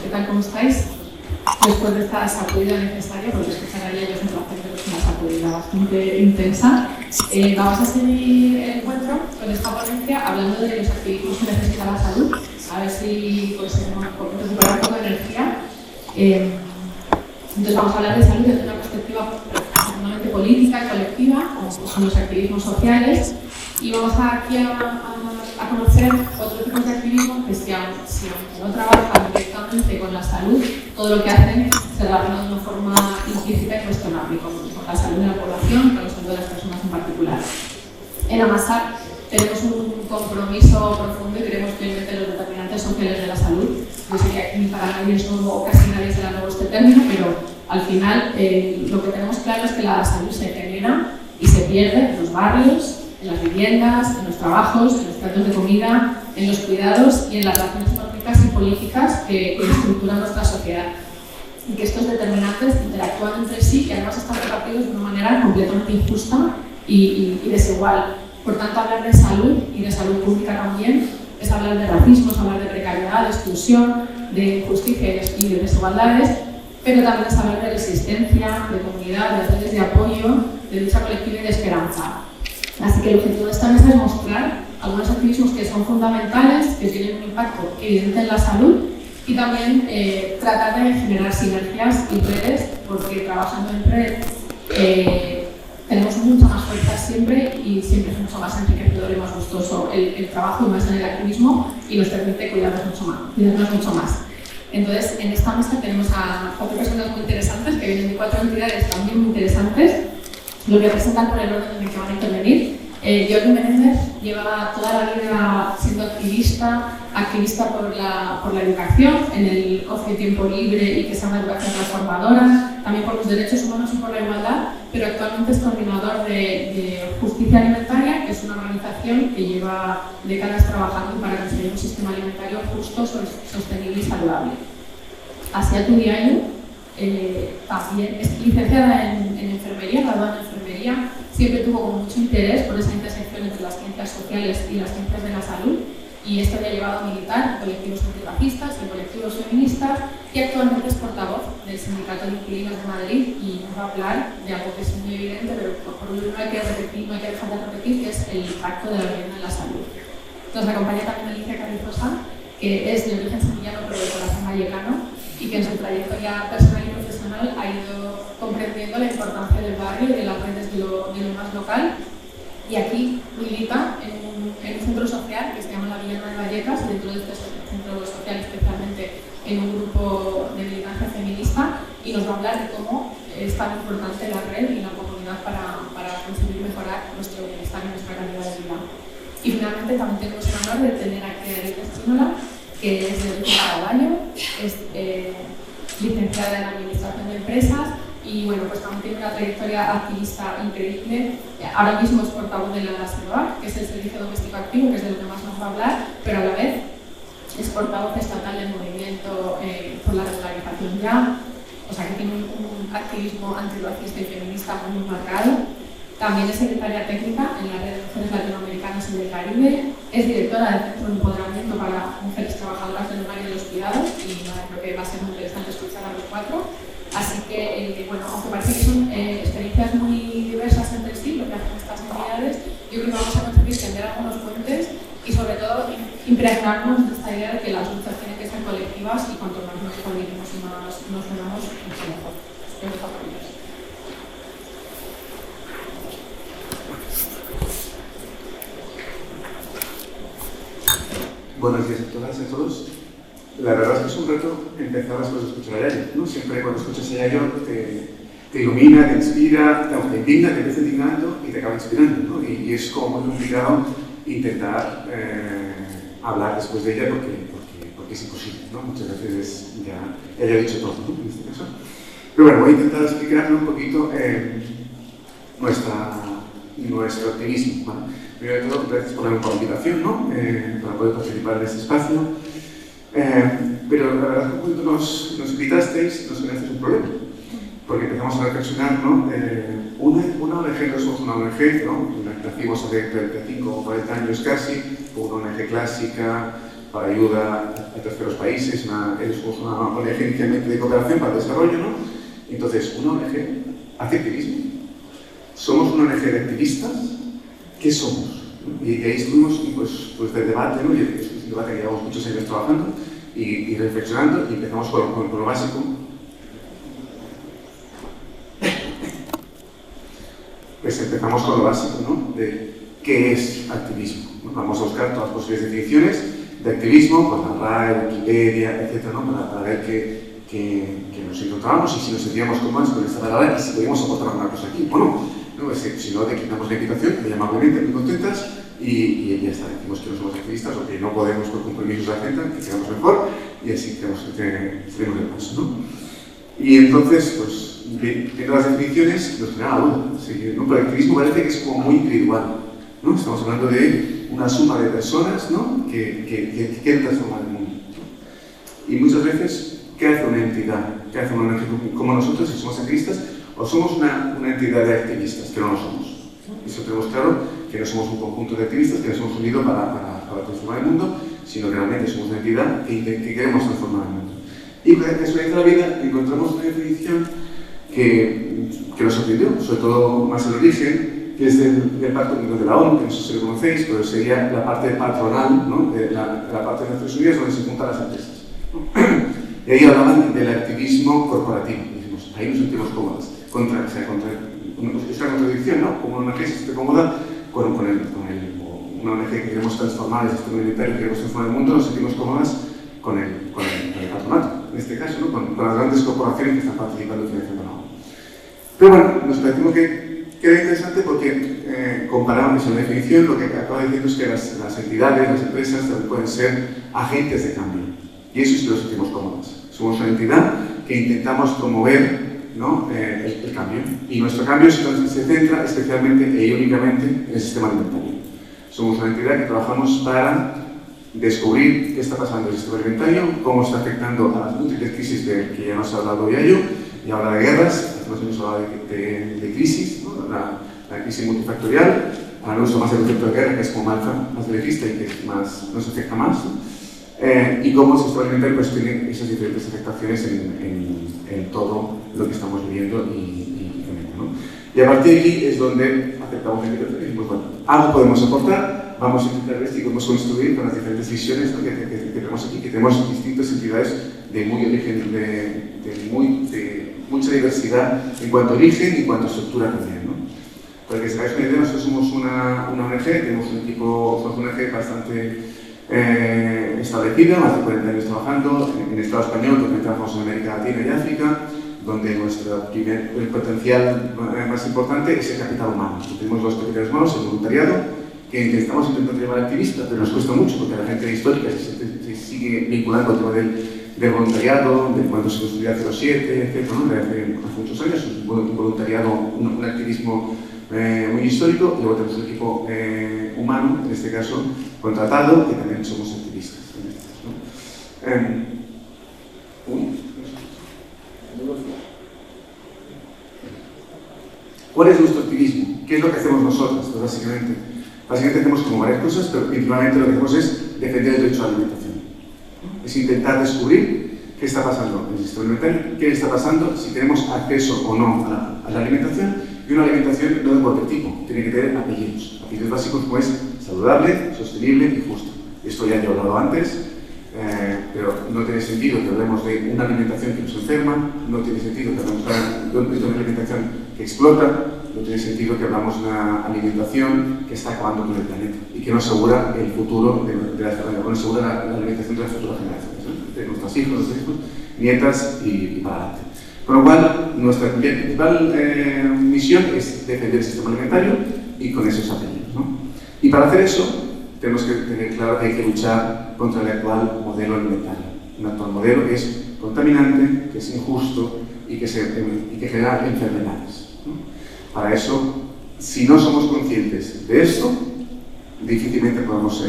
¿qué tal? ¿Cómo estáis? Después de esta sacudida necesaria, porque escuchar a ella es un placer, pero es una sacudida bastante intensa. Vamos a seguir el encuentro con esta ponencia hablando de los activismos que necesita la salud. A ver si pues, recuperar un poco de energía. Entonces vamos a hablar de salud desde una perspectiva profundamente política y colectiva, como son los activismos sociales, y vamos aquí a conocer otros tipos de activismo que si aunque no trabajan directamente con la salud, todo lo que hacen se relaciona de una forma implícita y cuestionable con la salud de la población, con la salud de las personas en particular. En Amasar tenemos un compromiso profundo y queremos que los determinantes sociales de la salud. Yo sé que aquí para nadie es nuevo, o casi nadie será nuevo este término, pero al final lo que tenemos claro es que la salud se genera y se pierde en los barrios, en las viviendas, en los trabajos, en los platos de comida, en los cuidados y en las relaciones económicas y políticas que estructuran nuestra sociedad. Y que estos determinantes interactúan entre sí y además están repartidos de una manera completamente injusta y desigual. Por tanto, hablar de salud y de salud pública también es hablar de racismo, es hablar de precariedad, de exclusión, de injusticia y de desigualdades, pero también es hablar de resistencia, de comunidad, de redes de apoyo, de lucha colectiva y de esperanza. Así que el objetivo de esta mesa es mostrar algunos activismos que son fundamentales, que tienen un impacto evidente en la salud y también tratar de generar sinergias y redes, porque trabajando en red tenemos mucha más fuerza siempre y siempre es mucho más enriquecedor y más gustoso el trabajo y más en el activismo y nos permite cuidarnos mucho más. Entonces, en esta mesa tenemos a 4 personas muy interesantes que vienen de 4 entidades también muy interesantes. Lo voy a presentar por el orden en el que van a intervenir. Jordi Menéndez lleva toda la vida siendo activista por la educación, en el ocio y tiempo libre y que se llama educación transformadora, también por los derechos humanos y por la igualdad, pero actualmente es coordinador de Justicia Alimentaria, que es una organización que lleva décadas trabajando para conseguir un sistema alimentario justo, sostenible y saludable. Asia Tudiayo también es licenciada en enfermería, graduada en enfermería, siempre tuvo con mucho interés por esa intersección entre las ciencias sociales y las ciencias de la salud, y esto le ha llevado a militar en colectivos antirracistas, en colectivos feministas, y actualmente es portavoz del Sindicato de Inquilinos de Madrid y nos va a hablar de algo que es muy evidente, pero por lo menos no hay que dejar de repetir, que es el impacto de la vivienda en la salud. Nos acompaña también Alicia Carrizosa, que es de origen sevillano pero de corazón vallecano, y que en su trayectoria personal y profesional ha ido comprendiendo la importancia del barrio y de las redes de lo más local, y aquí milita en un centro social que se llama la Villana de Vallecas, y dentro de este centro social especialmente en un grupo de militancia feminista, y nos va a hablar de cómo es tan importante la red y la comunidad para conseguir mejorar nuestro bienestar y nuestra calidad de vida. Y finalmente también tenemos el honor de tener aquí a Erika Espínola, que es de origen paraguayo, es licenciada en Administración de Empresas y bueno, pues también tiene una trayectoria activista increíble. Ahora mismo es portavoz de la SEDOAC, que es el Servicio Doméstico Activo, que es de lo que más nos va a hablar, pero a la vez es portavoz estatal del movimiento por la regularización ya, o sea que tiene un activismo antirracista y feminista muy marcado. También es secretaria técnica en la Red de Mujeres Latinoamericanas y del Caribe, es directora del Centro de Empoderamiento para Mujeres Trabajadoras del Hogar y de los Cuidados, y nada, creo que va a ser muy interesante escuchar a los 4. Así que, bueno, aunque parece que son experiencias muy diversas entre sí, lo que hacen estas entidades, yo creo que vamos a conseguir tender algunos puentes y sobre todo impregnarnos de esta idea de que las luchas tienen que ser colectivas y cuanto más nos coordinemos y más nos unamos, mucho mejor. Buenos días a todas y a todos. La verdad es que es un reto empezar después de escuchar a Yayo, ¿no? Siempre cuando escuchas a Yayo te ilumina, te inspira, te indigna, te empieza indignando y te acaba inspirando, ¿no? Y es como muy complicado intentar hablar después de ella porque es imposible, ¿no? Muchas veces ya ella ha dicho todo, ¿no? En este caso. Pero bueno, voy a intentar explicar un poquito nuestro activismo, ¿vale? Primero de todo, gracias por la invitación, ¿no? Para poder participar en este espacio. Pero la verdad es que un poquito nos invitasteis, nos generasteis un problema. Porque empezamos a reflexionar, ¿no? Una ONG, no somos una ONG, ¿no? Nacimos hace 35 o 40 años casi, una ONG clásica, para ayuda a terceros países, somos una ONG inicialmente de cooperación para el desarrollo, ¿no? Entonces, una ONG hace activismo. Somos una ONG de activistas. ¿Qué somos? Y ahí estuvimos pues de debate, ¿no? Y es un debate que llevamos muchos años trabajando y reflexionando, y empezamos con lo básico. Pues empezamos con lo básico, ¿no? De qué es activismo. Vamos a buscar todas las posibles definiciones de activismo, con la RAE, Wikipedia, etc., ¿no? Para ver qué nos encontrábamos y si nos sentíamos cómodos con esta palabra y si podíamos aportar alguna cosa aquí. Bueno, no, si no, te quitamos la invitación, muy amablemente, muy contentas, y ya está. Decimos que no somos activistas o que no podemos por compromisos de agenda, que quedamos mejor, y así tenemos el paso, ¿no? Y entonces, pues, viendo las definiciones, nos genera la duda. ¿Sí? ¿No? Pero el activismo parece que es como muy individual, ¿no? Estamos hablando de una suma de personas, ¿no? que quieren transformar el mundo, ¿no? Y muchas veces, ¿qué hace una entidad? ¿Qué hace una ONG como nosotros, si somos activistas? ¿O somos una entidad de activistas, que no lo somos? Eso tenemos claro, que no somos un conjunto de activistas que nos hemos unido para transformar el mundo, sino que realmente somos una entidad que queremos transformar el mundo. Y por la casualidad de la vida encontramos una definición que nos sorprendió, sobre todo más el origen, que es del Pacto Mundial de la ONU, que no sé si lo conocéis, pero sería la parte patronal, ¿no? de la parte de Naciones Unidas donde se juntan las empresas, ¿no? Y ahí hablaban del activismo corporativo. Dijimos, ahí nos sentimos cómodos. Es una contradicción, ¿no? Como una ONG se siente cómoda con una ONG que queremos transformar el sistema alimentario, que queremos transformar el mundo, nos sentimos cómodas con el patronato, en este caso, ¿no? con las grandes corporaciones que están participando financiando la ONU. Pero bueno, nos pareció que era interesante porque comparábamos en la definición, lo que acaba diciendo es que las entidades, las empresas también pueden ser agentes de cambio. Y eso sí que nos sentimos cómodos. Somos una entidad que intentamos promover, ¿no? el cambio. Y nuestro cambio se centra especialmente y únicamente en el sistema alimentario. Somos una entidad que trabajamos para descubrir qué está pasando en el sistema alimentario, cómo está afectando a las múltiples crisis que ya nos ha hablado Yayo, y habla de guerras, hace unos años hablaba de crisis, ¿no? la crisis multifactorial, ahora no uso más el concepto de guerra, que es como más beneficista y que nos afecta más, ¿no? Y cómo el sistema alimentario pues, tiene esas diferentes afectaciones en todo lo que estamos viviendo y comiendo, ¿no? Y a partir de aquí es donde aceptamos la invitación y decimos, bueno, algo podemos aportar, vamos a intentar ver si podemos construir con las diferentes visiones, ¿no? que tenemos aquí, que tenemos distintas entidades de muy origen, de mucha diversidad en cuanto a origen y en cuanto a estructura también, ¿no? Para que se hagáis una idea, nosotros somos una ONG, tenemos un equipo, somos una ONG bastante establecida, más de 40 años trabajando en el Estado español, donde trabajamos en América Latina y África, donde nuestro el potencial más importante es el capital humano. Tenemos dos capitales humanos, el voluntariado, que estamos intentando llamar activista, pero nos cuesta mucho porque la gente histórica se sigue vinculando al tema del voluntariado, de cuando se construyó 07, etc., ¿no? de hace muchos años, un voluntariado, un activismo muy histórico, y luego tenemos un equipo humano, en este caso contratado, que también somos activistas. ¿Cuál es nuestro activismo? ¿Qué es lo que hacemos nosotros? Pues básicamente hacemos como varias cosas, pero principalmente lo que hacemos es defender el derecho a la alimentación. Es intentar descubrir qué está pasando en el sistema alimentario, qué está pasando, si tenemos acceso o no a la alimentación, y una alimentación no de cualquier tipo, tiene que tener apellidos básicos como es saludable, sostenible y justa. Esto ya he hablado antes, pero no tiene sentido que hablemos de una alimentación que nos enferma, no tiene sentido que hablemos de una alimentación que explota, no tiene sentido que hablamos de una alimentación que está acabando con el planeta y que no asegura el futuro de la familia, no asegura la alimentación de las futuras generaciones, ¿no? De nuestros hijos, nietas y para adelante. Con lo cual, nuestra principal misión es defender el sistema alimentario y con esos apellidos, ¿no? Y para hacer eso, tenemos que tener claro que hay que luchar contra el actual modelo alimentario. Un actual modelo que es contaminante, que es injusto y que genera enfermedades, ¿no? Para eso, si no somos conscientes de esto, difícilmente podemos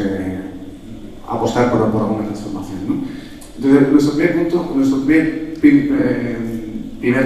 apostar por alguna transformación, ¿no? Entonces, nuestro primer punto, nuestro primer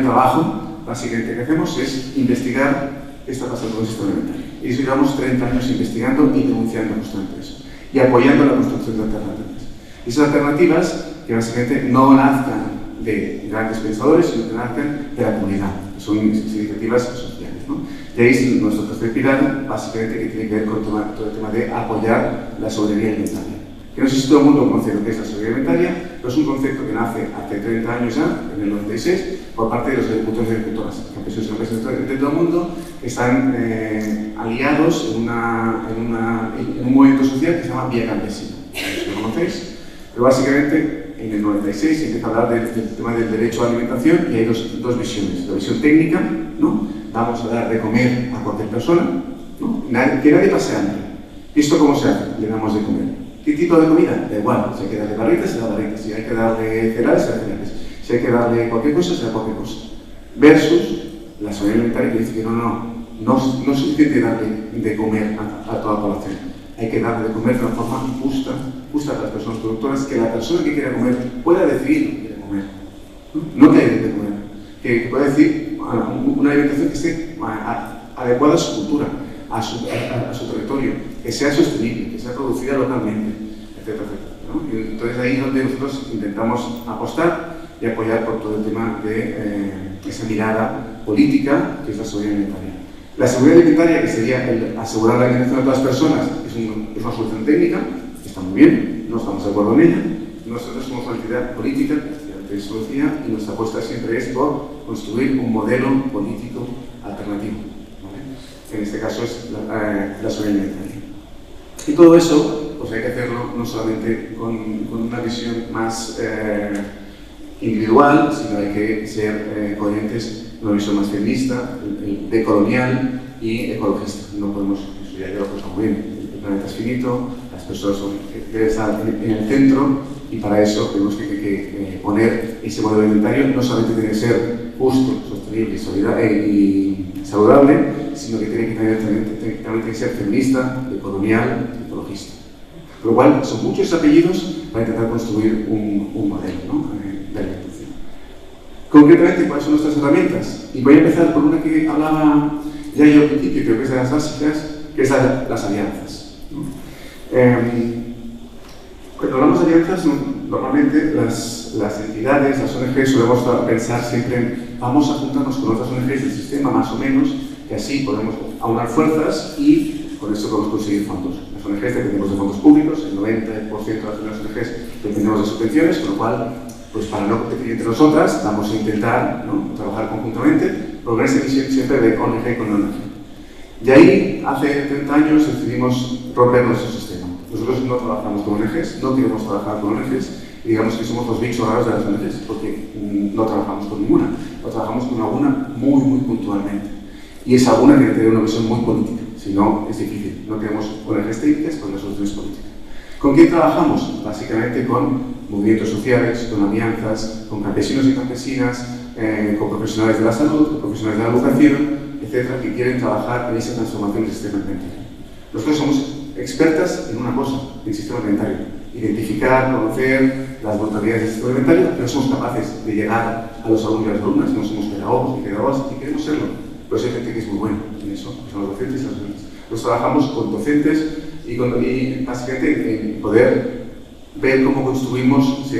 trabajo, básicamente, que hacemos es investigar qué está pasando con el sistema alimentario. Y eso llevamos 30 años investigando y denunciando constantemente eso, y apoyando la construcción de alternativas. Y esas alternativas que básicamente no nazcan de grandes pensadores, sino que nazcan de la comunidad, que son iniciativas sociales, ¿no? Y ahí es nuestro tercer pilar, básicamente, que tiene que ver con todo el tema de apoyar la soberanía alimentaria. Que no sé si todo el mundo conoce lo que es la soberanía alimentaria, pero es un concepto que nace hace 30 años ya, en el 96, por parte de los agricultores y agricultoras, campesinos y campesinas de todo el mundo, que están aliados en un movimiento social que se llama Vía Campesina. No sé si lo conocéis, pero básicamente en el 96 se empieza a hablar del tema del derecho a la alimentación y hay dos visiones. La visión técnica, ¿no? Vamos a dar de comer a cualquier persona, ¿no? Que nadie pase hambre. ¿Y esto cómo se hace? Le damos de comer. ¿Qué tipo de comida? Da igual. Si hay que darle barritas, se da barritas. Si hay que darle cereales, se da cereales. Si hay que darle cualquier cosa, se da cualquier cosa. Versus la soberanía alimentaria que dice que no es suficiente darle de comer a toda la población. Hay que darle de comer de una forma justa a las personas productoras, que la persona que quiera comer pueda decidir lo que quiere comer. No que haya de comer, que pueda decir una alimentación que esté adecuada a su cultura, a su territorio, que sea sostenible, que sea producida localmente, etcétera, etcétera, ¿no? Y entonces ahí es donde nosotros intentamos apostar y apoyar por todo el tema de esa mirada política que es la soberanía alimentaria. La seguridad alimentaria, que sería el asegurar la alimentación de todas las personas, es una solución técnica, está muy bien, no estamos de acuerdo en ella. Nosotros somos una entidad política, ya te decía, y nuestra apuesta siempre es por construir un modelo político alternativo, ¿vale? En este caso es la soberanía alimentaria. Y todo eso, pues hay que hacerlo no solamente con una visión más individual, sino hay que ser coherentes con una visión más feminista, decolonial y ecologista. No podemos, eso ya lo pensamos muy bien, el planeta es finito, las personas deben estar en el centro y para eso tenemos que poner ese modelo alimentario. No solamente tiene que ser justo, sostenible y saludable, sino que tiene que también ser feminista, decolonial y ecologista. Por lo cual, son muchos apellidos para intentar construir un modelo, ¿no?, de alimentación. Concretamente, ¿cuáles son nuestras herramientas? Y voy a empezar por una que hablaba ya yo al principio, creo que es de las básicas, que es las alianzas, ¿no? Cuando hablamos de alianzas, normalmente las entidades, las ONG, solemos pensar siempre en vamos a juntarnos con otras ONGs del sistema, más o menos, que así podemos aunar fuerzas y con eso podemos conseguir fondos. Las ONGs dependemos de fondos públicos, el 90% de las ONGs dependemos de subvenciones, con lo cual, pues para no competir entre nosotras, vamos a intentar, ¿no?, trabajar conjuntamente, progresar esa visión siempre de ONG con ONG. De ahí, hace 30 años, decidimos romper nuestro sistema. Nosotros no trabajamos con ONGs, no queremos trabajar con ONGs, y digamos que somos los bichos raros de las ONGs, porque no trabajamos con ninguna, o trabajamos con alguna muy puntualmente. Y es alguna que tiene una visión muy política, si no es difícil. No queremos ONGs técnicas, con las soluciones políticas. ¿Con quién trabajamos? Básicamente con movimientos sociales, con alianzas, con campesinos y campesinas, con profesionales de la salud, con profesionales de la educación, etcétera, que quieren trabajar en esa transformación del sistema alimentario. Nosotros somos expertas en una cosa, en el sistema alimentario: identificar, conocer las vulnerabilidades del sistema alimentario, pero somos capaces de llegar a los alumnos y a las alumnas. No somos pedagogos ni pedagogas, y queremos serlo, pero hay gente que es muy buena en eso, que son los docentes y las docentes. Nosotros trabajamos con docentes y básicamente en poder ver cómo construimos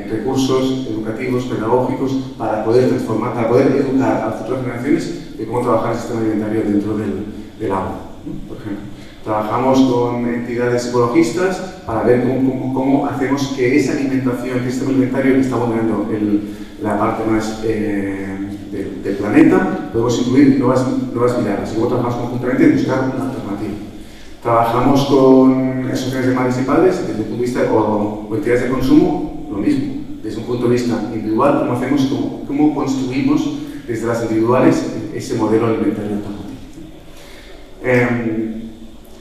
recursos educativos, pedagógicos, para poder transformar, para poder educar a las futuras generaciones de cómo trabajar el sistema alimentario dentro del aula, ¿no? Por ejemplo. Trabajamos con entidades ecologistas para ver cómo hacemos que esa alimentación, que el sistema alimentario que está vulnerando la parte más del planeta, podemos incluir nuevas miradas. Y luego trabajamos conjuntamente en buscar una alternativa. Trabajamos con asociaciones de madres y padres desde un punto de vista, o entidades de consumo, lo mismo. Desde un punto de vista individual, cómo construimos desde las individuales ese modelo alimentario alternativo.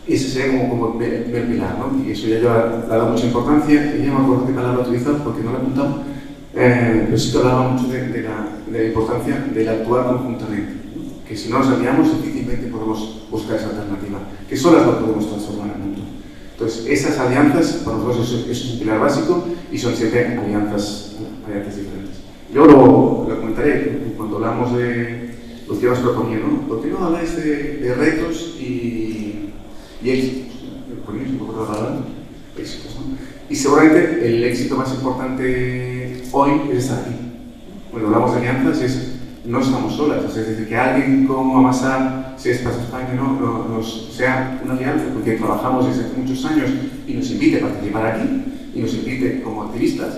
Ese sería como el primer pilar, ¿no? Y eso ya yo le he dado mucha importancia, y ya me acuerdo qué palabra utilizar porque no la he apuntado, pero sí que hablaba mucho de la importancia del actuar conjuntamente, ¿no? Que si no nos aliamos difícilmente podemos buscar esa alternativa, que solas no podemos transformar el mundo. Entonces, esas alianzas, para nosotros es un pilar básico y son siempre alianzas diferentes. Yo lo comentaré cuando hablamos de los que nos proponía, ¿no? ¿Por qué no habláis de retos y éxitos? Por eso, un poco de éxitos, ¿no? Y seguramente el éxito más importante hoy es estar aquí. Cuando hablamos de alianzas no estamos solas, es decir, que alguien como Amasar, si es para España, sea una alianza porque trabajamos desde hace muchos años y nos invite a participar aquí y nos invite como activistas,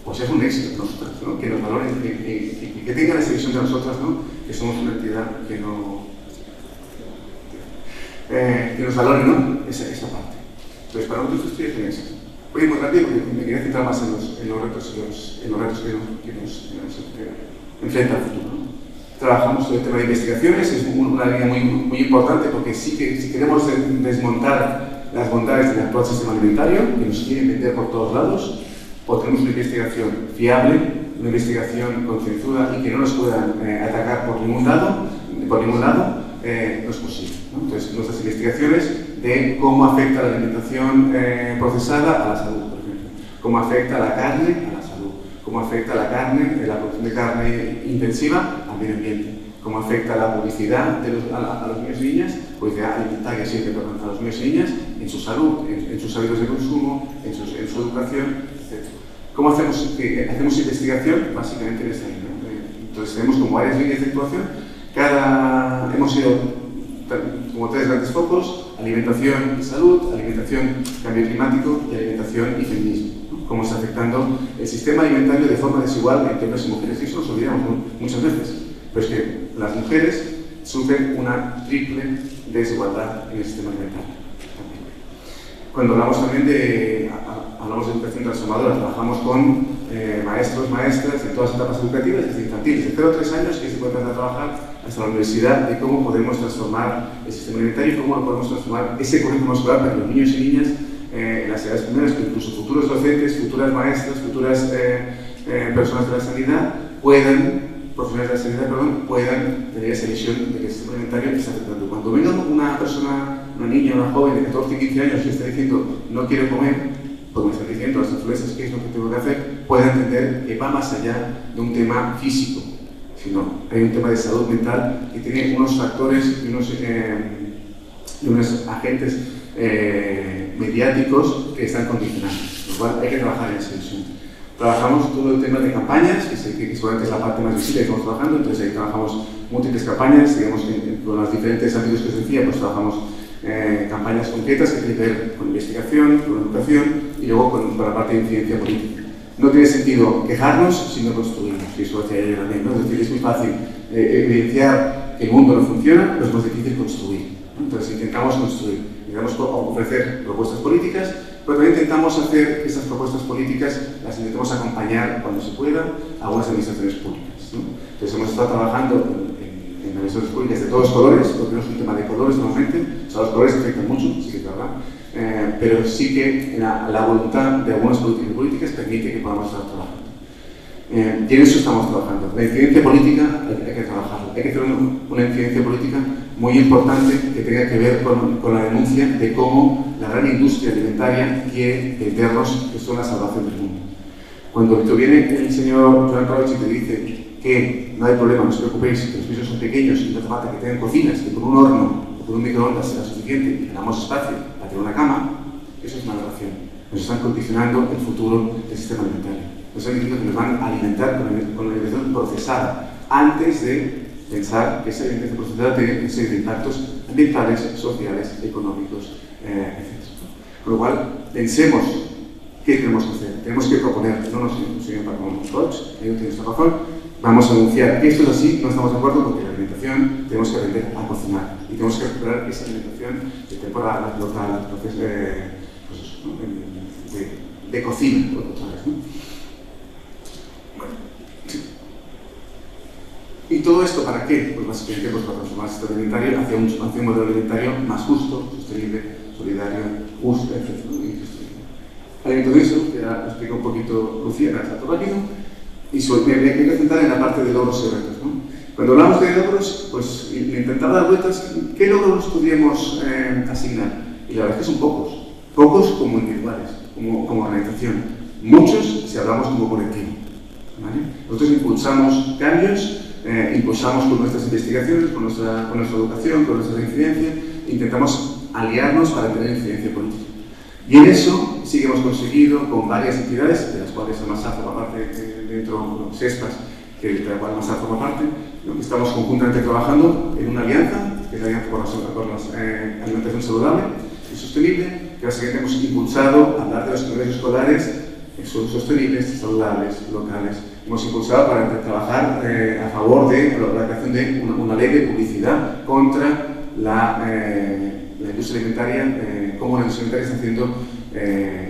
pues es un éxito para nosotros, ¿no? Que nos valoren, que tengan esa visión de nosotras, ¿no? Que somos una entidad que nos valore, ¿no? esa parte. Entonces, para nosotros esto es un éxito. Voy a ir muy rápido porque me quería centrar más en los retos que nos enfrenta al futuro, ¿no? Trabajamos sobre el tema de investigaciones, es una línea muy importante porque si queremos desmontar las bondades del actual sistema alimentario, que nos quieren vender por todos lados, o tenemos una investigación fiable, una investigación concienzuda y que no nos puedan atacar por ningún lado, no es posible, ¿no? Entonces, nuestras investigaciones de cómo afecta la alimentación procesada a la salud, por ejemplo, cómo afecta la carne a la salud, cómo afecta la producción de carne intensiva al medio ambiente, cómo afecta la publicidad a los niños y niñas, publicidad alimentaria siempre a los niños y niñas, en su salud, en sus hábitos de consumo, en su educación, etc. ¿Cómo hacemos investigación? Básicamente en esta línea. Entonces tenemos como varias líneas de actuación, hemos ido como tres grandes focos: alimentación y salud, alimentación, cambio climático y alimentación y feminismo, ¿no? Cómo está afectando el sistema alimentario de forma desigual entre hombres y mujeres, y eso nos olvidamos, ¿no? Muchas veces, pero es que las mujeres sufren una triple desigualdad en el sistema alimentario. Cuando hablamos también de educación transformadora, trabajamos con maestros, maestras en todas las etapas educativas, desde infantiles, de 0 a 3 años, que se puede empezar a trabajar hasta la universidad, de cómo podemos transformar el sistema alimentario y cómo podemos transformar ese currículum escolar para que los niños y niñas en las edades primeras, que incluso futuros docentes, futuras maestras, futuras personas de la sanidad, profesionales de la sanidad, puedan tener esa visión de que el sistema alimentario está afectando. Cuando venga una persona, una niña, una joven de 14, 15 años que está diciendo no quiero comer, porque me están diciendo las influencias qué es lo que tengo que hacer, pueda entender que va más allá de un tema físico, sino hay un tema de salud mental que tiene unos factores y unos agentes mediáticos que están condicionando, por lo cual hay que trabajar en esa visión. Trabajamos todo el tema de campañas, que seguramente es la parte más visible que estamos trabajando, entonces ahí trabajamos múltiples campañas, digamos, con los diferentes ámbitos que os decía, pues trabajamos campañas concretas que tienen que ver con investigación, con educación y luego con la parte de incidencia política. No tiene sentido quejarnos si no construimos, y eso decía ella también, ¿no? Es decir, es muy fácil evidenciar que el mundo no funciona, pero es más difícil construir, ¿no? Entonces intentamos construir, intentamos ofrecer propuestas políticas, pero también intentamos hacer que esas propuestas políticas las intentemos acompañar cuando se pueda a algunas administraciones públicas, ¿no? Entonces hemos estado trabajando en administraciones públicas de todos los colores, porque no es un tema de colores normalmente, o sea, los colores afectan mucho, sí que es verdad, pero sí que la voluntad de algunas políticas permite que podamos estar trabajando. Y en eso estamos trabajando. La incidencia política hay que trabajarla, hay que hacer una incidencia política muy importante que tenga que ver con la denuncia de cómo la gran industria alimentaria quiere vendernos que son la salvación del mundo. Cuando te viene el señor Joan Carlos y te dice que no hay problema, no os preocupéis, que los pisos son pequeños y no hace falta que tengan cocinas, que por un horno o por un microondas será suficiente y tenemos espacio para tener una cama, eso es una aberración. Nos están condicionando el futuro del sistema alimentario. Nos están diciendo que nos van a alimentar con la alimentación procesada antes de pensar que esa alimentación procesada tiene una serie de impactos ambientales, sociales, económicos, etc. Con lo cual, pensemos qué tenemos que hacer. Tenemos que proponer, no nos siguen para como coach, ahí no tienes razón. Vamos a anunciar que esto es así, no estamos de acuerdo porque la alimentación tenemos que aprender a cocinar y tenemos que recuperar esa alimentación de temporada, local, pues eso, ¿no? de cocina, por otra vez, ¿no? Bueno, sí. ¿Y todo esto para qué? Pues básicamente pues, para transformar el sistema alimentario hacia un modelo alimentario más justo, sostenible, solidario, justo, etc. ¿no? Alimentación, que ya lo explica un poquito Lucía, que está todo rápido. Y me voy a centrar en la parte de logros y retos, ¿no? Cuando hablamos de logros, pues intentar dar vueltas, ¿qué logros podríamos asignar? Y la verdad es que son pocos como individuales, como organización, muchos si hablamos como colectivo, ¿vale? Nosotros impulsamos cambios, impulsamos con nuestras investigaciones, con nuestra educación, con nuestra incidencia, intentamos aliarnos para tener incidencia política. Y en eso sí que hemos conseguido con varias entidades, de las cuales AMASA forma parte dentro de SESPAS, de la cual AMASA forma parte, ¿no? Que estamos conjuntamente trabajando en una alianza, que es la Alianza por la Alimentación Saludable y Sostenible, que básicamente hemos impulsado a hablar de los comedores escolares son sostenibles, saludables, locales. Hemos impulsado para trabajar a favor de la creación de una ley de publicidad contra la industria alimentaria, cómo la industria alimentaria está haciendo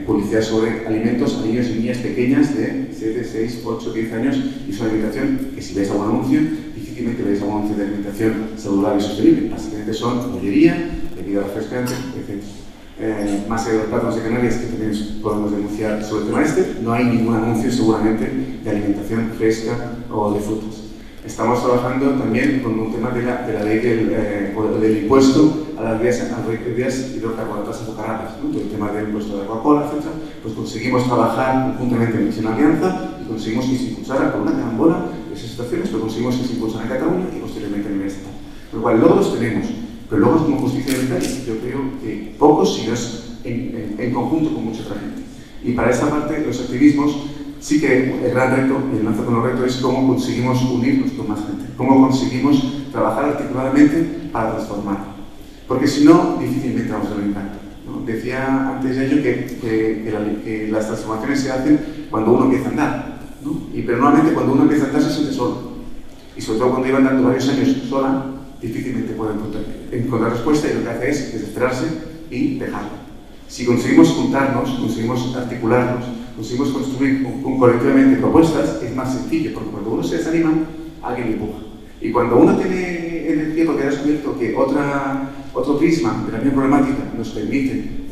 publicidad sobre alimentos a niños y niñas pequeñas de 7, 6, 8, 10 años, y es una alimentación que, si veis algún anuncio, difícilmente veis algún anuncio de alimentación saludable y sostenible. Básicamente son bollería, bebida refrescante, etc. Más allá de los plátanos de Canarias, que también podemos denunciar sobre el tema no hay ningún anuncio seguramente de alimentación fresca o de frutas. Estamos trabajando también con un tema de la ley del impuesto a las bebidas hidrocarbonadas azucaradas, ¿no? Todo el tema del impuesto de la Coca-Cola, etc. Pues conseguimos trabajar conjuntamente en alianza y conseguimos que se impulsara con una carambola de esas situaciones, pero conseguimos que se impulsara en Cataluña y posteriormente en el Estado. Por lo cual, logros tenemos. Pero luego, como justicia alimentaria, yo creo que pocos, si no es en conjunto con mucha otra gente. Y para esta parte, los activismos, sí que el gran reto, y el lanzo con los retos, es cómo conseguimos unirnos con más gente, cómo conseguimos trabajar articuladamente para transformar. Porque si no, difícilmente vamos a tener impacto, ¿no? Decía antes yo que las transformaciones se hacen cuando uno empieza a andar, ¿no? Pero normalmente cuando uno empieza a andar se siente solo. Y sobre todo cuando lleva andando varios años sola, difícilmente puede encontrar respuesta, y lo que hace es desesperarse y dejarlo. Si conseguimos juntarnos, conseguimos articularnos, conseguimos construir colectivamente propuestas, es más sencillo, porque cuando uno se desanima, alguien le empuja. Y cuando uno tiene energía, porque ha descubierto que otro prisma de la misma problemática nos permite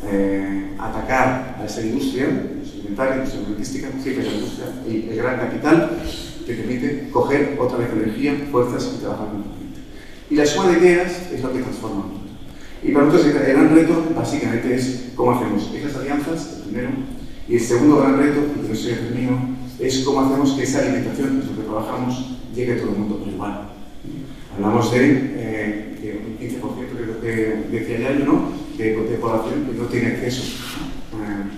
atacar a esa industria alimentaria, industria alimentística, sí, que es la industria y el gran capital, te permite coger otra vez energía, fuerzas y trabajar conjuntamente. Y la suma de ideas es lo que transforma el mundo. Y para nosotros el gran reto básicamente es cómo hacemos esas alianzas, el primero, y el segundo gran reto, que no sé el mío, es cómo hacemos que esa alimentación, que es lo que trabajamos, llegue a todo el mundo por igual. Hablamos de que un 15%, creo que decía ya yo, ¿no?, de población que no tiene acceso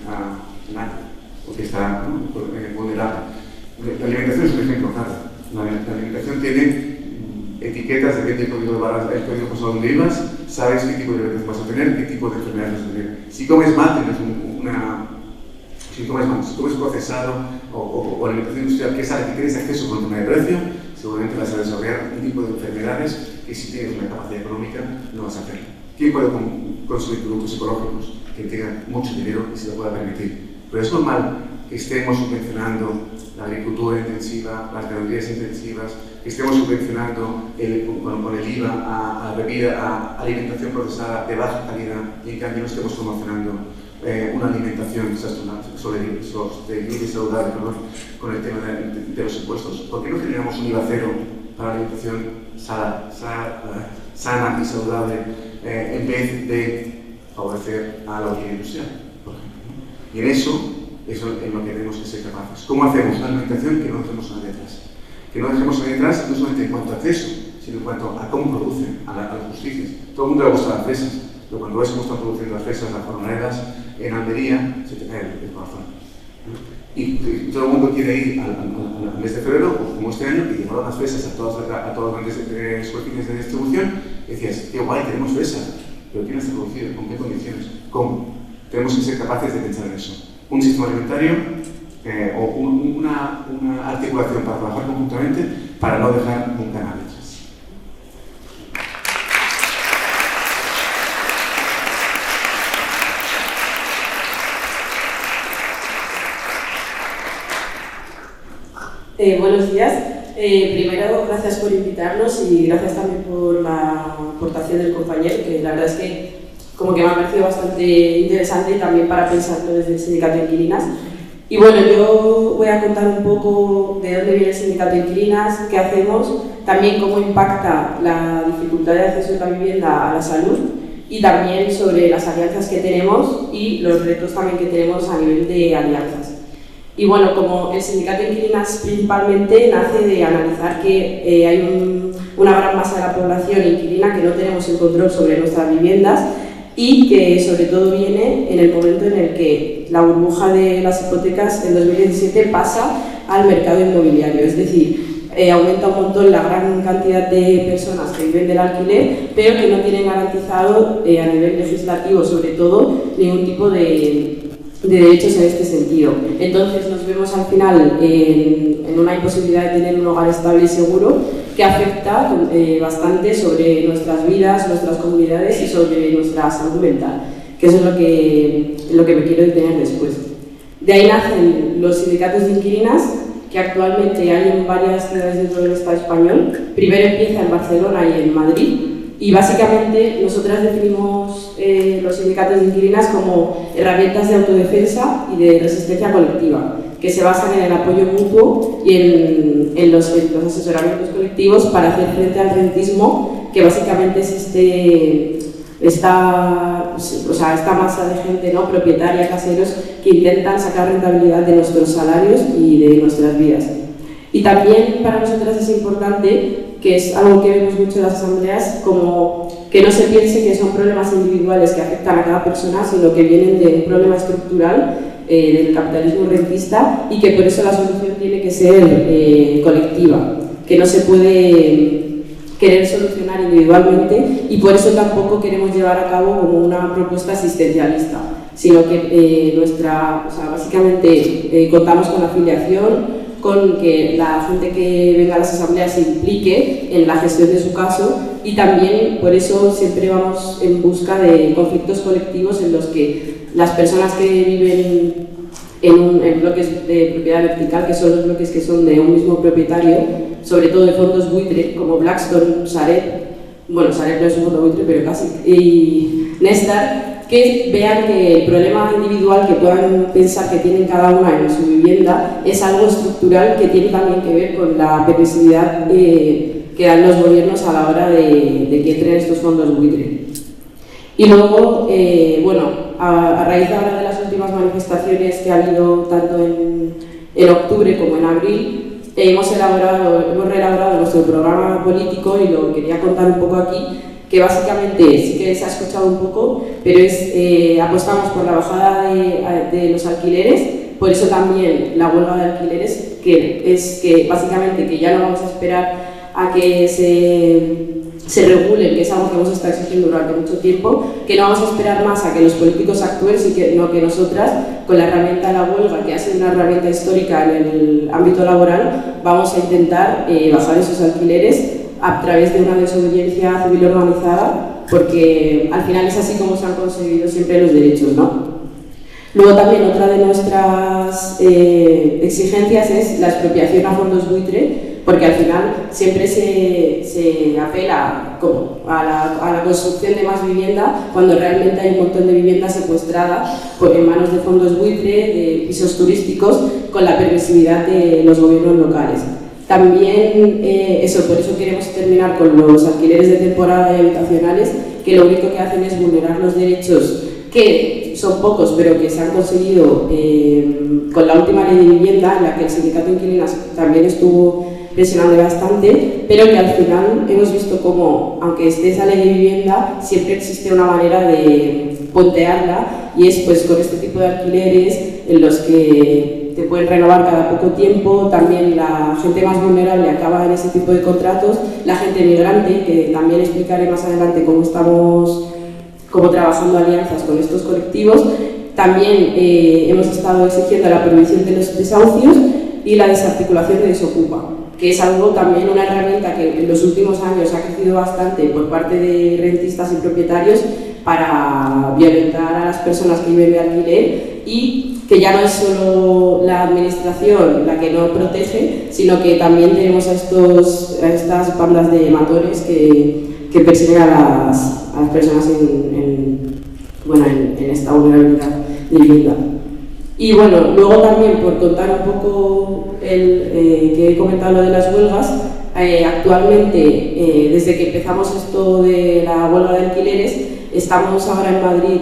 a nada, porque está, ¿no?, vulnerable. La alimentación es un ejemplo claro. La alimentación tiene etiquetas, depende del código de barras, el código postal donde ibas, sabes qué tipo de alimentación vas a tener, qué tipo de enfermedades vas a tener. Si comes mal, tienes si comes procesado o alimentación industrial que sabe que tienes acceso con un tema de precio, seguramente vas a desarrollar un tipo de enfermedades que, si tienes una capacidad económica, no vas a hacer. ¿Quién puede consumir productos ecológicos que tengan mucho dinero y se lo pueda permitir? Pero es normal que estemos subvencionando la agricultura intensiva, las ganaderías intensivas, que estemos subvencionando con el IVA a bebida, a alimentación procesada de baja calidad, y en cambio no estemos promocionando una alimentación sostenible y saludable, con el tema de los impuestos. ¿Por qué no generamos un IVA cero para la alimentación sana y saludable en vez de favorecer a la orilla industrial, por ejemplo, ¿no? Y en eso es en lo que tenemos que ser capaces. ¿Cómo hacemos una alimentación que no dejemos a nadie atrás? Que no dejemos a nadie atrás no solamente en cuanto a acceso, sino en cuanto a cómo producen, a las justicias. Todo el mundo le gusta las fresas, pero cuando ves cómo están produciendo las fresas, las jornaleras, en Almería, se te cae el corazón, ¿no? Y todo el mundo quiere ir al mes de febrero, como este año, y llevar las fresas a todos los grandes superficies de distribución, y decías, qué guay, tenemos fresas, pero ¿quién las ha producido? ¿Con qué condiciones? ¿Cómo? Tenemos que ser capaces de pensar en eso. Un sistema alimentario o una articulación para trabajar conjuntamente para no dejar nunca nada atrás. Buenos días. Primero, gracias por invitarnos y gracias también por la aportación del compañero, que la verdad es que como que me ha parecido bastante interesante y también para pensarlo desde el Sindicato de Inquilinas. Y bueno, yo voy a contar un poco de dónde viene el Sindicato de Inquilinas, qué hacemos, también cómo impacta la dificultad de acceso a la vivienda a la salud, y también sobre las alianzas que tenemos y los retos también que tenemos a nivel de alianzas. Y bueno, como el Sindicato de Inquilinas principalmente nace de analizar que hay una gran masa de la población inquilina que no tenemos el control sobre nuestras viviendas, y que sobre todo viene en el momento en el que la burbuja de las hipotecas en 2017 pasa al mercado inmobiliario, es decir, aumenta un montón la gran cantidad de personas que viven del alquiler, pero que no tienen garantizado a nivel legislativo, sobre todo, ningún tipo de derechos en este sentido. Entonces nos vemos al final en una imposibilidad de tener un hogar estable y seguro que afecta bastante sobre nuestras vidas, nuestras comunidades y sobre nuestra salud mental, que eso es lo que me quiero detener después. De ahí nacen los sindicatos de inquilinas, que actualmente hay en varias ciudades dentro del Estado español. Primero empieza en Barcelona y en Madrid, y básicamente nosotras definimos los sindicatos de inquilinas como herramientas de autodefensa y de resistencia colectiva, que se basan en el apoyo mutuo y en los asesoramientos colectivos para hacer frente al rentismo, que básicamente es esta masa de gente no propietaria, caseros, que intentan sacar rentabilidad de nuestros salarios y de nuestras vidas. Y también para nosotras es importante, que es algo que vemos mucho en las asambleas, como que no se piense que son problemas individuales que afectan a cada persona, sino que vienen de un problema estructural del capitalismo rentista, y que por eso la solución tiene que ser colectiva, que no se puede querer solucionar individualmente, y por eso tampoco queremos llevar a cabo como una propuesta asistencialista, sino que básicamente contamos con afiliación, con que la gente que venga a las asambleas se implique en la gestión de su caso, y también por eso siempre vamos en busca de conflictos colectivos en los que las personas que viven en bloques de propiedad vertical, que son los bloques que son de un mismo propietario, sobre todo de fondos buitre como Blackstone, Sareb, bueno, Sareb no es un fondo buitre pero casi, y Nestar, que vean que el problema individual que puedan pensar que tienen cada una en su vivienda es algo estructural que tiene también que ver con la permisividad que dan los gobiernos a la hora de que entren estos fondos buitre. Y luego, a raíz ahora de las últimas manifestaciones que ha habido tanto en octubre como en abril, hemos reelaborado nuestro programa político, y lo quería contar un poco aquí, que básicamente sí que se ha escuchado un poco, pero apostamos por la bajada de los alquileres. Por eso también la huelga de alquileres, que básicamente que ya no vamos a esperar a que se regulen, que es algo que hemos estado exigiendo durante mucho tiempo, que no vamos a esperar más a que los políticos actúen, sino que nosotras, con la herramienta de la huelga, que ha sido una herramienta histórica en el ámbito laboral, vamos a intentar bajar esos alquileres a través de una desobediencia civil organizada, porque al final es así como se han conseguido siempre los derechos, ¿no? Luego también otra de nuestras exigencias es la expropiación a fondos buitre, porque al final siempre se apela a la construcción de más vivienda, cuando realmente hay un montón de vivienda secuestrada en manos de fondos buitre, de pisos turísticos, con la permisividad de los gobiernos locales. También, por eso queremos terminar con los alquileres de temporada y habitacionales, que lo único que hacen es vulnerar los derechos, que son pocos, pero que se han conseguido con la última ley de vivienda, en la que el sindicato de inquilinas también estuvo presionando bastante, pero que al final hemos visto cómo, aunque esté esa ley de vivienda, siempre existe una manera de pontearla, y es pues con este tipo de alquileres en los que te pueden renovar cada poco tiempo. También la gente más vulnerable acaba en ese tipo de contratos, la gente migrante, que también explicaré más adelante cómo estamos trabajando alianzas con estos colectivos. También hemos estado exigiendo la prohibición de los desahucios y la desarticulación de desocupa, que es algo también, una herramienta que en los últimos años ha crecido bastante por parte de rentistas y propietarios para violentar a las personas que viven de alquiler, y que ya no es solo la administración la que no protege, sino que también tenemos a estas bandas de matores que persiguen a las personas en esta vulnerabilidad de vivienda. Y bueno, luego también, por contar un poco que he comentado lo de las huelgas, actualmente, desde que empezamos esto de la huelga de alquileres, estamos ahora en Madrid,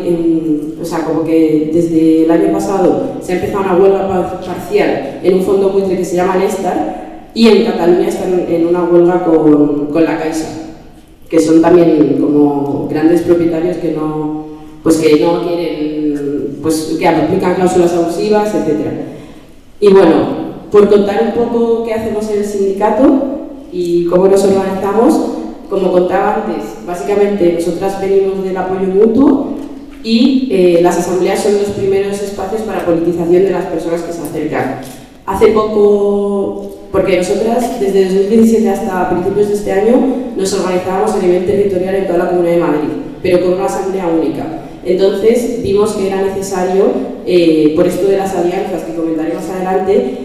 como que desde el año pasado se ha empezado una huelga parcial en un fondo buitre que se llama Nestar, y en Cataluña están en una huelga con la Caixa, que son también como grandes propietarios que no pues que no quieren, pues que aplican cláusulas abusivas, etc. Y bueno, por contar un poco qué hacemos en el sindicato y cómo nos organizamos, como contaba antes, básicamente nosotras venimos del apoyo mutuo y las asambleas son los primeros espacios para politización de las personas que se acercan. Hace poco, porque nosotras desde 2017 hasta principios de este año nos organizábamos a nivel territorial en toda la Comunidad de Madrid, pero con una asamblea única. Entonces vimos que era necesario, por esto de las alianzas que comentaré más adelante,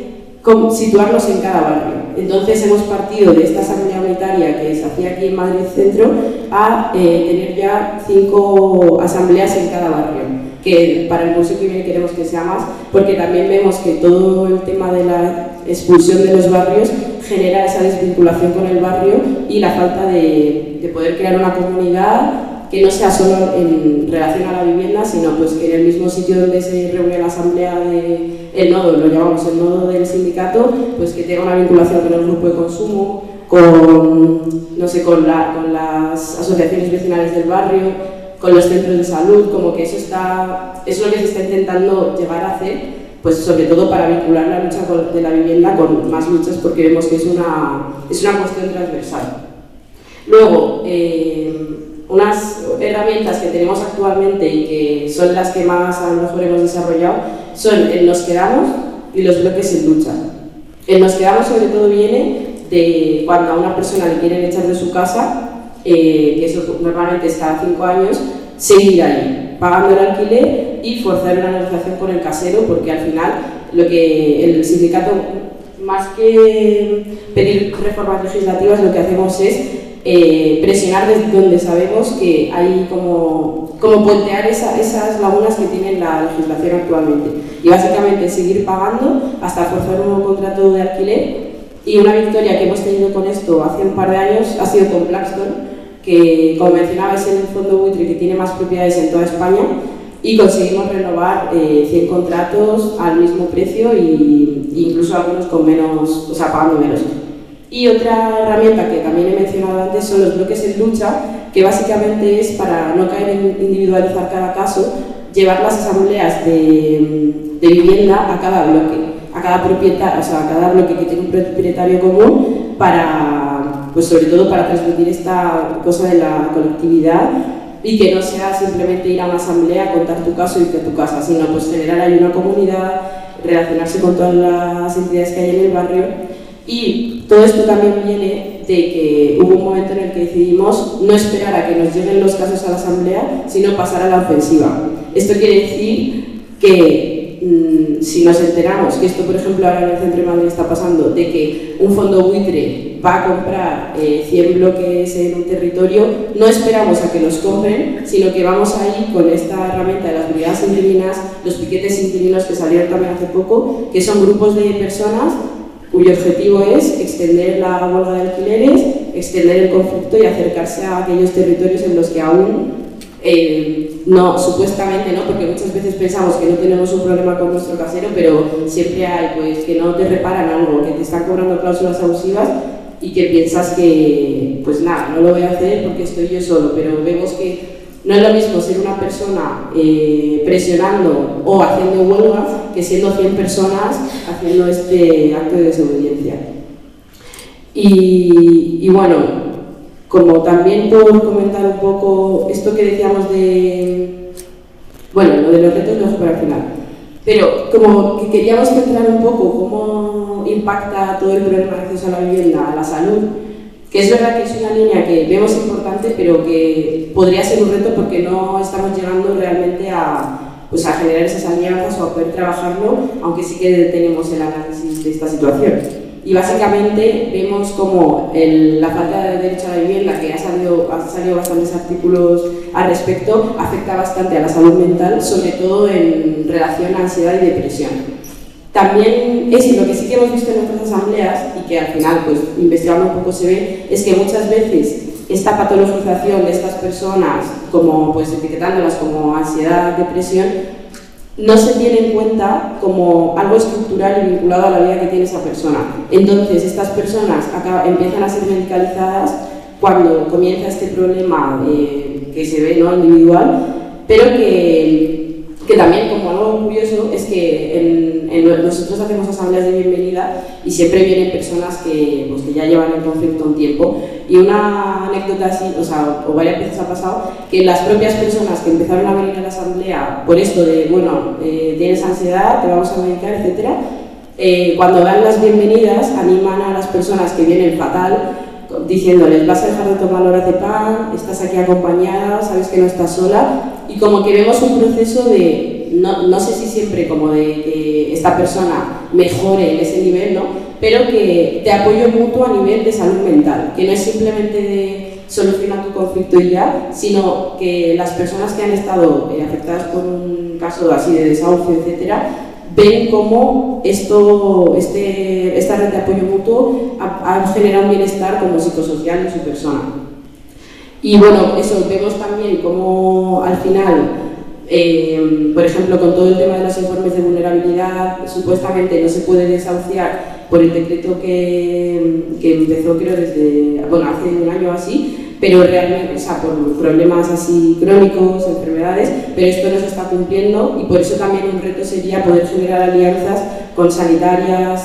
situarnos en cada barrio. Entonces hemos partido de esta asamblea unitaria que se hacía aquí en Madrid Centro a tener ya 5 asambleas en cada barrio, que para el curso que viene queremos que sea más, porque también vemos que todo el tema de la expulsión de los barrios genera esa desvinculación con el barrio y la falta de poder crear una comunidad que no sea solo en relación a la vivienda, sino pues que en el mismo sitio donde se reúne la asamblea el nodo, lo llamamos el nodo del sindicato, pues que tenga una vinculación con el grupo de consumo, con, no sé, con las asociaciones vecinales del barrio, con los centros de salud, como que eso es lo que se está intentando llegar a hacer, pues sobre todo para vincular la lucha de la vivienda con más luchas, porque vemos que es una cuestión transversal. Luego, unas herramientas que tenemos actualmente y que son las que más a lo mejor hemos desarrollado son el Nos Quedamos y los bloques en lucha. El Nos Quedamos sobre todo viene de cuando a una persona le quieren echar de su casa, que eso normalmente es cada 5 años, seguir ahí, pagando el alquiler y forzar una negociación con el casero, porque al final lo que el sindicato, más que pedir reformas legislativas, lo que hacemos es presionar desde donde sabemos que hay como puentear esas lagunas que tiene la legislación actualmente y básicamente seguir pagando hasta forzar un nuevo contrato de alquiler. Y una victoria que hemos tenido con esto hace un par de años ha sido con Blackstone, que como mencionaba es el fondo buitre que tiene más propiedades en toda España, y conseguimos renovar 100 contratos al mismo precio e incluso algunos con menos, o sea, pagando menos. Y otra herramienta que también he mencionado antes son los bloques en lucha, que básicamente es para no caer en individualizar cada caso, llevar las asambleas de vivienda a cada bloque, a cada propietario, o sea, a cada bloque que tiene un propietario común, para, pues sobre todo para transmitir esta cosa de la colectividad y que no sea simplemente ir a una asamblea, contar tu caso y irte a tu casa, sino pues generar ahí una comunidad, relacionarse con todas las entidades que hay en el barrio. Y todo esto también viene de que hubo un momento en el que decidimos no esperar a que nos lleguen los casos a la asamblea, sino pasar a la ofensiva. Esto quiere decir que si nos enteramos, que esto por ejemplo ahora en el centro de Madrid está pasando, de que un fondo buitre va a comprar 100 bloques en un territorio, no esperamos a que los compren, sino que vamos ahí con esta herramienta de las brigadas inquilinas, los piquetes inquilinos que salieron también hace poco, que son grupos de personas cuyo objetivo es extender la huelga de alquileres, extender el conflicto y acercarse a aquellos territorios en los que aún no, supuestamente no, porque muchas veces pensamos que no tenemos un problema con nuestro casero, pero siempre hay pues que no te reparan algo, que te están cobrando cláusulas abusivas y que piensas que pues nada, no lo voy a hacer porque estoy yo solo, pero vemos que no es lo mismo ser una persona presionando o haciendo huelga que siendo 100 personas haciendo este acto de desobediencia. Y bueno, como también por comentar un poco esto que decíamos de... Bueno, lo de los retos lo dejo para el final. Pero como que queríamos centrar un poco cómo impacta todo el problema de acceso a la vivienda, a la salud, que es verdad que es una línea que vemos importante, pero que podría ser un reto porque no estamos llegando realmente a generar esas alianzas o a poder trabajarlo, aunque sí que tenemos el análisis de esta situación. Y básicamente vemos como la falta de derecho a la vivienda, que ha salido bastantes artículos al respecto, afecta bastante a la salud mental, sobre todo en relación a ansiedad y depresión. También lo que sí que hemos visto en nuestras asambleas y que al final, pues investigando un poco se ve, es que muchas veces esta patologización de estas personas, como pues etiquetándolas como ansiedad, depresión, no se tiene en cuenta como algo estructural y vinculado a la vida que tiene esa persona. Entonces estas personas empiezan a ser medicalizadas cuando comienza este problema que se ve, ¿no?, individual, pero que también, como algo curioso, es que nosotros hacemos asambleas de bienvenida y siempre vienen personas que ya llevan el conflicto un tiempo. Y una anécdota así, o varias veces ha pasado, que las propias personas que empezaron a venir a la asamblea por esto de, bueno, tienes ansiedad, te vamos a medicar, etc., cuando dan las bienvenidas, animan a las personas que vienen fatal, diciéndoles, vas a dejar de tomar lorazepam, estás aquí acompañada, sabes que no estás sola, y como que vemos un proceso de, no sé si siempre como de que esta persona mejore en ese nivel, ¿no? Pero que de apoyo mutuo a nivel de salud mental, que no es simplemente de solucionar tu conflicto y ya, sino que las personas que han estado afectadas por un caso así de desahucio, etcétera, ven cómo esta red de apoyo mutuo ha generado un bienestar como psicosocial en su persona. Y bueno, eso, vemos también cómo al final, por ejemplo, con todo el tema de los informes de vulnerabilidad, supuestamente no se puede desahuciar por el decreto que empezó, creo, hace un año o así, pero realmente, por problemas así crónicos, enfermedades, pero esto no se está cumpliendo y por eso también un reto sería poder generar alianzas con sanitarias,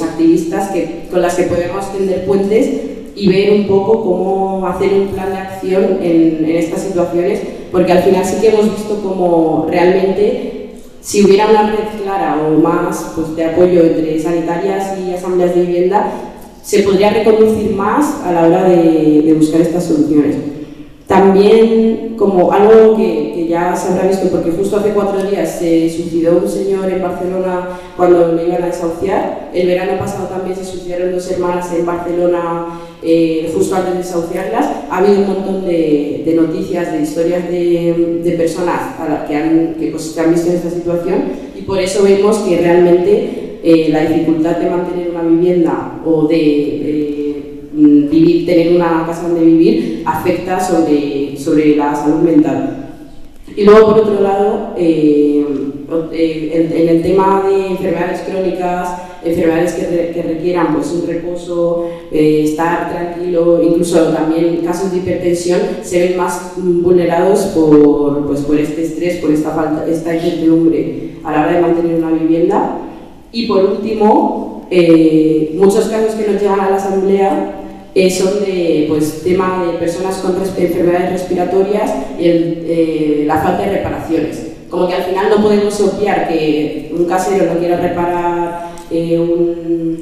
activistas con las que podemos tender puentes y ver un poco cómo hacer un plan de acción en estas situaciones, porque al final sí que hemos visto como realmente si hubiera una red clara o más de apoyo entre sanitarias y asambleas de vivienda, se podría reconducir más a la hora de buscar estas soluciones. También, como algo que ya se habrá visto, porque justo hace 4 días se suicidó un señor en Barcelona cuando le iban a desahuciar. El verano pasado también se suicidaron 2 hermanas en Barcelona justo antes de desahuciarlas. Ha habido un montón de noticias, de historias de personas que han visto en esta situación y por eso vemos que realmente la dificultad de mantener una vivienda o tener una casa donde vivir afecta sobre la salud mental. Y luego, por otro lado, en el tema de enfermedades crónicas, enfermedades que requieran un reposo, estar tranquilo, incluso también casos de hipertensión, se ven más vulnerados por este estrés, por esta incertidumbre a la hora de mantener una vivienda. Y por último, muchos casos que nos llegan a la asamblea son de tema de personas con enfermedades respiratorias y la falta de reparaciones. Como que al final no podemos obviar que un casero no quiera reparar un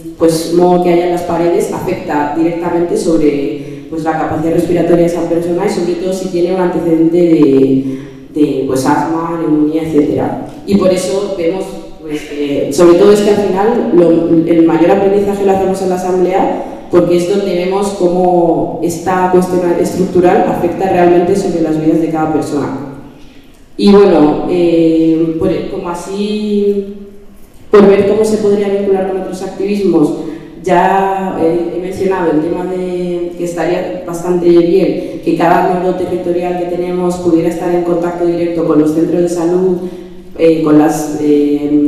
moho que haya en las paredes, afecta directamente sobre la capacidad respiratoria de esa persona y sobre todo si tiene un antecedente de asma, neumonía, etc. Y por eso vemos sobre todo es que al final el mayor aprendizaje lo hacemos en la asamblea porque es donde vemos cómo esta cuestión estructural afecta realmente sobre las vidas de cada persona. Y bueno, como así, por ver cómo se podría vincular con otros activismos, ya he mencionado el tema de que estaría bastante bien que cada nodo territorial que tenemos pudiera estar en contacto directo con los centros de salud, con las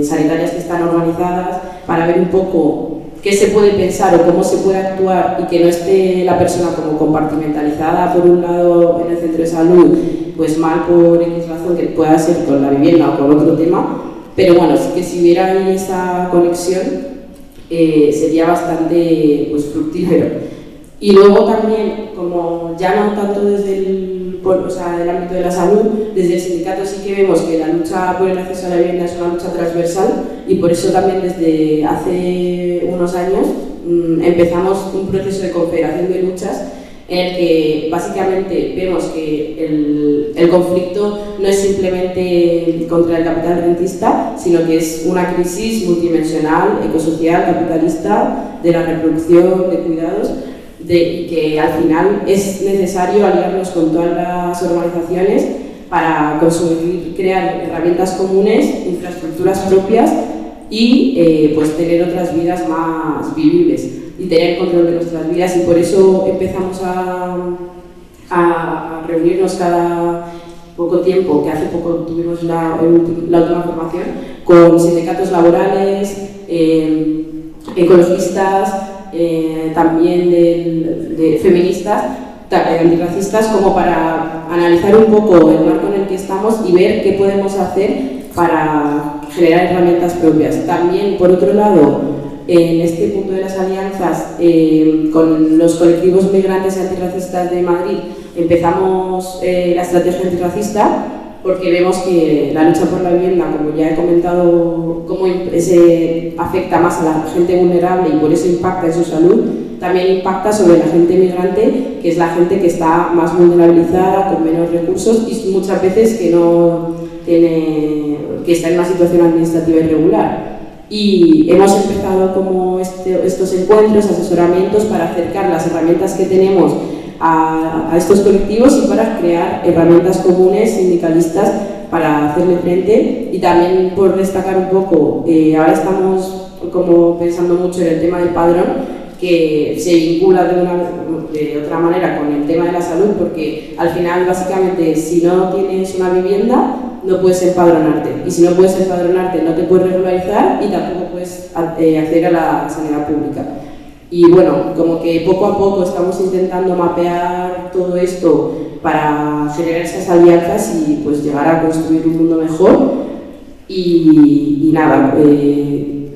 sanitarias que están organizadas, para ver un poco qué se puede pensar o cómo se puede actuar y que no esté la persona como compartimentalizada por un lado en el centro de salud, mal por X razón que pueda ser con la vivienda o con otro tema, pero bueno, sí que si hubiera ahí esa conexión sería bastante fructífero. Y luego también, como ya no tanto desde del ámbito de la salud, desde el sindicato sí que vemos que la lucha por el acceso a la vivienda es una lucha transversal y por eso también desde hace unos años empezamos un proceso de confederación de luchas en el que básicamente vemos que el conflicto no es simplemente contra el capital rentista, sino que es una crisis multidimensional, ecosocial, capitalista, de la reproducción, de cuidados, y que al final es necesario aliarnos con todas las organizaciones para conseguir crear herramientas comunes, infraestructuras propias y tener otras vidas más vivibles y tener control de nuestras vidas, y por eso empezamos a reunirnos cada poco tiempo, que hace poco tuvimos la última formación, con sindicatos laborales, ecologistas, también de feministas, antirracistas, como para analizar un poco el marco en el que estamos y ver qué podemos hacer para generar herramientas propias. También, por otro lado, en este punto de las alianzas, con los colectivos migrantes y antirracistas de Madrid, empezamos la estrategia antirracista, porque vemos que la lucha por la vivienda, como ya he comentado, cómo se afecta más a la gente vulnerable y por eso impacta en su salud, también impacta sobre la gente migrante, que es la gente que está más vulnerabilizada, con menos recursos y muchas veces que está en una situación administrativa irregular. Y hemos empezado como estos encuentros, asesoramientos para acercar las herramientas que tenemos a estos colectivos y para crear herramientas comunes sindicalistas para hacerle frente. Y también, por destacar un poco, ahora estamos como pensando mucho en el tema del padrón, que se vincula de otra manera con el tema de la salud, porque al final, básicamente, si no tienes una vivienda, no puedes empadronarte, y si no puedes empadronarte no te puedes regularizar y tampoco puedes acceder a la sanidad pública. Y bueno, como que poco a poco estamos intentando mapear todo esto para generar esas alianzas y pues llegar a construir un mundo mejor. Y nada,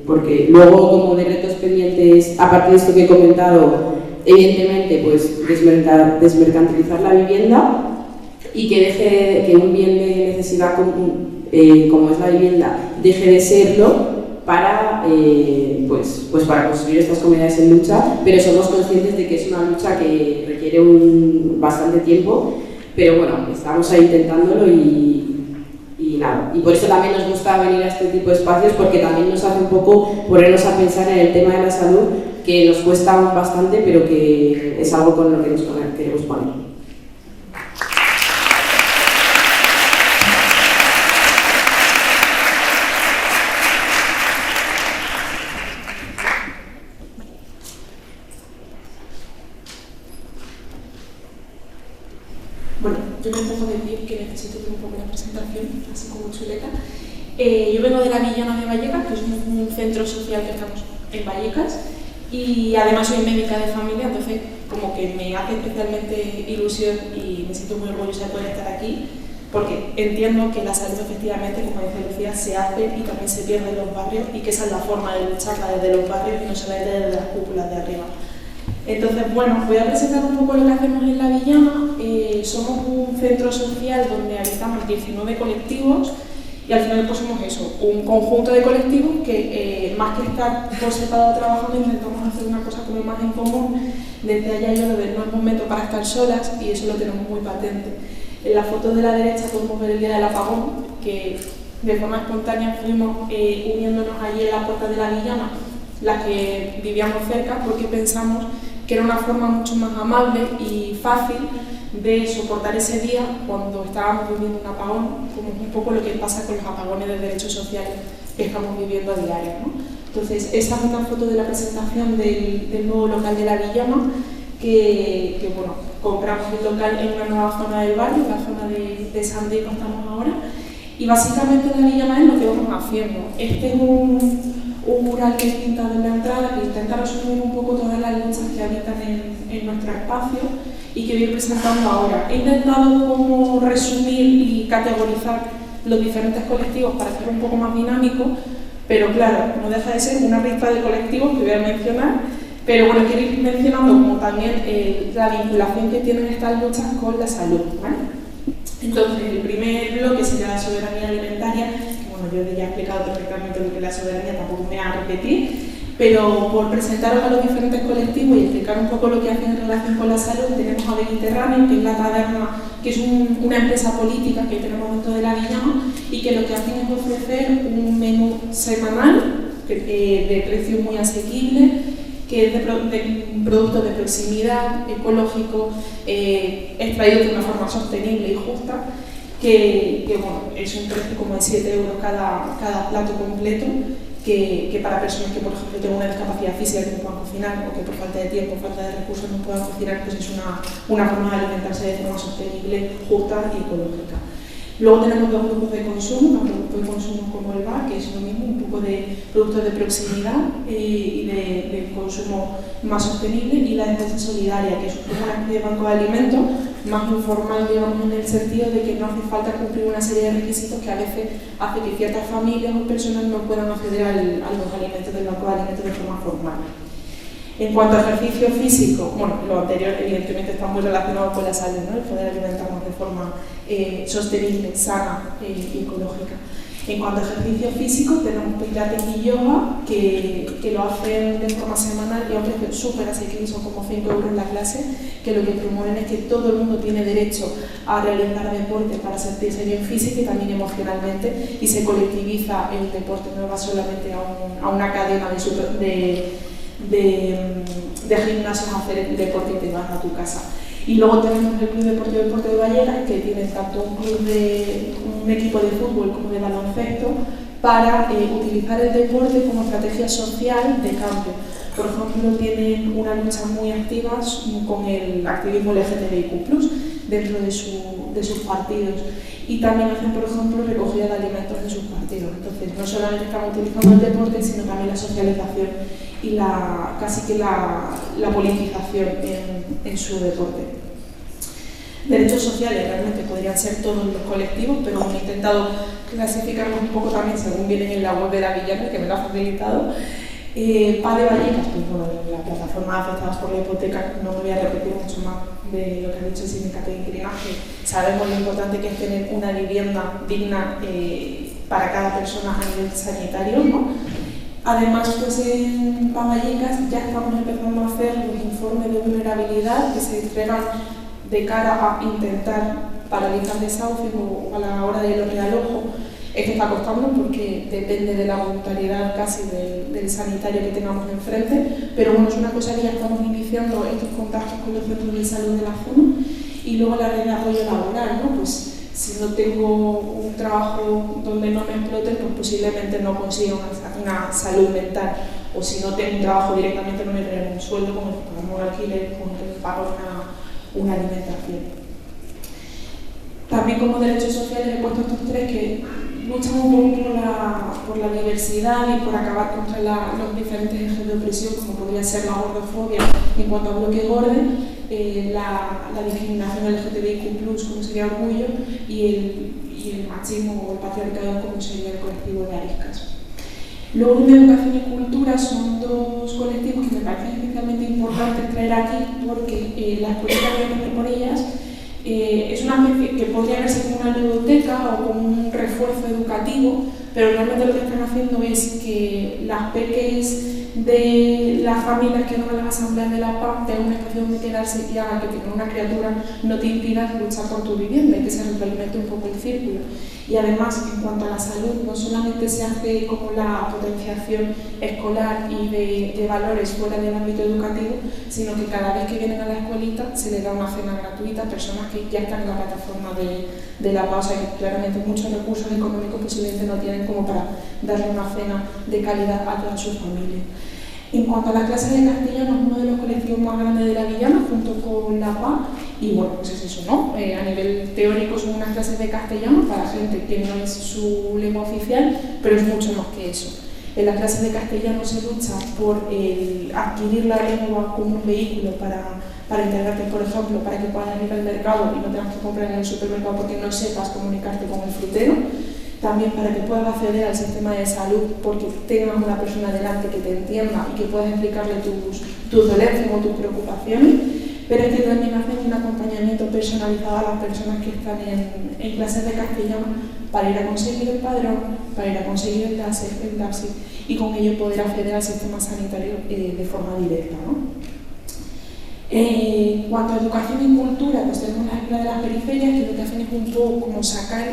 porque luego como de retos pendientes, aparte de esto que he comentado, evidentemente pues desmercantilizar la vivienda y que deje que un bien de necesidad común, como es la vivienda, deje de serlo para, pues para construir estas comunidades en lucha, pero somos conscientes de que es una lucha que requiere bastante tiempo, pero bueno, estamos ahí intentándolo y nada. Y por eso también nos gusta venir a este tipo de espacios, porque también nos hace un poco ponernos a pensar en el tema de la salud, que nos cuesta bastante, pero que es algo con lo que nos queremos poner. Bueno, yo me pongo de pie que necesito un poco de presentación, así como chuleta. Yo vengo de la Villana de Vallecas, que es un centro social que estamos en Vallecas, y además soy médica de familia, entonces como que me hace especialmente ilusión y me siento muy orgullosa de poder estar aquí, porque entiendo que la salud efectivamente, como dice Lucía, se hace y también se pierde en los barrios, y que esa es la forma de lucharla desde los barrios y no se ve desde las cúpulas de arriba. Entonces, bueno, voy a presentar un poco lo que hacemos en La Villana. Somos un centro social donde habitamos 19 colectivos y al final pues somos eso, un conjunto de colectivos que más que estar por separado trabajando intentamos hacer una cosa como más en común. Desde allá yo lo de no es momento para estar solas y eso lo tenemos muy patente. En la foto de la derecha podemos ver el día del apagón, que de forma espontánea fuimos uniéndonos allí en la puerta de La Villana, las que vivíamos cerca, porque pensamos que era una forma mucho más amable y fácil de soportar ese día cuando estábamos viviendo un apagón, como un poco lo que pasa con los apagones de derechos sociales que estamos viviendo a diario, ¿no? Entonces, esta es una foto de la presentación del nuevo local de La Villana, que bueno, compramos el local en una nueva zona del barrio, la zona de San Diego estamos ahora, y básicamente La Villana es lo que vamos haciendo. Este es un mural que he pintado en la entrada que intenta resumir un poco todas las luchas que habitan en nuestro espacio y que voy presentando ahora. He intentado como resumir y categorizar los diferentes colectivos para hacerlo un poco más dinámico, pero claro, no deja de ser una lista de colectivos que voy a mencionar, pero bueno, quiero ir mencionando como también la vinculación que tienen estas luchas con la salud, ¿vale? Entonces, el primer bloque sería la soberanía alimentaria. Bueno, yo ya he explicado perfectamente lo que es la soberanía, tampoco me voy a repetir, pero por presentaros a los diferentes colectivos y explicar un poco lo que hacen en relación con la salud, tenemos a Mediterráneo, que es la taberna, que es una empresa política que tenemos dentro de La Villana y que lo que hacen es ofrecer un menú semanal de precio muy asequible, que es de productos de proximidad, ecológicos, extraídos de una forma sostenible y justa, que bueno, es un precio como de 7 euros cada plato completo, que para personas que, por ejemplo, tienen una discapacidad física que no puedan cocinar o que por falta de tiempo, falta de recursos no puedan cocinar, pues es una forma de alimentarse de forma sostenible, justa y ecológica. Luego tenemos dos grupos de consumo, tanto grupos de consumo como el bar, que es lo mismo, un poco de productos de proximidad y de consumo más sostenible, y la despensa solidaria, que es una especie de banco de alimentos más informal, digamos, en el sentido de que no hace falta cumplir una serie de requisitos que a veces hace que ciertas familias o personas no puedan acceder a los alimentos del banco de alimentos de forma formal. En cuanto a ejercicio físico, bueno, lo anterior evidentemente está muy relacionado con la salud, ¿no? El poder alimentarnos de forma sostenible, sana y ecológica. En cuanto a ejercicio físico, tenemos pilates y yoga que lo hacen de forma semanal y a un precio súper asequible, son como 5 € la clase, que lo que promueven es que todo el mundo tiene derecho a realizar deporte para sentirse bien física y también emocionalmente, y se colectiviza el deporte, no va solamente a una cadena de gimnasios a hacer el deporte y te vas a tu casa. Y luego tenemos el Club Deportivo de Vallecas, que tiene tanto un equipo de fútbol como de baloncesto para utilizar el deporte como estrategia social de cambio. Por ejemplo, tienen una lucha muy activa con el activismo LGTBIQ+, dentro de sus partidos, y también hacen, por ejemplo, recogida de alimentos en sus partidos. Entonces, no solamente están utilizando el deporte, sino también la socialización y casi que la politización en su deporte. Derechos sociales realmente podrían ser todos los colectivos, pero hemos intentado clasificarlos un poco también según vienen en la web de la Villana, que me lo ha facilitado. PA de Vallecas, pues bueno, la plataforma afectadas por la hipoteca, no me voy a repetir mucho más de lo que ha dicho el sindicato de inquilinaje. Sabemos lo importante que es tener una vivienda digna para cada persona a nivel sanitario, ¿no? Además, pues en PA Vallecas ya estamos empezando a hacer los informes de vulnerabilidad que se entregan de cara a intentar paralizar desahucios o a la hora del realojo. Esto está costando porque depende de la voluntariedad casi del sanitario que tengamos enfrente, pero bueno, es una cosa que ya estamos iniciando estos contactos con los centros de salud de la zona. Y luego la red de apoyo laboral, ¿no? Pues si no tengo un trabajo donde no me exploten, pues posiblemente no consiga una salud mental, o si no tengo un trabajo directamente no me traigo un sueldo con el que pago un alquiler, con el que pago una alimentación. También como derechos sociales he puesto estos tres que luchan un poco por la diversidad y por acabar contra los diferentes ejes de opresión, como podría ser la gordofobia en cuanto a bloque gorde, la discriminación LGTBIQ+, como sería orgullo, y el machismo o el patriarcado, como sería el colectivo de ariscas. Luego, en educación y cultura son dos colectivos que me parecen especialmente importantes traer aquí porque la escuelita de por ellas es una especie que podría verse como una ludoteca o como un refuerzo educativo, pero realmente lo que están haciendo es que las peques de las familias que no van a las asambleas de la paz tengan un espacio donde quedarse y haga que tener una criatura no te impida luchar por tu vivienda y que se retroalimente un poco el círculo. Y además, en cuanto a la salud, no solamente se hace como la potenciación escolar y de valores fuera del ámbito educativo, sino que cada vez que vienen a la escuelita se les da una cena gratuita a personas que ya están en la plataforma de la paz, o sea que claramente muchos recursos económicos posiblemente no tienen como para darle una cena de calidad a toda su familia. En cuanto a las clases de castellano, es uno de los colectivos más grandes de la Villana, junto con la PA, y bueno, pues es eso, ¿no? A nivel teórico son unas clases de castellano para gente que no es su lengua oficial, pero es mucho más que eso. En las clases de castellano se lucha por adquirir la lengua como un vehículo para integrarte, por ejemplo, para que puedas ir al mercado y no tengas que comprar en el supermercado porque no sepas comunicarte con el frutero. También para que puedas acceder al sistema de salud porque tengas una persona delante que te entienda y que puedas explicarle tus dolencias o tus preocupaciones, pero es que también hacen un acompañamiento personalizado a las personas que están en clases de castellano para ir a conseguir el padrón, para ir a conseguir el DASI y con ello poder acceder al sistema sanitario de forma directa, ¿no? En cuanto a educación y cultura, pues tenemos la Escuela de las Periferias, que lo que hacen es un poco como sacar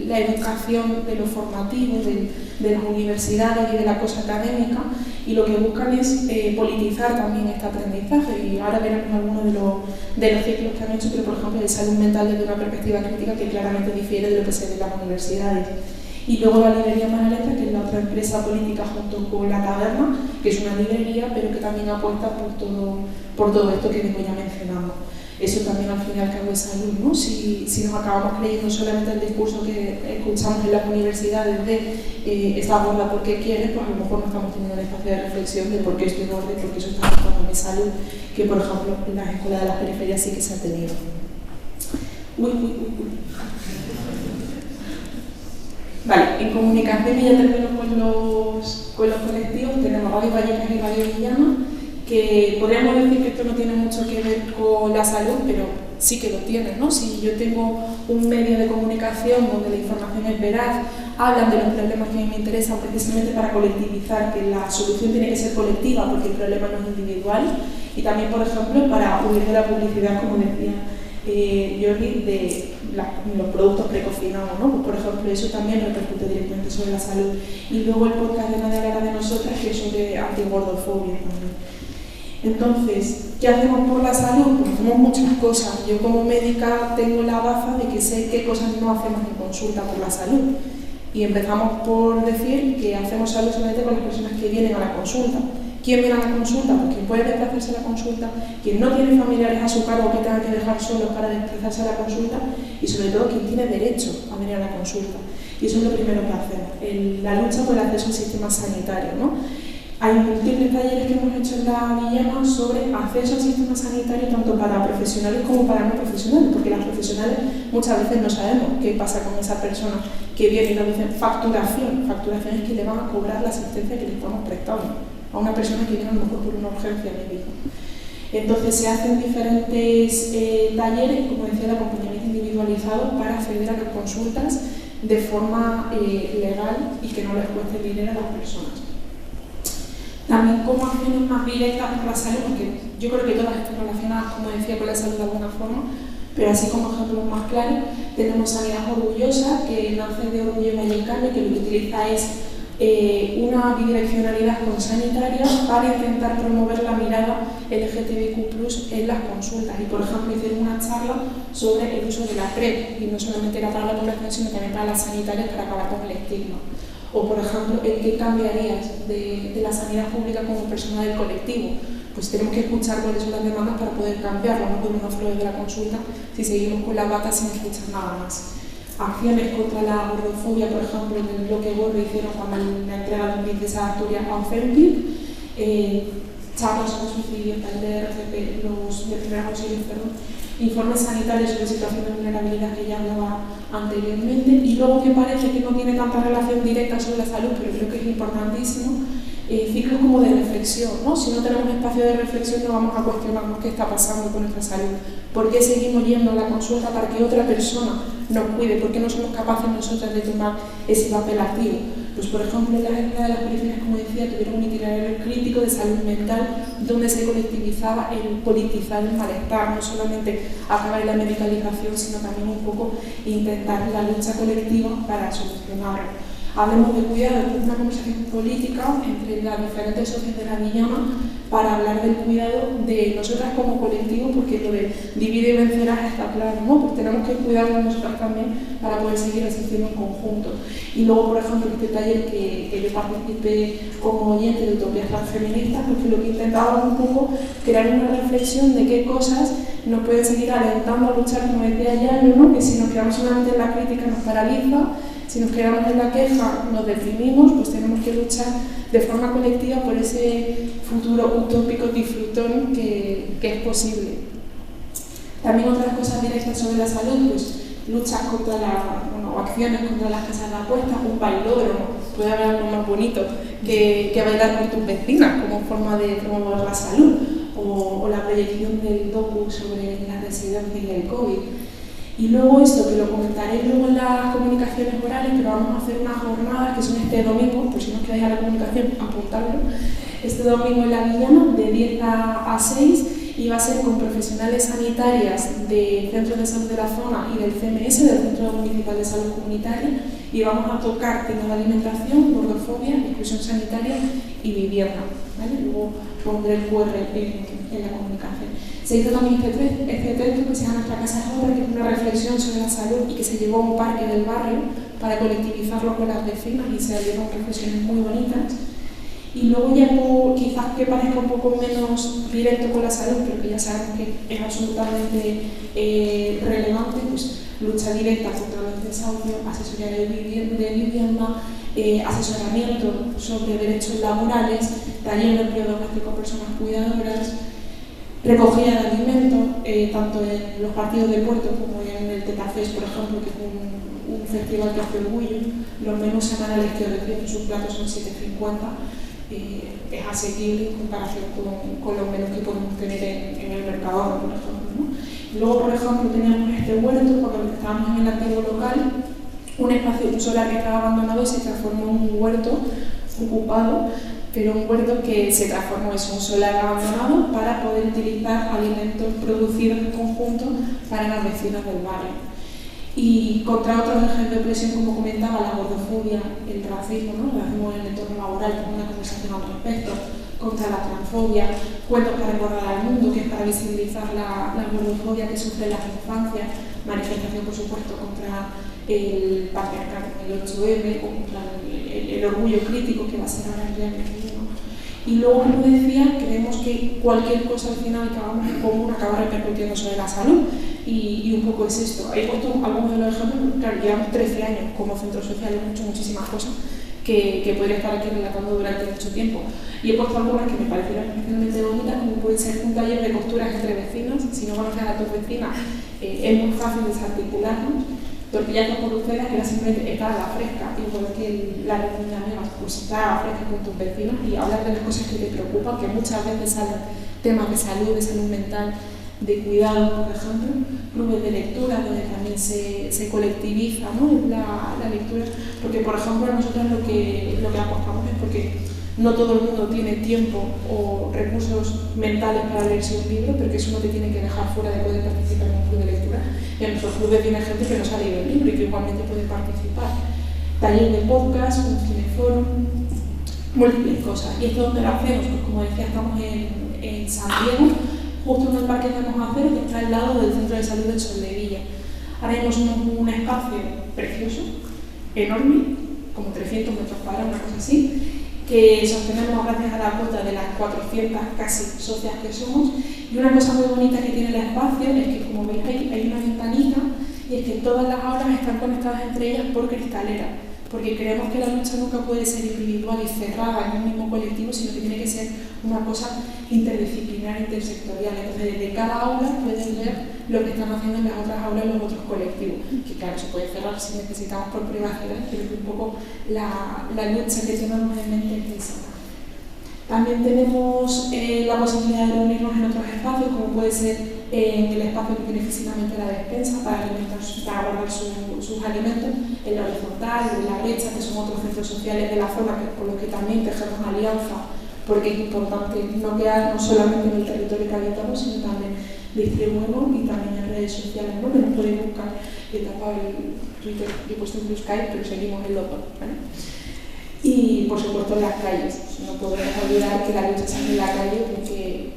la educación de lo formativo, de las universidades y de la cosa académica, y lo que buscan es politizar también este aprendizaje. Y ahora veremos algunos de los ciclos que han hecho, pero por ejemplo de salud mental desde una perspectiva crítica que claramente difiere de lo que se ve en las universidades. Y luego la librería Manaleta, que es la otra empresa política junto con La Taberna, que es una librería, pero que también apuesta por todo esto que vengo ya mencionando. eso también al fin y al cabo es salud, ¿no? Si nos acabamos creyendo solamente el discurso que escuchamos en las universidades de estás gorda porque quieres, pues a lo mejor no estamos teniendo un espacio de reflexión de por qué estoy gorda y por qué eso está afectando a mi salud, que por ejemplo en las escuelas de las periferias sí que se ha tenido. Vale, en comunicación, y ya termino con los colectivos, tenemos Radio Vallecas y Radio Villama, que podríamos decir que esto no tiene mucho que ver con la salud, pero sí que lo tiene, ¿no? Si yo tengo un medio de comunicación donde la información es veraz, hablan de los problemas que a mí me interesan precisamente para colectivizar, que la solución tiene que ser colectiva porque el problema no es individual, y también, por ejemplo, para huir de la publicidad, como decía Jordi, de los productos precocinados, ¿no? Pues, por ejemplo, eso también repercute directamente sobre la salud. Y luego el podcast de Nadie hablará de nosotras, que es sobre antigordofobia también. Entonces, ¿qué hacemos por la salud? Pues hacemos muchas cosas. Yo como médica tengo la baza de que sé qué cosas no hacemos en consulta por la salud. Y empezamos por decir que hacemos salud solamente con las personas que vienen a la consulta. ¿Quién viene a la consulta? Pues quien puede desplazarse a la consulta, quien no tiene familiares a su cargo que tenga que dejar solos para desplazarse a la consulta y sobre todo quien tiene derecho a venir a la consulta. Y eso es lo primero que hacemos, la lucha por el acceso al sistema sanitario, ¿no? Hay múltiples talleres que hemos hecho en la Villama sobre acceso al sistema sanitario tanto para profesionales como para no profesionales, porque las profesionales muchas veces no sabemos qué pasa con esa persona que viene y nos dicen facturación. Facturación es que le van a cobrar la asistencia que le estamos prestando a una persona que viene a lo mejor por una urgencia médica. Entonces se hacen diferentes talleres, como decía, de acompañamiento individualizado para acceder a las consultas de forma legal y que no les cueste dinero a las personas. También como acciones más directas por la salud, porque yo creo que todas están relacionadas, como decía, con la salud de alguna forma, pero así como ejemplos más claros, tenemos Sanidad Orgullosa, que nace de Orgullo Vallecano y que lo que utiliza es una bidireccionalidad con sanitaria para intentar promover la mirada LGTBIQ+ en las consultas. Y por ejemplo hicieron una charla sobre el uso de la PrEP, y no solamente era para la población sino también para las sanitarias para acabar con el estigma. O por ejemplo, ¿en qué cambiarías de la sanidad pública como persona del colectivo? Pues tenemos que escuchar cuáles son las demandas para poder cambiarlo, no podemos aflorar de la consulta si seguimos con la bata sin escuchar nada más. Acciones contra la gordofobia, por ejemplo, en el bloque gordo hicieron cuando la entrega de Princesa Asturias a Authentic, charlas sobre suicidio, taller de primeros auxilios, informes sanitarios sobre situación de vulnerabilidad que ya hablaba anteriormente, y luego que parece que no tiene tanta relación directa sobre la salud, pero creo que es importantísimo, ciclos como de reflexión, ¿no? Si no tenemos espacio de reflexión no vamos a cuestionarnos qué está pasando con nuestra salud, por qué seguimos yendo a la consulta para que otra persona nos cuide, por qué no somos capaces nosotras de tomar ese papel activo. Pues por ejemplo en la Agenda de las Periferias, como decía, tuvieron un itinerario crítico de salud mental donde se colectivizaba el politizar el malestar, no solamente acabar en la medicalización, sino también un poco intentar la lucha colectiva para solucionarlo. Hablemos de cuidado, una conversación política entre las diferentes socios de la Villama para hablar del cuidado de nosotras como colectivo, porque lo de divide y vencerás está claro, ¿no? Pues tenemos que cuidarnos nosotras también para poder seguir existiendo en conjunto. Y luego, por ejemplo, este taller que yo participé como oyente de Utopías Transfeministas, porque lo que intentaba un poco crear una reflexión de qué cosas nos pueden seguir alentando a luchar, como decía Yayo, ¿no? Que si nos quedamos solamente en la crítica nos paraliza. Si nos quedamos en la queja, nos deprimimos, pues tenemos que luchar de forma colectiva por ese futuro utópico disfrutón que es posible. También otras cosas directas sobre la salud, pues luchas contra acciones contra las casas de apuestas, un bailódromo, puede haber algo más bonito que bailar con tus vecinas como forma de promover la salud, o la proyección del docu sobre las residencias y el COVID. Y luego esto, que lo comentaré luego en las comunicaciones orales, pero vamos a hacer unas jornadas que son este domingo, por si no os quedáis a la comunicación, apuntadlo. Este domingo en la Villama, de 10 a 6, y va a ser con profesionales sanitarias de Centros de Salud de la Zona y del CMS, del Centro Municipal de Salud Comunitaria, y vamos a tocar temas de alimentación, gordofobia, inclusión sanitaria y vivienda. ¿Vale? Luego pondré el QR en la comunicación. Se hizo también este texto que se llama Nuestra Casa es Otra, que es una reflexión sobre la salud y que se llevó a un parque del barrio para colectivizarlo con las vecinas y se dieron reflexiones muy bonitas. Y luego ya quizás que parezca un poco menos directo con la salud, pero que ya sabemos que es absolutamente relevante, pues lucha directa contra los desahucios, asesoría de vivienda, asesoramiento sobre derechos laborales, taller de empleo doméstico a personas cuidadoras, recogida de alimentos, tanto en los partidos de puerto como en el Tetafés, por ejemplo, que es un festival que hace orgullo. Los menús semanales que ofrecen sus platos son 7,50. Es asequible en comparación con los menús que podemos tener en el Mercadona, por ejemplo, ¿no? Luego, por ejemplo, teníamos este huerto, cuando estábamos en el antiguo local, un espacio solar que estaba abandonado se transformó en un huerto ocupado, pero un huerto que se transformó en un solar abandonado para poder utilizar alimentos producidos en conjunto para las vecinas del barrio. Y contra otros ejes de opresión, como comentaba, la gordofobia, el racismo, ¿no? El racismo en el entorno laboral, con una conversación al respecto, contra la transfobia, cuentos para recordar al mundo, que es para visibilizar la gordofobia que sufren las infancias, manifestación, por supuesto, contra el patriarcado, el 8M, o contra el orgullo crítico que va a ser ahora el Día 21. Y luego, como decía, creemos que cualquier cosa al final que hagamos en común acaba repercutiendo sobre la salud. Y un poco es esto. He puesto algunos de los ejemplos. Claro, llevamos 13 años como centro social, hemos hecho muchísimas cosas que podría estar aquí relatando durante mucho tiempo. Y he puesto algunas que me parecieron especialmente bonitas, como puede ser un taller de costuras entre vecinos. Si no conoces a tus vecinas, es muy fácil desarticularnos. Tortillazos por Lucera, que era simplemente estar a la fresca, igual que la reunión de amigas, pues estar a la fresca con tus vecinos y hablar de las cosas que te preocupan, que muchas veces salen temas de salud mental, de cuidado, por ejemplo, clubes de lectura donde también se colectiviza, ¿no? la lectura, porque por ejemplo nosotros lo que apostamos es porque no todo el mundo tiene tiempo o recursos mentales para leerse un libro, pero que eso no te tiene que dejar fuera de poder participar en un club de lectura. Y en nuestros clubes tiene gente que no se ha leído el libro y que igualmente puede participar. Taller de podcast, un cineforum, múltiples cosas. ¿Y esto dónde lo hacemos? Pues como decía, estamos en San Diego, justo en el parque de Hacemos Acero, que está al lado del Centro de Salud del Soldevilla. Ahora tenemos un espacio precioso, enorme, como 300 metros cuadrados, una cosa así, que sostenemos gracias a la cuota de las 400 casi socias que somos. Y una cosa muy bonita que tiene el espacio es que, como veis ahí, hay una ventanita y es que todas las aulas están conectadas entre ellas por cristalera, porque creemos que la lucha nunca puede ser individual y cerrada en un mismo colectivo, sino que tiene que ser una cosa interdisciplinar, intersectorial. Entonces, desde cada aula pueden ver lo que están haciendo en las otras aulas los otros colectivos, que claro, se puede cerrar si necesitamos por privacidad, pero que un poco la lucha que tenemos en mente es esa. También tenemos la posibilidad de reunirnos en otros espacios, como puede ser en el espacio que tiene físicamente la despensa para guardar sus alimentos, en la horizontal, en la brecha, que son otros centros sociales de la zona con los que también tejemos alianza, porque es importante no quedarnos solamente en el territorio que habitamos, sino también distribuirnos y también en redes sociales, ¿no? Que nos podéis buscar. He tapado el Twitter y he puesto en Blue Sky, pero seguimos en los dos, ¿vale? Y por supuesto en las calles. No podemos olvidar que la lucha se hace en la calle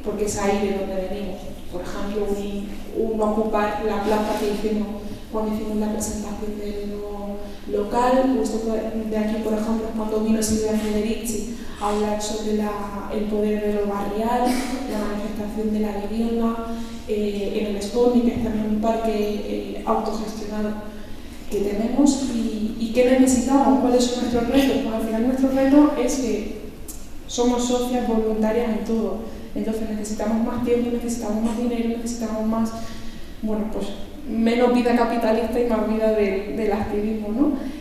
porque es ahí de donde venimos. Por ejemplo, un ocupar la plaza que hicimos cuando hicimos la presentación del nuevo local. Esto de aquí, por ejemplo, es cuando vino Silvia Federici a hablar sobre el poder de lo barrial, la manifestación de la vivienda, en el Spotnik, que es también un parque autogestionado que tenemos. ¿Y qué necesitamos? ¿Cuáles son nuestros retos? Pues al final nuestro reto es que somos socias voluntarias en todo. Entonces necesitamos más tiempo, necesitamos más dinero, necesitamos más, bueno, pues menos vida capitalista y más vida del activismo, ¿no?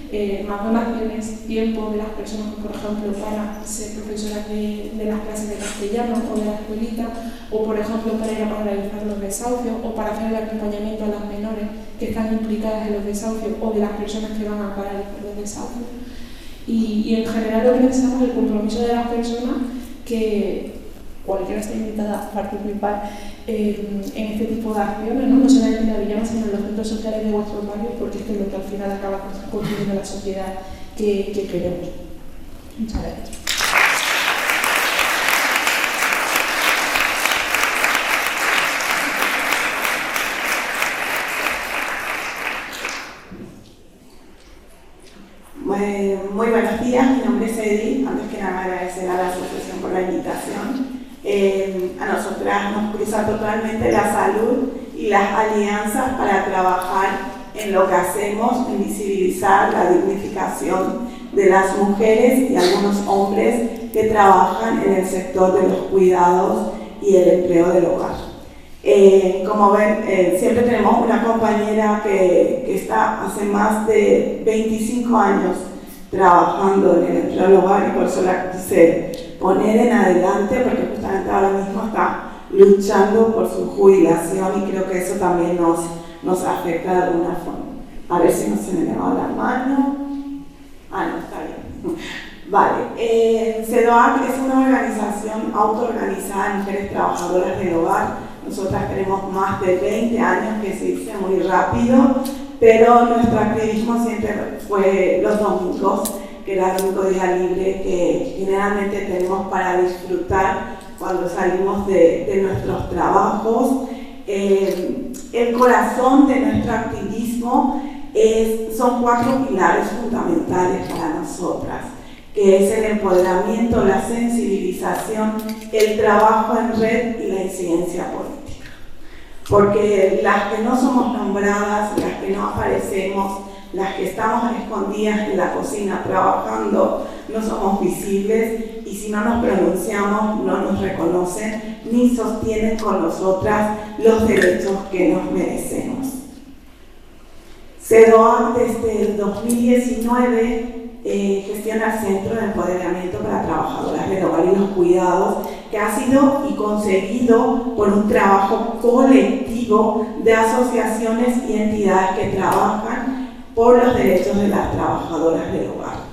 Más donaciones, tiempo de las personas, por ejemplo, para ser profesoras de las clases de castellano o de la escuelita, o por ejemplo para ir a paralizar los desahucios, o para hacer el acompañamiento a las menores que están implicadas en los desahucios, o de las personas que van a paralizar los desahucios. Y en general lo que necesitamos es el compromiso de las personas, que cualquiera está invitada a participar en este tipo de acciones, no solamente en la Villana, sino en los centros sociales de vuestros barrios, porque esto es lo que al final acaba construyendo la sociedad que queremos. Muchas gracias. Muy buenos días, mi nombre nombre es Edith. Antes que nada agradecer a la asociación por la invitación. A nosotras nos cruza totalmente la salud y las alianzas para trabajar en lo que hacemos, en visibilizar la dignificación de las mujeres y algunos hombres que trabajan en el sector de los cuidados y el empleo del hogar. Como ven, siempre tenemos una compañera que está hace más de 25 años trabajando en el empleo del hogar, y por eso la quise poner en adelante, porque justamente ahora mismo está luchando por su jubilación, y creo que eso también nos afecta de alguna forma. A ver si no se me va la mano. Ah, no, está bien. Vale. CEDOAC es una organización autoorganizada de mujeres trabajadoras del hogar. Nosotras tenemos más de 20 años, que se dice muy rápido, pero nuestro activismo siempre fue los domingos, que era el único día libre que generalmente tenemos para disfrutar cuando salimos de nuestros trabajos. El corazón de nuestro activismo son 4 pilares fundamentales para nosotras, que es el empoderamiento, la sensibilización, el trabajo en red y la incidencia política. Porque las que no somos nombradas, las que no aparecemos, las que estamos escondidas en la cocina trabajando, no somos visibles, y si no nos pronunciamos, no nos reconocen ni sostienen con nosotras los derechos que nos merecemos. CEDOAC desde el 2019 gestiona el Centro de Empoderamiento para Trabajadoras del Hogar y los Cuidados, que ha sido y conseguido por un trabajo colectivo de asociaciones y entidades que trabajan por los derechos de las trabajadoras del hogar.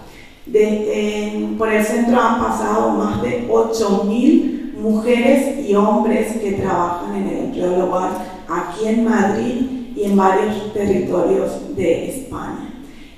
Por el centro han pasado más de 8.000 mujeres y hombres que trabajan en el empleo del hogar aquí en Madrid y en varios territorios de España.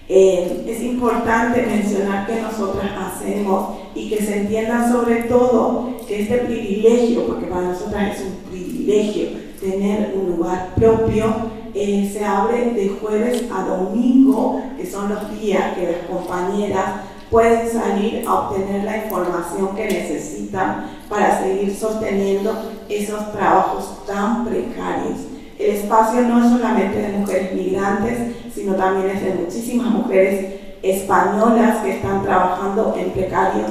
Es importante mencionar que nosotras hacemos, y que se entienda sobre todo que este privilegio, porque para nosotras es un privilegio tener un lugar propio, se abre de jueves a domingo, que son los días que las compañeras pueden salir a obtener la información que necesitan para seguir sosteniendo esos trabajos tan precarios. El espacio no es solamente de mujeres migrantes, sino también es de muchísimas mujeres españolas que están trabajando en precarios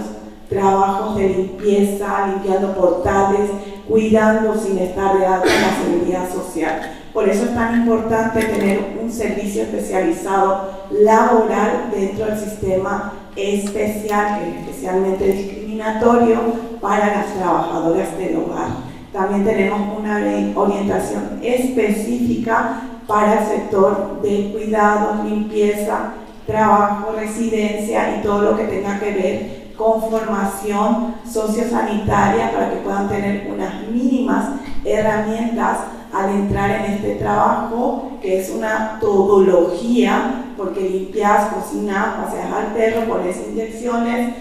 trabajos de limpieza, limpiando portales, cuidando sin estar de alta en la seguridad social. Por eso es tan importante tener un servicio especializado laboral dentro del sistema especial, que es especialmente discriminatorio para las trabajadoras del hogar. También tenemos una orientación específica para el sector de cuidados, limpieza, trabajo, residencia y todo lo que tenga que ver con formación sociosanitaria, para que puedan tener unas mínimas herramientas al entrar en este trabajo, que es una todología, porque limpias, cocinas, paseas al perro, pones inyecciones,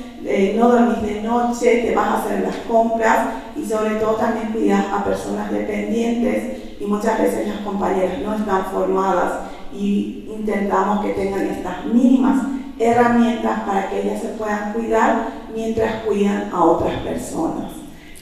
no dormís de noche, te vas a hacer las compras, y sobre todo también cuidas a personas dependientes, y muchas veces las compañeras no están formadas, y intentamos que tengan estas mínimas herramientas para que ellas se puedan cuidar mientras cuidan a otras personas.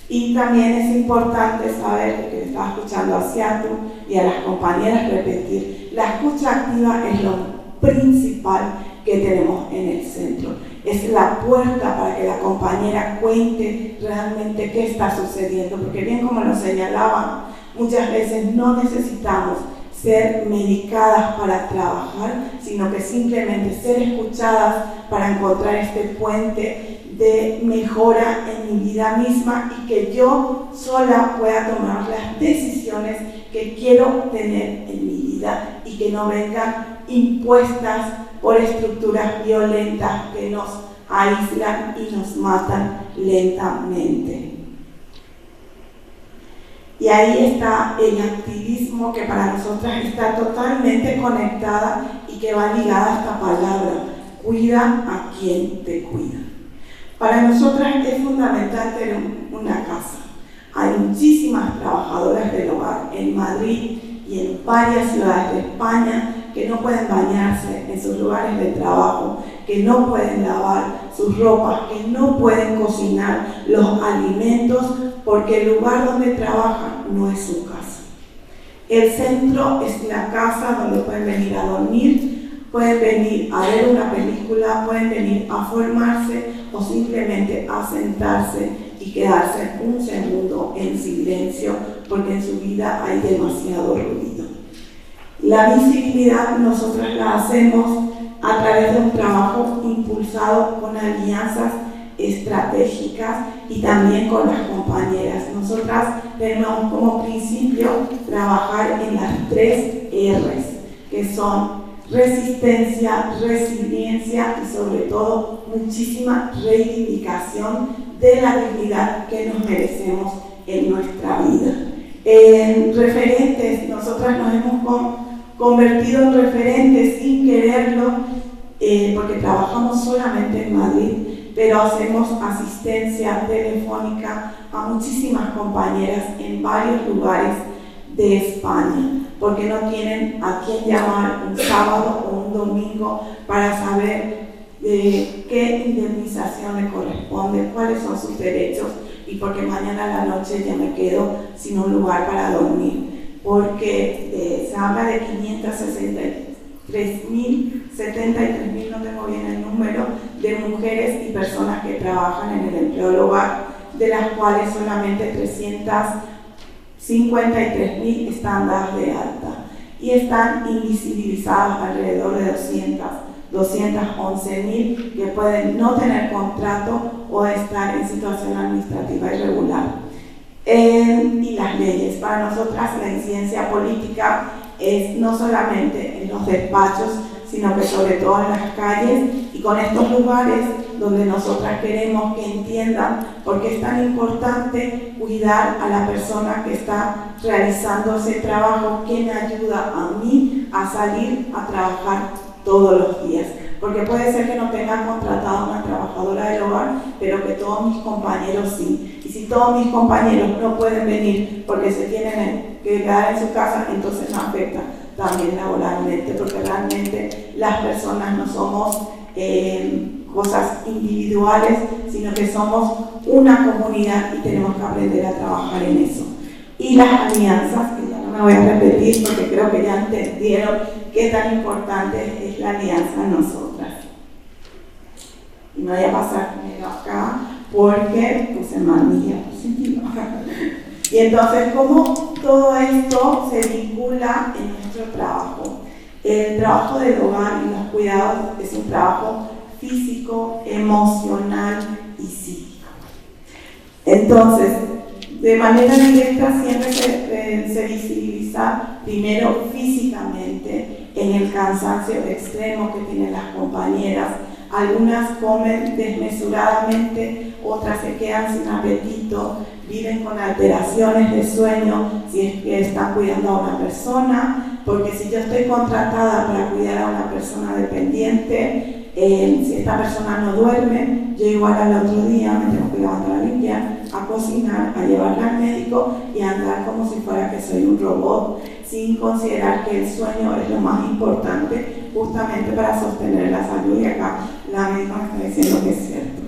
Y también es importante saber, porque estaba escuchando a Ciatu y a las compañeras repetir, la escucha activa es lo principal que tenemos en el centro. Es la puerta para que la compañera cuente realmente qué está sucediendo, porque bien como lo señalaban, muchas veces no necesitamos ser medicadas para trabajar, sino que simplemente ser escuchadas para encontrar este puente de mejora en mi vida misma, y que yo sola pueda tomar las decisiones que quiero tener en mi vida y que no vengan impuestas por estructuras violentas que nos aíslan y nos matan lentamente. Y ahí está el activismo, que para nosotras está totalmente conectada y que va ligada a esta palabra: cuida a quien te cuida. Para nosotras es fundamental tener una casa. Hay muchísimas trabajadoras del hogar en Madrid y en varias ciudades de España que no pueden bañarse en sus lugares de trabajo, que no pueden lavar sus ropas, que no pueden cocinar los alimentos porque el lugar donde trabajan no es su casa. El centro es la casa donde pueden venir a dormir, pueden venir a ver una película, pueden venir a formarse o simplemente a sentarse y quedarse un segundo en silencio porque en su vida hay demasiado ruido. La visibilidad nosotros la hacemos a través de un trabajo impulsado con alianzas estratégicas y también con las compañeras. Nosotras tenemos como principio trabajar en las 3 R's, que son resistencia, resiliencia y sobre todo muchísima reivindicación de la dignidad que nos merecemos en nuestra vida. Referentes, nosotras nos hemos convertido en referentes sin quererlo, porque trabajamos solamente en Madrid, pero hacemos asistencia telefónica a muchísimas compañeras en varios lugares de España, porque no tienen a quién llamar un sábado o un domingo para saber qué indemnización le corresponde, cuáles son sus derechos, y porque mañana a la noche ya me quedo sin un lugar para dormir, porque se habla de 563.000, no tengo bien el número, de mujeres y personas que trabajan en el empleo del hogar, de las cuales solamente 353.000 están dadas de alta y están invisibilizadas alrededor de 211.000 que pueden no tener contrato o estar en situación administrativa irregular. Y las leyes. Para nosotras la incidencia política es no solamente en los despachos, sino que sobre todo en las calles y con estos lugares donde nosotras queremos que entiendan por qué es tan importante cuidar a la persona que está realizando ese trabajo, que me ayuda a mí a salir a trabajar todos los días. Porque puede ser que no tenga contratada una trabajadora del hogar, pero que todos mis compañeros sí. Y si todos mis compañeros no pueden venir porque se tienen que quedar en su casa, entonces nos afecta también laboralmente, porque realmente las personas no somos cosas individuales, sino que somos una comunidad y tenemos que aprender a trabajar en eso. Y las alianzas, que ya no me voy a repetir porque creo que ya entendieron qué tan importante es la alianza en nosotras. Y me voy a pasar primero acá porque puse mal mi diapositiva. Y entonces, ¿cómo todo esto se vincula en nuestro trabajo? El trabajo del hogar y los cuidados es un trabajo físico, emocional y psíquico. Entonces, de manera directa siempre se visibiliza primero físicamente en el cansancio extremo que tienen las compañeras. Algunas comen desmesuradamente, otras se quedan sin apetito, viven con alteraciones de sueño si es que están cuidando a una persona, porque si yo estoy contratada para cuidar a una persona dependiente, si esta persona no duerme, yo igual al otro día me tengo que levantar a limpiar, a cocinar, a llevarla al médico y a andar como si fuera que soy un robot, sin considerar que el sueño es lo más importante justamente para sostener la salud, y acá la médica me está diciendo que es cierto.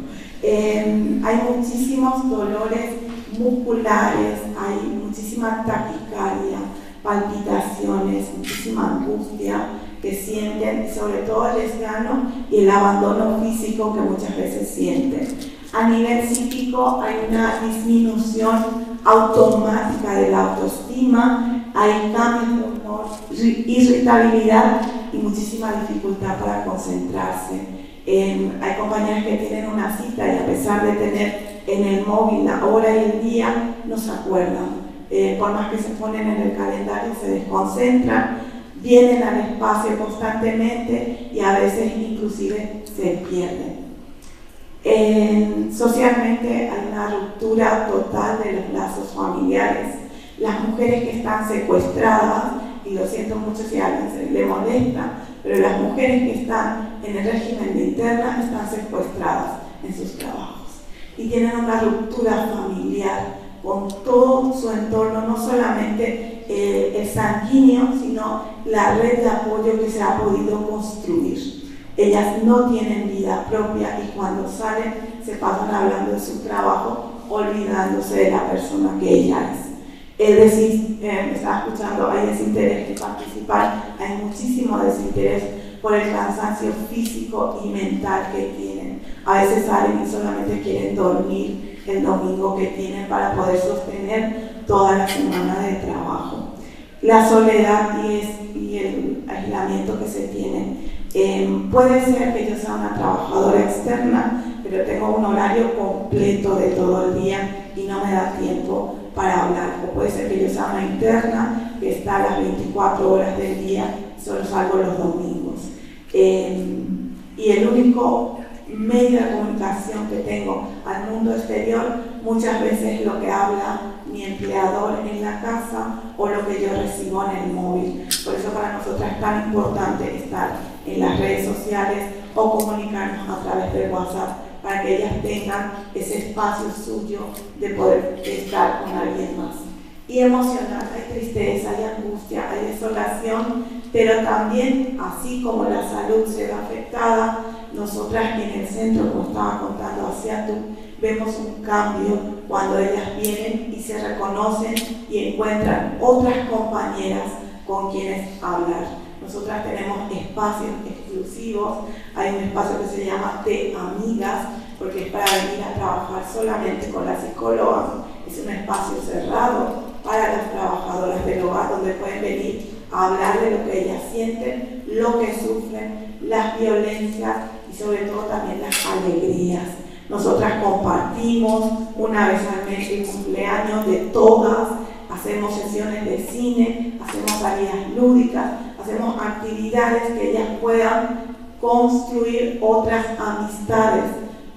Hay muchísimos dolores musculares, hay muchísima taquicardia, palpitaciones, muchísima angustia que sienten, y sobre todo el desgano y el abandono físico que muchas veces sienten. A nivel psíquico hay una disminución automática de la autoestima, hay cambios de humor, irritabilidad y muchísima dificultad para concentrarse. Hay compañeras que tienen una cita y a pesar de tener en el móvil la hora y el día, no se acuerdan. Por más que se ponen en el calendario, se desconcentran, vienen al espacio constantemente y a veces inclusive se pierden. Socialmente hay una ruptura total de los lazos familiares. Las mujeres que están secuestradas, y lo siento mucho si a alguien le molesta, pero las mujeres que están en el régimen de interna están secuestradas en sus trabajos y tienen una ruptura familiar con todo su entorno, no solamente el sanguíneo, sino la red de apoyo que se ha podido construir. Ellas no tienen vida propia y cuando salen se pasan hablando de su trabajo, olvidándose de la persona que ella es. Es decir, me estaba escuchando, hay desinterés de participar, hay muchísimo desinterés por el cansancio físico y mental que tienen. A veces salen y solamente quieren dormir el domingo que tienen para poder sostener toda la semana de trabajo. La soledad y el aislamiento que se tienen. Puede ser que yo sea una trabajadora externa, pero tengo un horario completo de todo el día y no me da tiempo para hablar. O puede ser que yo sea una interna que está a las 24 horas del día y solo salgo los domingos. Y el único medio de comunicación que tengo al mundo exterior muchas veces es lo que habla mi empleador en la casa o lo que yo recibo en el móvil. Por eso para nosotras es tan importante estar en las redes sociales o comunicarnos a través del WhatsApp para que ellas tengan ese espacio suyo de poder estar con alguien más. Y emocional, hay tristeza, hay angustia, hay desolación, pero también, así como la salud se ve afectada, nosotras en el centro, como estaba contando hacia tú, vemos un cambio cuando ellas vienen y se reconocen y encuentran otras compañeras con quienes hablar. Nosotras tenemos espacios exclusivos, hay un espacio que se llama de amigas, porque es para venir a trabajar solamente con la psicóloga, es un espacio cerrado para las trabajadoras del hogar, donde pueden venir a hablar de lo que ellas sienten, lo que sufren, las violencias y sobre todo también las alegrías. Nosotras compartimos una vez al mes el cumpleaños de todas, hacemos sesiones de cine, hacemos salidas lúdicas, hacemos actividades que ellas puedan construir otras amistades,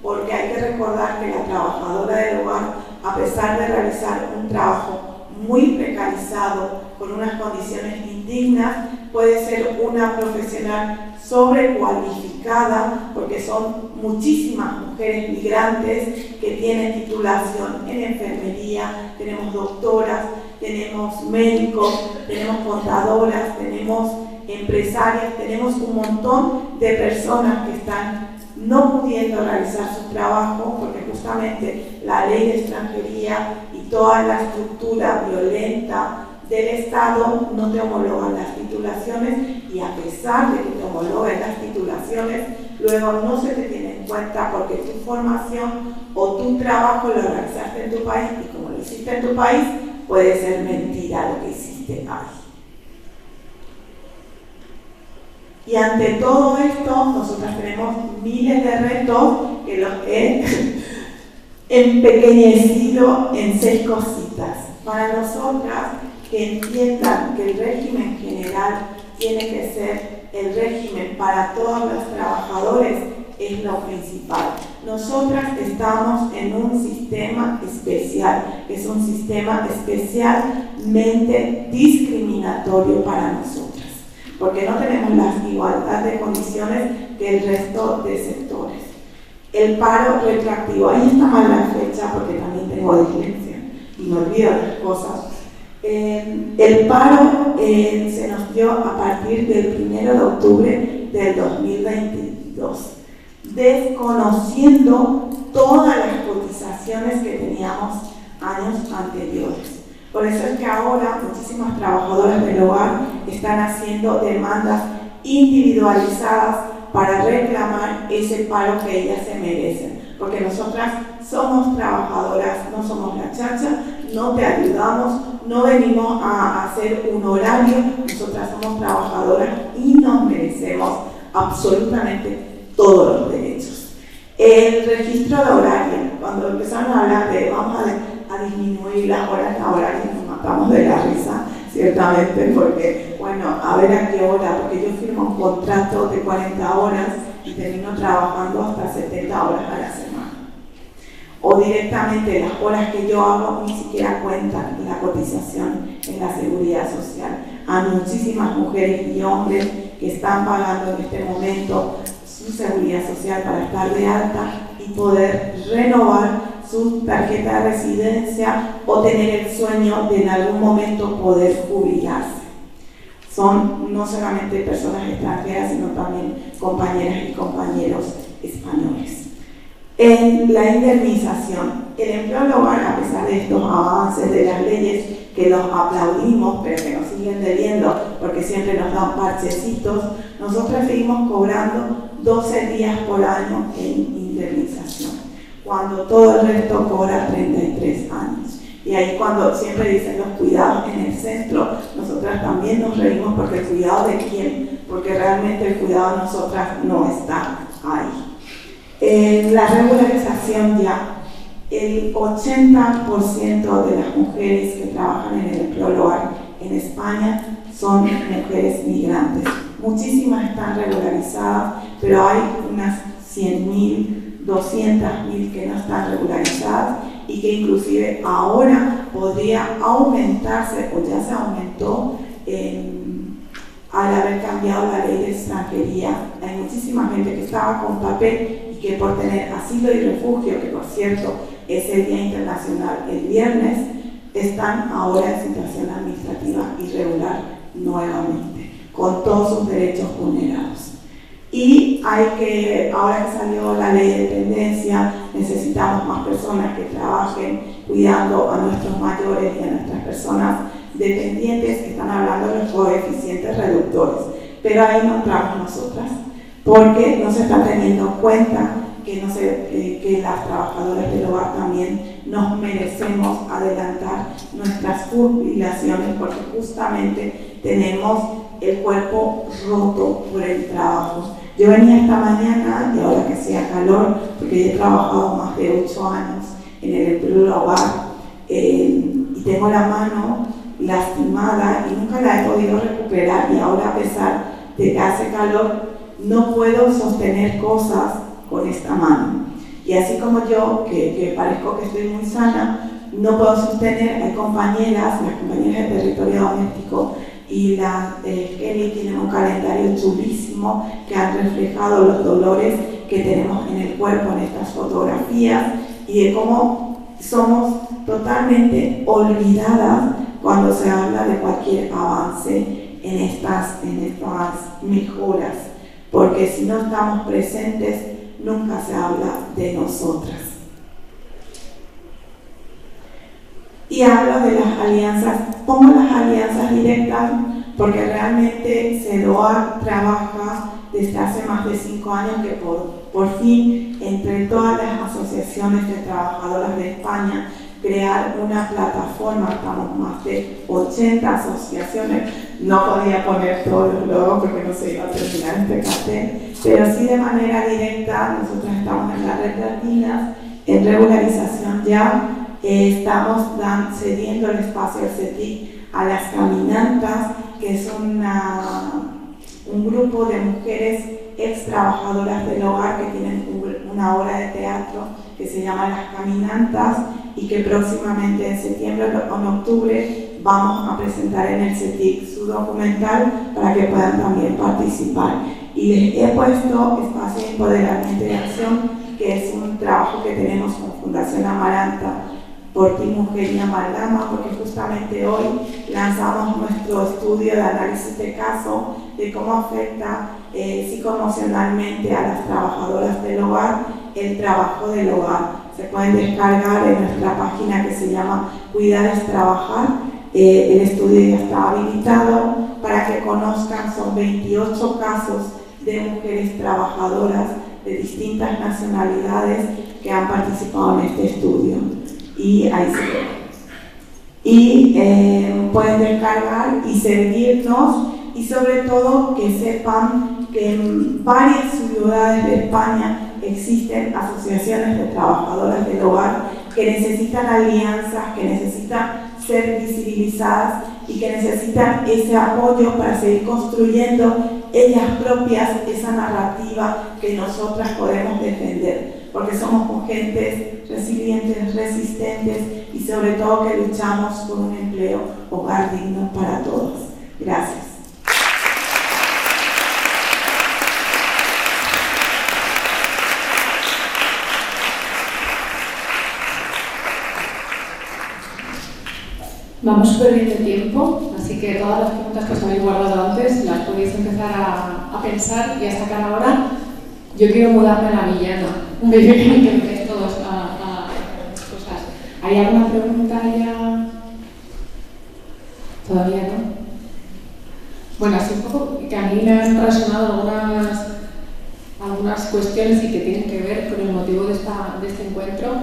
porque hay que recordar que la trabajadora del hogar, a pesar de realizar un trabajo muy precarizado, con unas condiciones indignas, puede ser una profesional sobrecualificada, porque son muchísimas mujeres migrantes que tienen titulación en enfermería, tenemos doctoras, tenemos médicos, tenemos contadoras, tenemos empresarias, tenemos un montón de personas que están no pudiendo realizar su trabajo porque justamente la ley de extranjería y toda la estructura violenta del Estado no te homologan las titulaciones, y a pesar de que te homologuen las titulaciones, luego no se te tiene en cuenta porque tu formación o tu trabajo lo realizaste en tu país, y como lo hiciste en tu país, puede ser mentira lo que hiciste ahí. Y ante todo esto, nosotras tenemos miles de retos que los he empequeñecido en 6 cositas. Para nosotras, que entiendan que el régimen general tiene que ser el régimen para todos los trabajadores es lo principal. Nosotras estamos en un sistema especial, que es un sistema especialmente discriminatorio para nosotras, porque no tenemos la igualdad de condiciones que el resto de sectores. El paro retroactivo, ahí está mal la fecha porque también tengo dislexia y me olvido las cosas. El paro se nos dio a partir del 1 de octubre del 2022, desconociendo todas las cotizaciones que teníamos años anteriores. Por eso es que ahora muchísimas trabajadoras del hogar están haciendo demandas individualizadas para reclamar ese paro que ellas se merecen. Porque nosotras somos trabajadoras, no somos la chacha, no te ayudamos, no venimos a hacer un horario, nosotras somos trabajadoras y nos merecemos absolutamente todos los derechos. El registro de horario, cuando empezaron a hablar de vamos a disminuir las horas laborales, nos matamos de la risa, ciertamente, porque, bueno, a ver a qué hora, porque yo firmo un contrato de 40 horas y termino trabajando hasta 70 horas a la semana. O directamente las horas que yo hago ni siquiera cuentan la cotización en la seguridad social. Hay muchísimas mujeres y hombres que están pagando en este momento su seguridad social para estar de alta y poder renovar su tarjeta de residencia o tener el sueño de en algún momento poder jubilarse. son no solamente personas extranjeras, sino también compañeras y compañeros españoles. En la indemnización, el empleo al hogar, a pesar de estos avances de las leyes que los aplaudimos, pero que nos siguen debiendo porque siempre nos dan parchecitos, nosotros seguimos cobrando 12 días por año en indemnización, cuando todo el resto cobra 33 años. Y ahí cuando siempre dicen los cuidados en el centro, nosotras también nos reímos porque el cuidado de quién, porque realmente el cuidado de nosotras no está ahí. La regularización ya, el 80% de las mujeres que trabajan en el empleo del hogar en España son mujeres migrantes. Muchísimas están regularizadas, pero hay unas 100.000, 200.000 que no están regularizadas y que inclusive ahora podría aumentarse, o ya se aumentó al haber cambiado la ley de extranjería. Hay muchísima gente que estaba con papel y que por tener asilo y refugio, que por cierto es el Día Internacional el viernes, están ahora en situación administrativa irregular nuevamente, con todos sus derechos vulnerados. Y ahora que salió la ley de dependencia, necesitamos más personas que trabajen cuidando a nuestros mayores y a nuestras personas dependientes, que están hablando de los coeficientes reductores. Pero ahí no entramos nosotras, porque no se está teniendo en cuenta que las trabajadoras del hogar también nos merecemos adelantar nuestras jubilaciones, porque justamente tenemos el cuerpo roto por el trabajo. Yo venía esta mañana, y ahora que hacía calor, porque he trabajado más de 8 años en el empleo del hogar, y tengo la mano lastimada y nunca la he podido recuperar, y ahora a pesar de que hace calor no puedo sostener cosas con esta mano. Y así como yo, que parezco que estoy muy sana, no puedo sostener, hay compañeras, las compañeras de territorio doméstico y la Kelly tienen un calendario chulísimo que han reflejado los dolores que tenemos en el cuerpo en estas fotografías y de cómo somos totalmente olvidadas cuando se habla de cualquier avance en estas mejoras, porque si no estamos presentes nunca se habla de nosotras. Y hablo de las alianzas, pongo las alianzas directas porque realmente CEDOA trabaja desde hace más de 5 años que por fin, entre todas las asociaciones de trabajadoras de España, crear una plataforma. Estamos más de 80 asociaciones, no podía poner todos los logos porque no se iba a terminar este cartel, pero sí de manera directa. Nosotros estamos en la red Latinas, en regularización ya. Estamos cediendo el espacio al CETIC a las caminantas, que es un grupo de mujeres ex trabajadoras del hogar que tienen una obra de teatro que se llama Las Caminantas y que próximamente en septiembre o en octubre vamos a presentar en el CETIC su documental para que puedan también participar. Y les he puesto Espacio de Empoderamiento y Acción, que es un trabajo que tenemos con Fundación Amaranta, Por Ti Mujer y Amalgama, porque justamente hoy lanzamos nuestro estudio de análisis de caso de cómo afecta psicoemocionalmente a las trabajadoras del hogar el trabajo del hogar. Se pueden descargar en nuestra página que se llama Cuidar es Trabajar. El estudio ya está habilitado para que conozcan. Son 28 casos de mujeres trabajadoras de distintas nacionalidades que han participado en este estudio. Y ahí se ve. Y pueden descargar y seguirnos, y sobre todo que sepan que en varias ciudades de España existen asociaciones de trabajadoras del hogar que necesitan alianzas, que necesitan ser visibilizadas y que necesitan ese apoyo para seguir construyendo ellas propias esa narrativa que nosotras podemos defender, porque somos mujeres resilientes, resistentes y sobre todo que luchamos por un empleo, hogar digno para todos. Gracias. Vamos súper bien de tiempo, así que todas las preguntas que os habéis guardado antes las podéis empezar a pensar y a sacar ahora. Yo quiero mudarme a la Villana. Yo quiero que empecéis todos a cosas. ¿Hay alguna pregunta ya? Todavía no. Bueno, así un poco que a mí me han resonado algunas cuestiones y que tienen que ver con el motivo de este encuentro,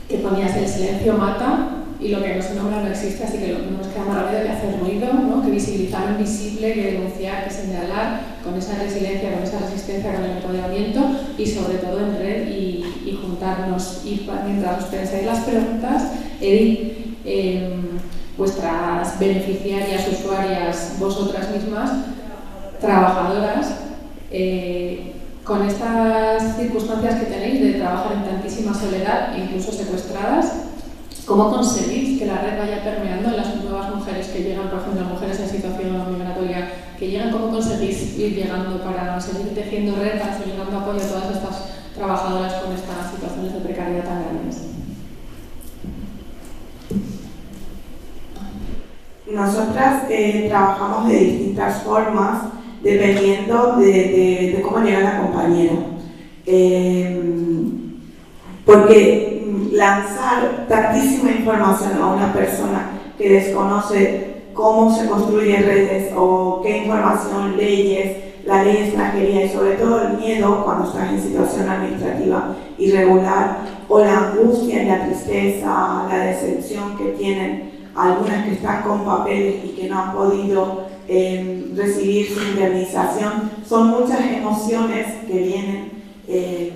que ponías el silencio mata y lo que no se nombra no existe, así que no nos queda más remedio que hacer ruido, ¿no? Que visibilizar lo invisible, que denunciar, que señalar, con esa resiliencia, con esa resistencia, con el empoderamiento y sobre todo en red y juntarnos. Y mientras os pensáis las preguntas, Edith, vuestras beneficiarias, usuarias, vosotras mismas, trabajadoras, con estas circunstancias que tenéis de trabajar en tantísima soledad, incluso secuestradas, ¿cómo conseguís que la red vaya permeando en las nuevas mujeres que llegan, por ejemplo, mujeres en situación migratoria que llegan? ¿Cómo conseguís ir llegando para seguir tejiendo red, para seguir dando apoyo a todas estas trabajadoras con estas situaciones de precariedad tan grandes? Nosotras trabajamos de distintas formas dependiendo de cómo llega la compañera. Porque lanzar tantísima información a una persona que desconoce cómo se construyen redes o qué información, leyes, la ley de extranjería y sobre todo el miedo cuando estás en situación administrativa irregular o la angustia y la tristeza, la decepción que tienen algunas que están con papeles y que no han podido recibir su indemnización, son muchas emociones que vienen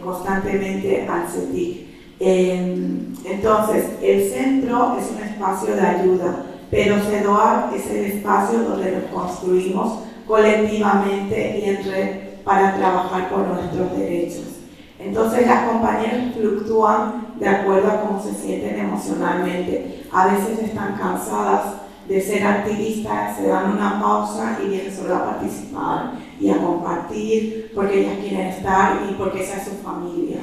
constantemente al CETIC. Entonces, el centro es un espacio de ayuda, pero CEDOAC es el espacio donde nos construimos colectivamente y en red para trabajar por nuestros derechos. Entonces, las compañeras fluctúan de acuerdo a cómo se sienten emocionalmente. A veces están cansadas de ser activistas, se dan una pausa y vienen solo a participar y a compartir porque ellas quieren estar y porque esa es su familia.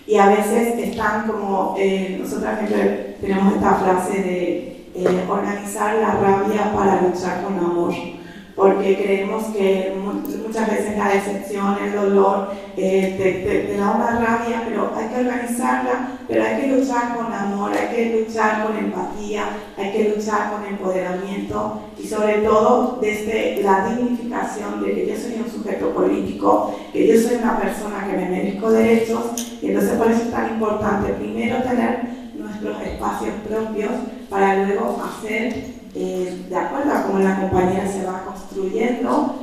Y a veces están como, nosotras siempre tenemos esta frase de organizar la rabia para luchar con amor, porque creemos que muchas veces la decepción, el dolor, te da una rabia, pero hay que organizarla, pero hay que luchar con amor, hay que luchar con empatía, hay que luchar con empoderamiento y sobre todo desde la dignificación de que yo soy un sujeto político, que yo soy una persona que me merezco derechos, y entonces por eso es tan importante primero tener nuestros espacios propios para luego hacer, de acuerdo a cómo la compañera se va construyendo,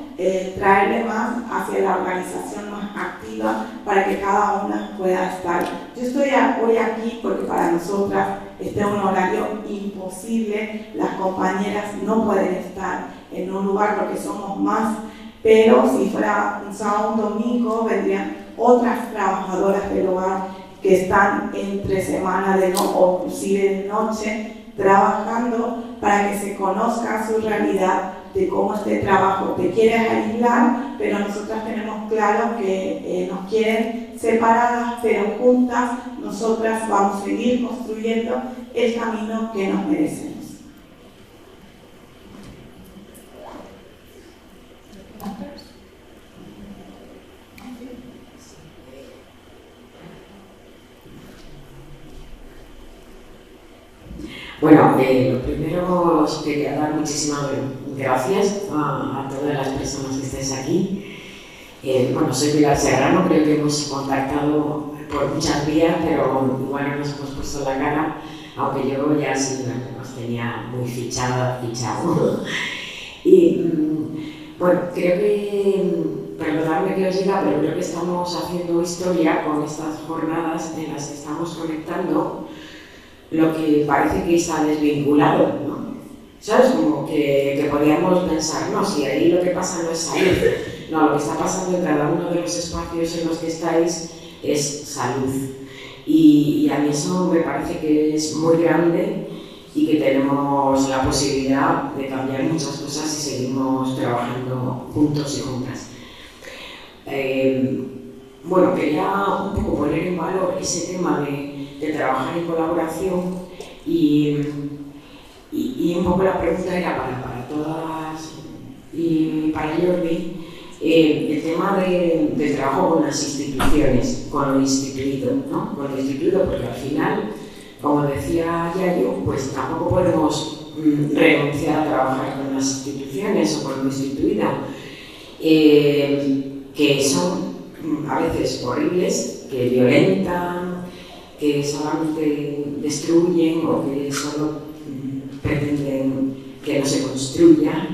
traerle más hacia la organización más activa para que cada una pueda estar. Yo estoy hoy aquí porque para nosotras este es un horario imposible, las compañeras no pueden estar en un lugar porque somos más, pero si fuera un sábado o un domingo vendrían otras trabajadoras del hogar que están entre semana o inclusive de noche trabajando para que se conozca su realidad de cómo este trabajo te quiere aislar, pero nosotras tenemos claro que nos quieren separadas, pero juntas nosotras vamos a seguir construyendo el camino que nos merecemos. Bueno, lo primero os quería dar muchísimas gracias a todas las personas que estáis aquí. Bueno, soy Pilar Serrano, creo que hemos contactado por muchas vías, pero igual no nos hemos puesto la cara, aunque yo ya sí os tenía muy fichado. Y bueno, creo que, perdonadme que os diga, pero creo que estamos haciendo historia con estas jornadas en las que estamos conectando lo que parece que está desvinculado, ¿no? ¿Sabes? Como que podríamos pensar, no, si ahí lo que pasa no es salud, no, lo que está pasando en cada uno de los espacios en los que estáis es salud. Y a mí eso me parece que es muy grande y que tenemos la posibilidad de cambiar muchas cosas si seguimos trabajando juntos y juntas. Bueno, quería un poco poner en valor ese tema de trabajar en colaboración y Y un poco la pregunta era para todas y para Jordi, el tema del trabajo con las instituciones, con lo instituido, ¿no? Con lo instituido, porque al final, como decía Yayo, pues tampoco podemos renunciar a trabajar con las instituciones o con lo instituido, que son a veces horribles, que violentan, que solamente destruyen o que solo pretenden que no se construya,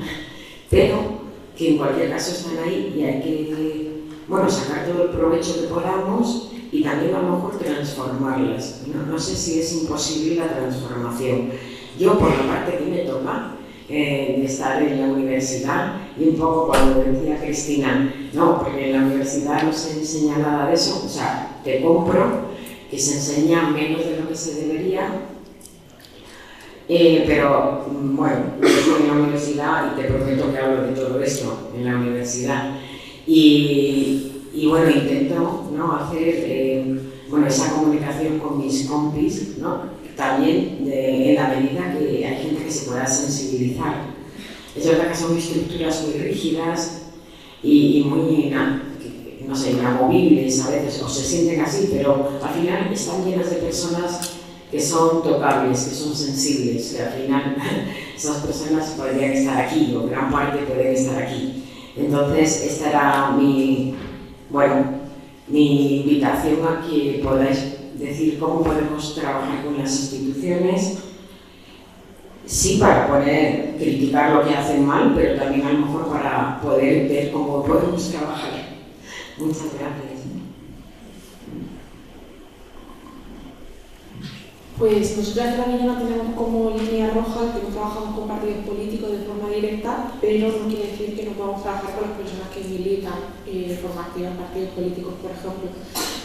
pero que en cualquier caso están ahí y hay que, bueno, sacar todo el provecho que podamos y también a lo mejor transformarlas. No sé si es imposible la transformación. Yo, por la parte que me toca, de estar en la universidad, y un poco cuando decía Cristina, no, porque en la universidad no se enseña nada de eso, o sea, te compro que se enseña menos de lo que se debería, pero bueno, yo estoy en la universidad y te prometo que hablo de todo esto en la universidad. Y bueno, intento, ¿no?, hacer bueno, esa comunicación con mis compis, ¿no?, también en la medida que hay gente que se pueda sensibilizar. Es verdad que son estructuras muy rígidas y muy, no sé, inamovibles a veces, o se sienten así, pero al final están llenas de personas que son tocables, que son sensibles, que al final esas personas podrían estar aquí, o gran parte pueden estar aquí. Entonces, esta era mi invitación a que podáis decir cómo podemos trabajar con las instituciones, sí, para criticar lo que hacen mal, pero también a lo mejor para poder ver cómo podemos trabajar. Muchas gracias. Pues nosotros en la Villana tenemos como línea roja que no trabajamos con partidos políticos de forma directa, pero no quiere decir que no podamos trabajar con las personas que militan de forma activa en partidos políticos, por ejemplo.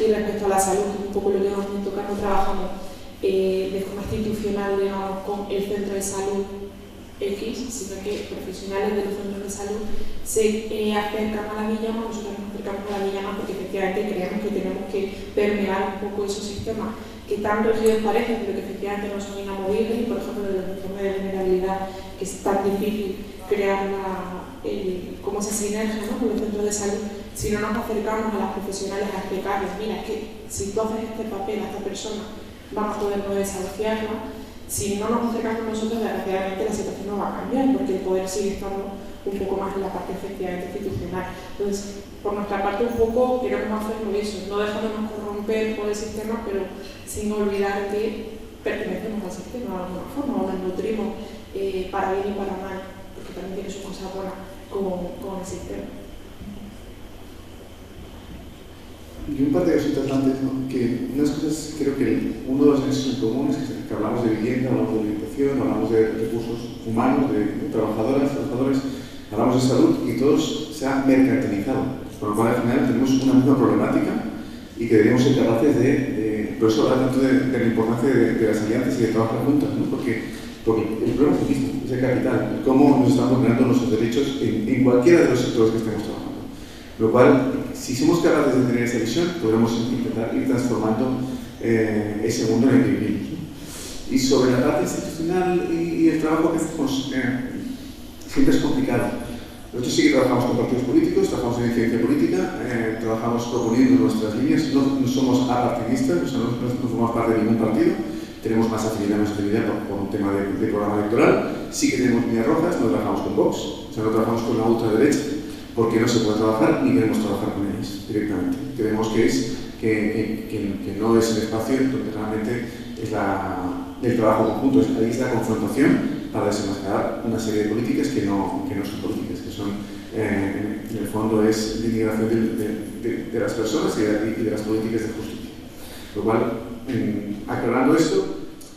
Y respecto a la salud, que es un poco lo que vamos a tocar, no trabajamos de forma institucional, digamos, con el centro de salud X, sino que profesionales de los centros de salud se acercan a la Villana. Nosotros nos acercamos a la Villana porque efectivamente creemos que tenemos que permear un poco esos sistemas que tan rígidos parecen, pero que efectivamente no son inamovibles, y por ejemplo de los informes de vulnerabilidad, que es tan difícil crear como esa sinergia, ¿no?, con los centros de salud. Si no nos acercamos a las profesionales a explicarles, mira, es que si tú haces este papel a esta persona, vamos a poder desahuciarla. Si no nos acercamos nosotros, desgraciadamente la situación no va a cambiar, porque el poder sigue estando un poco más en la parte efectivamente institucional. Entonces, por nuestra parte, un poco queremos hacerlo eso, no dejándonos corromper por el sistema, pero sin olvidar que pertenecemos al sistema de alguna forma, o nos nutrimos para bien y para mal, porque también tiene su cosa buena con el sistema. Y un par de cositas antes, ¿no?, que unas cosas, creo que uno de los nexos en común es que hablamos de vivienda, hablamos de alimentación, hablamos de recursos humanos, de trabajadoras, trabajadores, hablamos de salud, y todos se han mercantilizado, por lo cual al final tenemos una misma problemática y que debemos ser capaces por eso hablar tanto de la importancia de las alianzas y de trabajar juntas, ¿no?, porque el problema es el mismo, es el capital, cómo nos estamos vulnerando nuestros derechos en cualquiera de los sectores que estemos trabajando. Lo cual, si somos capaces de tener esa visión, podremos intentar ir transformando ese mundo en el que vivimos, ¿no? Y sobre la parte institucional y el trabajo que hacemos, siempre es complicado. Nosotros sí que trabajamos con partidos políticos, trabajamos en incidencia política, trabajamos proponiendo nuestras líneas, no somos apartidistas, o sea, no formamos parte de ningún partido, tenemos más afinidad por un tema de programa electoral. Sí que tenemos líneas rojas, no trabajamos con Vox, o sea, no trabajamos con la ultraderecha, porque no se puede trabajar ni queremos trabajar con ellos directamente. Creemos que no es el espacio donde realmente es el trabajo conjunto, ahí es la confrontación para desenmascarar una serie de políticas que no son políticas, que son, en el fondo, es la integración de las personas y de las políticas de justicia. Lo cual, aclarando esto,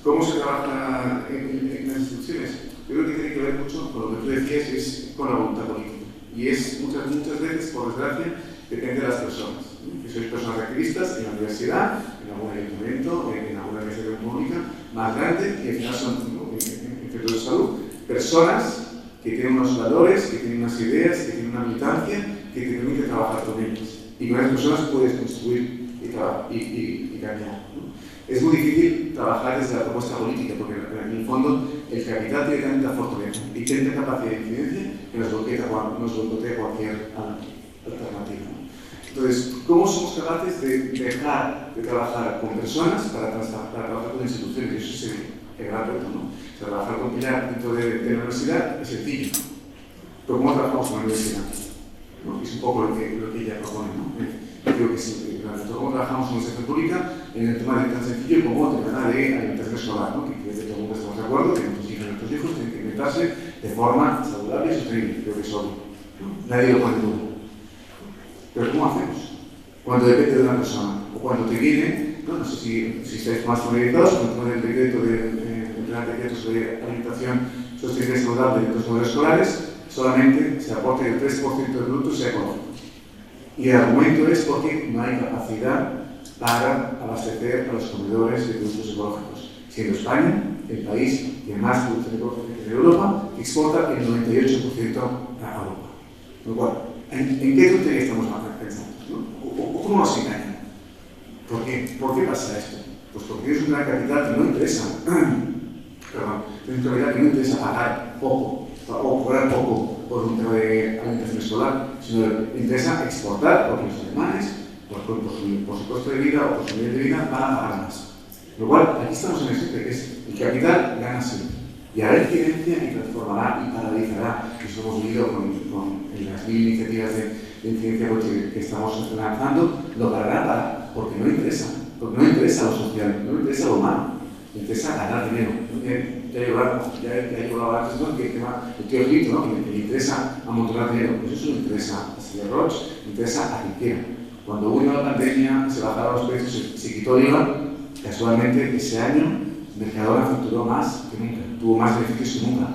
¿cómo se trabaja en las instituciones? Yo creo que tiene que ver mucho con lo que tú decías, es con la voluntad política. Y es muchas veces, por desgracia, depende de las personas. Que sois personas activistas en la universidad, en algún ayuntamiento, en alguna organización pública más grande, y al final son, en centros de salud, personas que tienen unos valores, que tienen unas ideas, que tienen una militancia que te permite trabajar con ellas. Y con esas personas puedes construir y cambiar, ¿no? Es muy difícil trabajar desde la propuesta política, porque en el fondo el capital tiene tanta fortaleza y tiene tanta capacidad de incidencia que nos bloquea cualquier alternativa, ¿no? Entonces, ¿cómo somos capaces de dejar de trabajar con personas para trabajar con instituciones? Y eso es el gran reto, ¿no? O sea, trabajar con Pilar dentro de la universidad es sencillo, pero ¿cómo trabajamos con la universidad? ¿No? Es un poco lo que ella propone, ¿no? Creo que sí, cómo trabajamos en la sector pública en el tema de tan sencillo como el tema de alimentación escolar, ¿no? Que todo el mundo estamos de acuerdo que nuestros hijos tienen que alimentarse de forma saludable y sostenible, creo que es obvio, ¿no? Nadie lo pone en duda. Pero ¿cómo hacemos? Cuando depende de una persona, o cuando te viene, no sé si estáis más familiarizados con el decreto sobre alimentación sostenible y saludable de los modelos escolares, solamente se aporta que el 3% del producto sea ecológico. Y el argumento es porque no hay capacidad para abastecer a los comedores de productos ecológicos, siendo España el país que más producción ecológica tiene en Europa, que exporta el 98% a Europa. Lo cual, ¿en qué tontería estamos pensando? ¿No? ¿O cómo nos engañan? ¿Por qué pasa esto? Pues porque es una capital que no interesa, es una capital que no interesa pagar poco o cobrar poco por un tema de alimentación escolar, sino que interesa exportar, porque los alemanes, por su costo de vida o por su nivel de vida, van a pagar más. Lo cual, aquí estamos en el que es el capital gana siempre. Y hará incidencia y transformará y paralizará, que eso hemos vivido en las 1000 iniciativas de incidencia que estamos lanzando, lo parará porque no interesa lo social, no interesa lo humano, interesa ganar dinero. Ya llegó la antes, ¿no? Que el tema del tío Egipto, ¿no? Que le interesa amontonar dinero, pues eso le interesa a Silvia Roch, le interesa a quien quiera. Cuando hubo la pandemia, se bajaron los precios, se quitó el IVA, casualmente ese año Mercadona facturó más que nunca, tuvo más beneficios que nunca.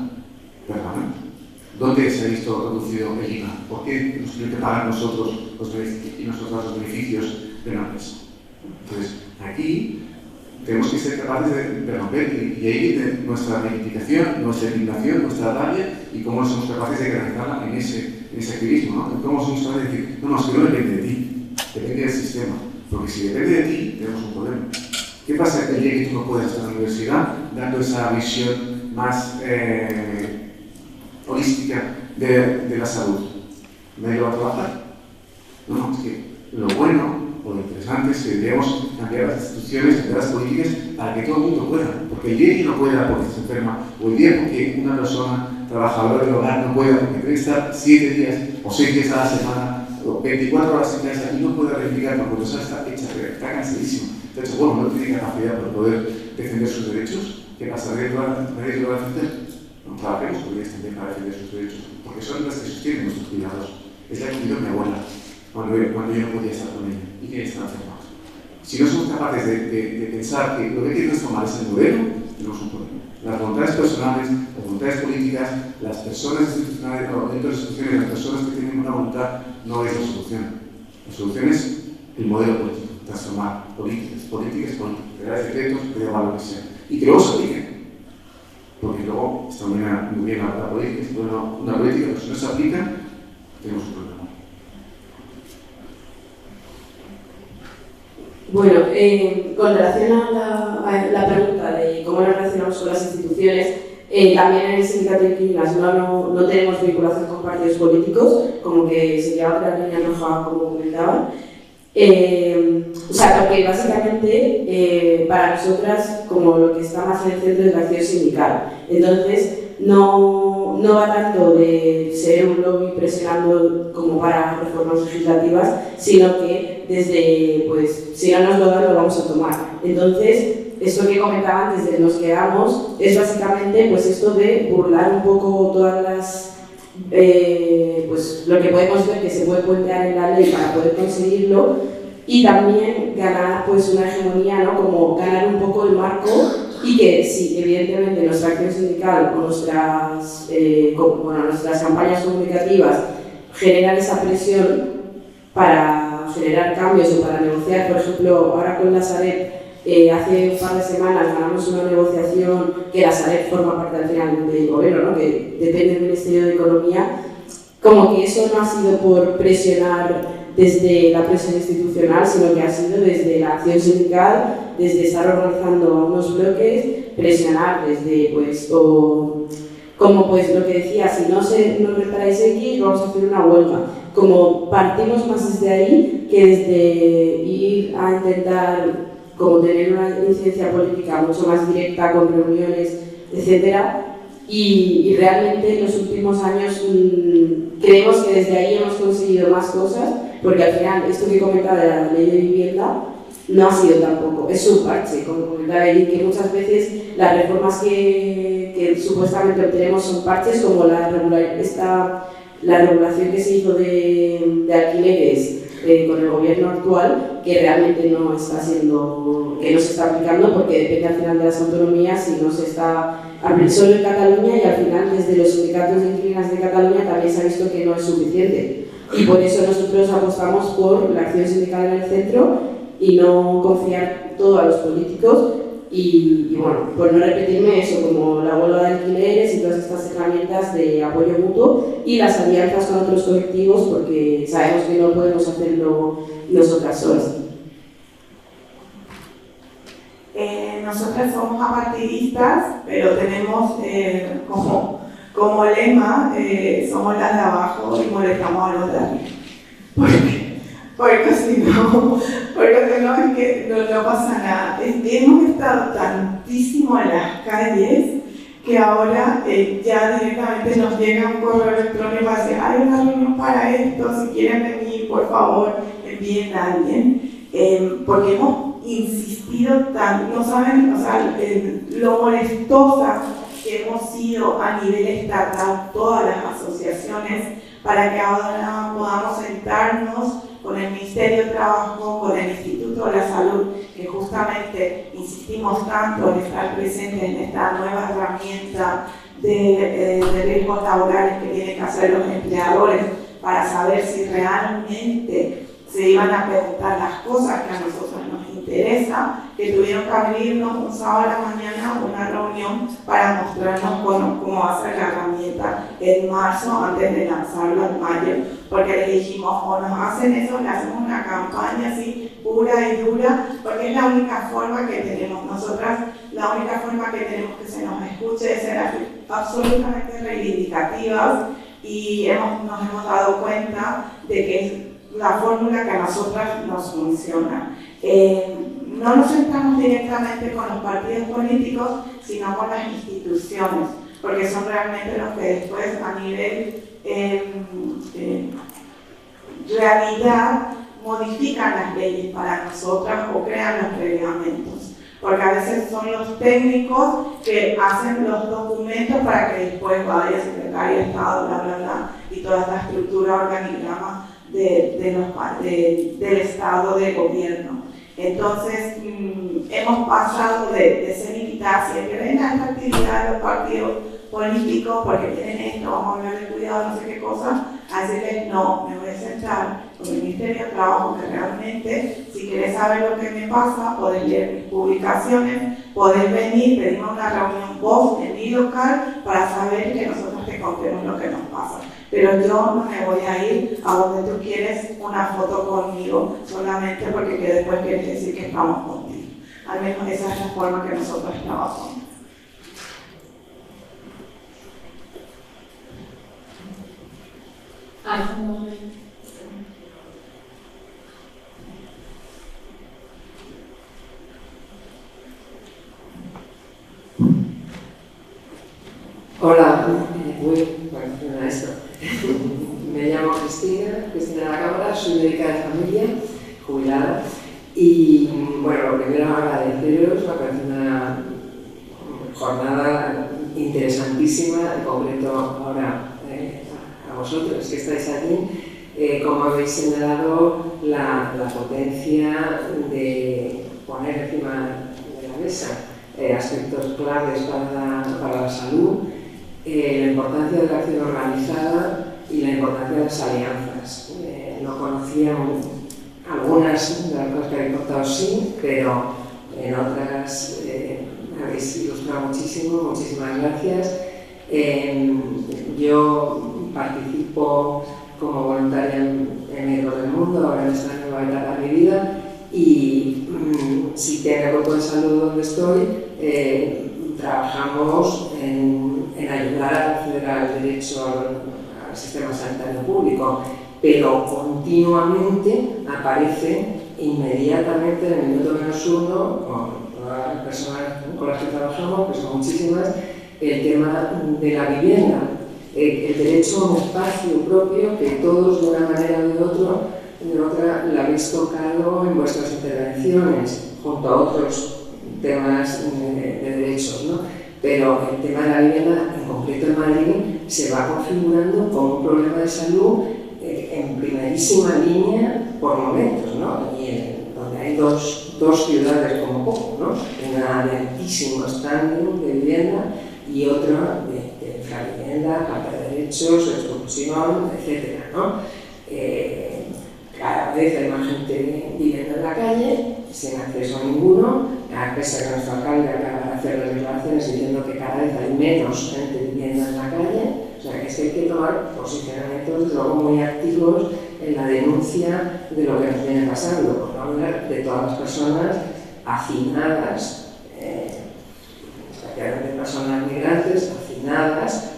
Perdón. ¿Dónde se ha visto reducido el IVA? ¿Por qué nos tienen que pagar nosotros y nosotros los beneficios de la empresa? Entonces, aquí tenemos que ser capaces de romper y ahí viene nuestra reivindicación, nuestra indignación, nuestra rabia y cómo somos capaces de canalizarla en ese activismo, ¿no? Cómo somos capaces de decir, no, es que no depende de ti, depende del sistema, porque si depende de ti, tenemos un problema. ¿Qué pasa el día que tú no puedas estar en la universidad dando esa visión más holística de la salud? ¿Nadie lo va a trabajar? No, es que lo bueno o lo interesante es que deberíamos cambiar las instituciones, cambiar las políticas para que todo el mundo pueda. Porque el día que no pueda porque se enferma, o el día que una persona trabajadora del hogar no pueda porque tiene que estar 7 días o 6 días a la semana, o 24 horas en casa y no puede reivindicar porque la persona está hecha, está cansadísima. Entonces, bueno, no tiene capacidad para poder defender sus derechos. ¿Qué pasa? ¿Nadie lo va a defender? No trabajemos por ellos también para defender sus derechos, porque son las que sostienen nuestros cuidados. Es la que cuidó mi abuela cuando yo no podía estar con ella y que está enferma. Si no somos capaces de pensar que lo que hay que transformar es el modelo, tenemos un problema. Las voluntades personales, las voluntades políticas, las personas institucionales, dentro de las instituciones, las personas que tienen una voluntad, no es la solución. La solución es el modelo político, transformar políticas, crear decretos, crear valores que sea. Y que luego se apliquen. Porque luego está muy bien la política, una política, pero si no se aplica, tenemos un problema. Bueno, con relación a la pregunta de cómo nos relacionamos con las instituciones, también en el sindicato de Quilmes no tenemos vinculación con partidos políticos, como que se lleva otra línea roja, como comentaban. O sea, porque básicamente para nosotras, como lo que está más en el centro es la acción sindical. Entonces, no va tanto de ser un lobby presionando como para reformas legislativas, sino que desde, pues, si no nos lo dan, lo vamos a tomar. Entonces, esto que comentaba antes de nos quedamos, es básicamente pues esto de burlar un poco todas las pues lo que podemos ver que se puede puentear en la ley para poder conseguirlo y también ganar pues una hegemonía, ¿no? Como ganar un poco el marco y que sí, evidentemente nuestra acción sindical o nuestras campañas comunicativas generan esa presión para generar cambios o para negociar. Por ejemplo, ahora con la Sareb, hace un par de semanas ganamos una negociación que la Sareb forma parte al final del gobierno, ¿no? Que depende del Ministerio de Economía. Como que eso no ha sido por presionar desde la presión institucional, sino que ha sido desde la acción sindical, desde estar organizando unos bloques, presionar desde, pues, o como pues lo que decía, si no reparáis X, vamos a hacer una huelga. Como partimos más desde ahí que desde ir a intentar como tener una incidencia política mucho más directa con reuniones, etcétera, y realmente en los últimos años creemos que desde ahí hemos conseguido más cosas, porque al final esto que comentaba de la ley de vivienda no ha sido tampoco, es un parche, como comentaba ahí, que muchas veces las reformas que supuestamente obtenemos son parches, como la regulación que se hizo de alquileres con el gobierno actual, que realmente no está siendo, que no se está aplicando porque depende al final de las autonomías y no se está solo en Cataluña, y al final desde los sindicatos de inquilinas de Cataluña también se ha visto que no es suficiente, y por eso nosotros apostamos por la acción sindical en el centro y no confiar todo a los políticos. Y bueno, por no repetirme eso, como la huelga de alquileres y todas estas herramientas de apoyo mutuo y las alianzas con otros colectivos, porque sabemos que no podemos hacerlo nosotras solas. Nosotras somos apartidistas, pero tenemos como lema, somos las de abajo y molestamos a los de arriba. Porque si no es que no pasa nada. Hemos estado tantísimo en las calles que ahora ya directamente nos llega un correo electrónico para decir, hay una reunión para esto, si quieren venir, por favor, envíen a alguien. Porque hemos insistido tanto, no saben, o sea, lo molestosas que hemos sido a nivel estatal, todas las asociaciones, para que ahora podamos sentarnos con el Ministerio de Trabajo, con el Instituto de la Salud, que justamente insistimos tanto en estar presentes en esta nueva herramienta de riesgos laborales que tienen que hacer los empleadores para saber si realmente se iban a preguntar las cosas que a nosotros nos interesan, que tuvieron que abrirnos un sábado a la mañana una reunión para mostrarnos cómo va a ser la herramienta en marzo, antes de lanzarla en mayo, porque les dijimos, o nos hacen eso, le hacemos una campaña así pura y dura, porque es la única forma que tenemos nosotras, la única forma que tenemos que se nos escuche es ser absolutamente reivindicativas, y nos hemos dado cuenta de que es la fórmula que a nosotras nos funciona. No nos sentamos directamente con los partidos políticos, sino con las instituciones, porque son realmente los que después a nivel realidad modifican las leyes para nosotras o crean los reglamentos, porque a veces son los técnicos que hacen los documentos para que después vaya Secretaría de Estado, bla, bla, bla, y toda esta estructura, organigrama del Estado de gobierno. Entonces, hemos pasado de ser invitadas siempre, ven a esta actividad de los partidos políticos porque tienen esto, vamos a hablar de cuidado, no sé qué cosa, a decirles, no, me voy a sentar con el Ministerio de Trabajo, que realmente, si querés saber lo que me pasa, podés leer mis publicaciones, podés venir, pedimos una reunión vos en mi local para saber que nosotros te contemos lo que nos pasa. Pero yo no me voy a ir a donde tú quieres una foto conmigo, solamente porque después quieres decir que estamos contigo. Al menos esa es la forma que nosotros trabajamos. Hola, bueno, esto. Me llamo Cristina de la Cámara, soy médica de familia, jubilada, y bueno, lo primero agradeceros, me parece una jornada interesantísima, en concreto ahora a vosotros que estáis aquí, como habéis señalado, la potencia de poner encima de la mesa aspectos claves para la salud, la importancia de la acción organizada y la importancia de las alianzas. No conocía algunas de las cosas que habéis contado, sí, pero en otras habéis ilustrado muchísimo, muchísimas gracias. Yo participo como voluntaria en Hijos del Mundo, ahora en esta nueva etapa de mi vida, y si tengo el cuerpo de salud donde estoy, trabajamos en ayudar a acceder al derecho al sistema sanitario público, pero continuamente aparece inmediatamente en el minuto menos uno, con todas las personas con las que trabajamos, que son muchísimas, el tema de la vivienda, el derecho a un espacio propio que todos de una manera o de otra la habéis tocado en vuestras intervenciones, junto a otros temas de derechos, ¿no? Pero el tema de la vivienda, en concreto en Madrid, se va configurando como un problema de salud en primerísima línea por momentos, ¿no? Y donde hay dos ciudades como poco, ¿no? Una de altísimo standing de vivienda y otra de infravivienda, falta de derechos, exclusión, etc., ¿no? Cada vez hay más gente viviendo en la calle, sin acceso a ninguno, a pesar de que nuestro alcalde acaba de hacer las declaraciones diciendo que cada vez hay menos gente viviendo en la calle. O sea, que hay que tomar posicionamientos luego muy activos en la denuncia de lo que nos viene pasando, por no hablar de todas las personas hacinadas, especialmente personas migrantes, hacinadas,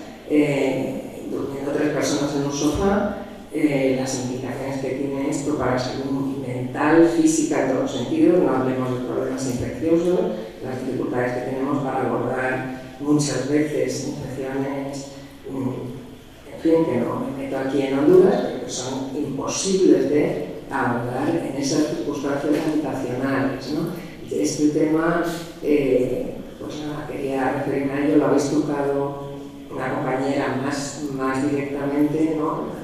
durmiendo 3 personas en un sofá, las implicaciones que tiene esto para la salud mental, física, en todos los sentidos. No hablemos de problemas infecciosos, las dificultades que tenemos para abordar muchas veces infecciones, en fin, que no me meto aquí en Honduras, pero que son imposibles de abordar en esas circunstancias habitacionales, ¿no? Este tema, pues nada, quería referirme a ello, lo habéis tocado una compañera más directamente, ¿no?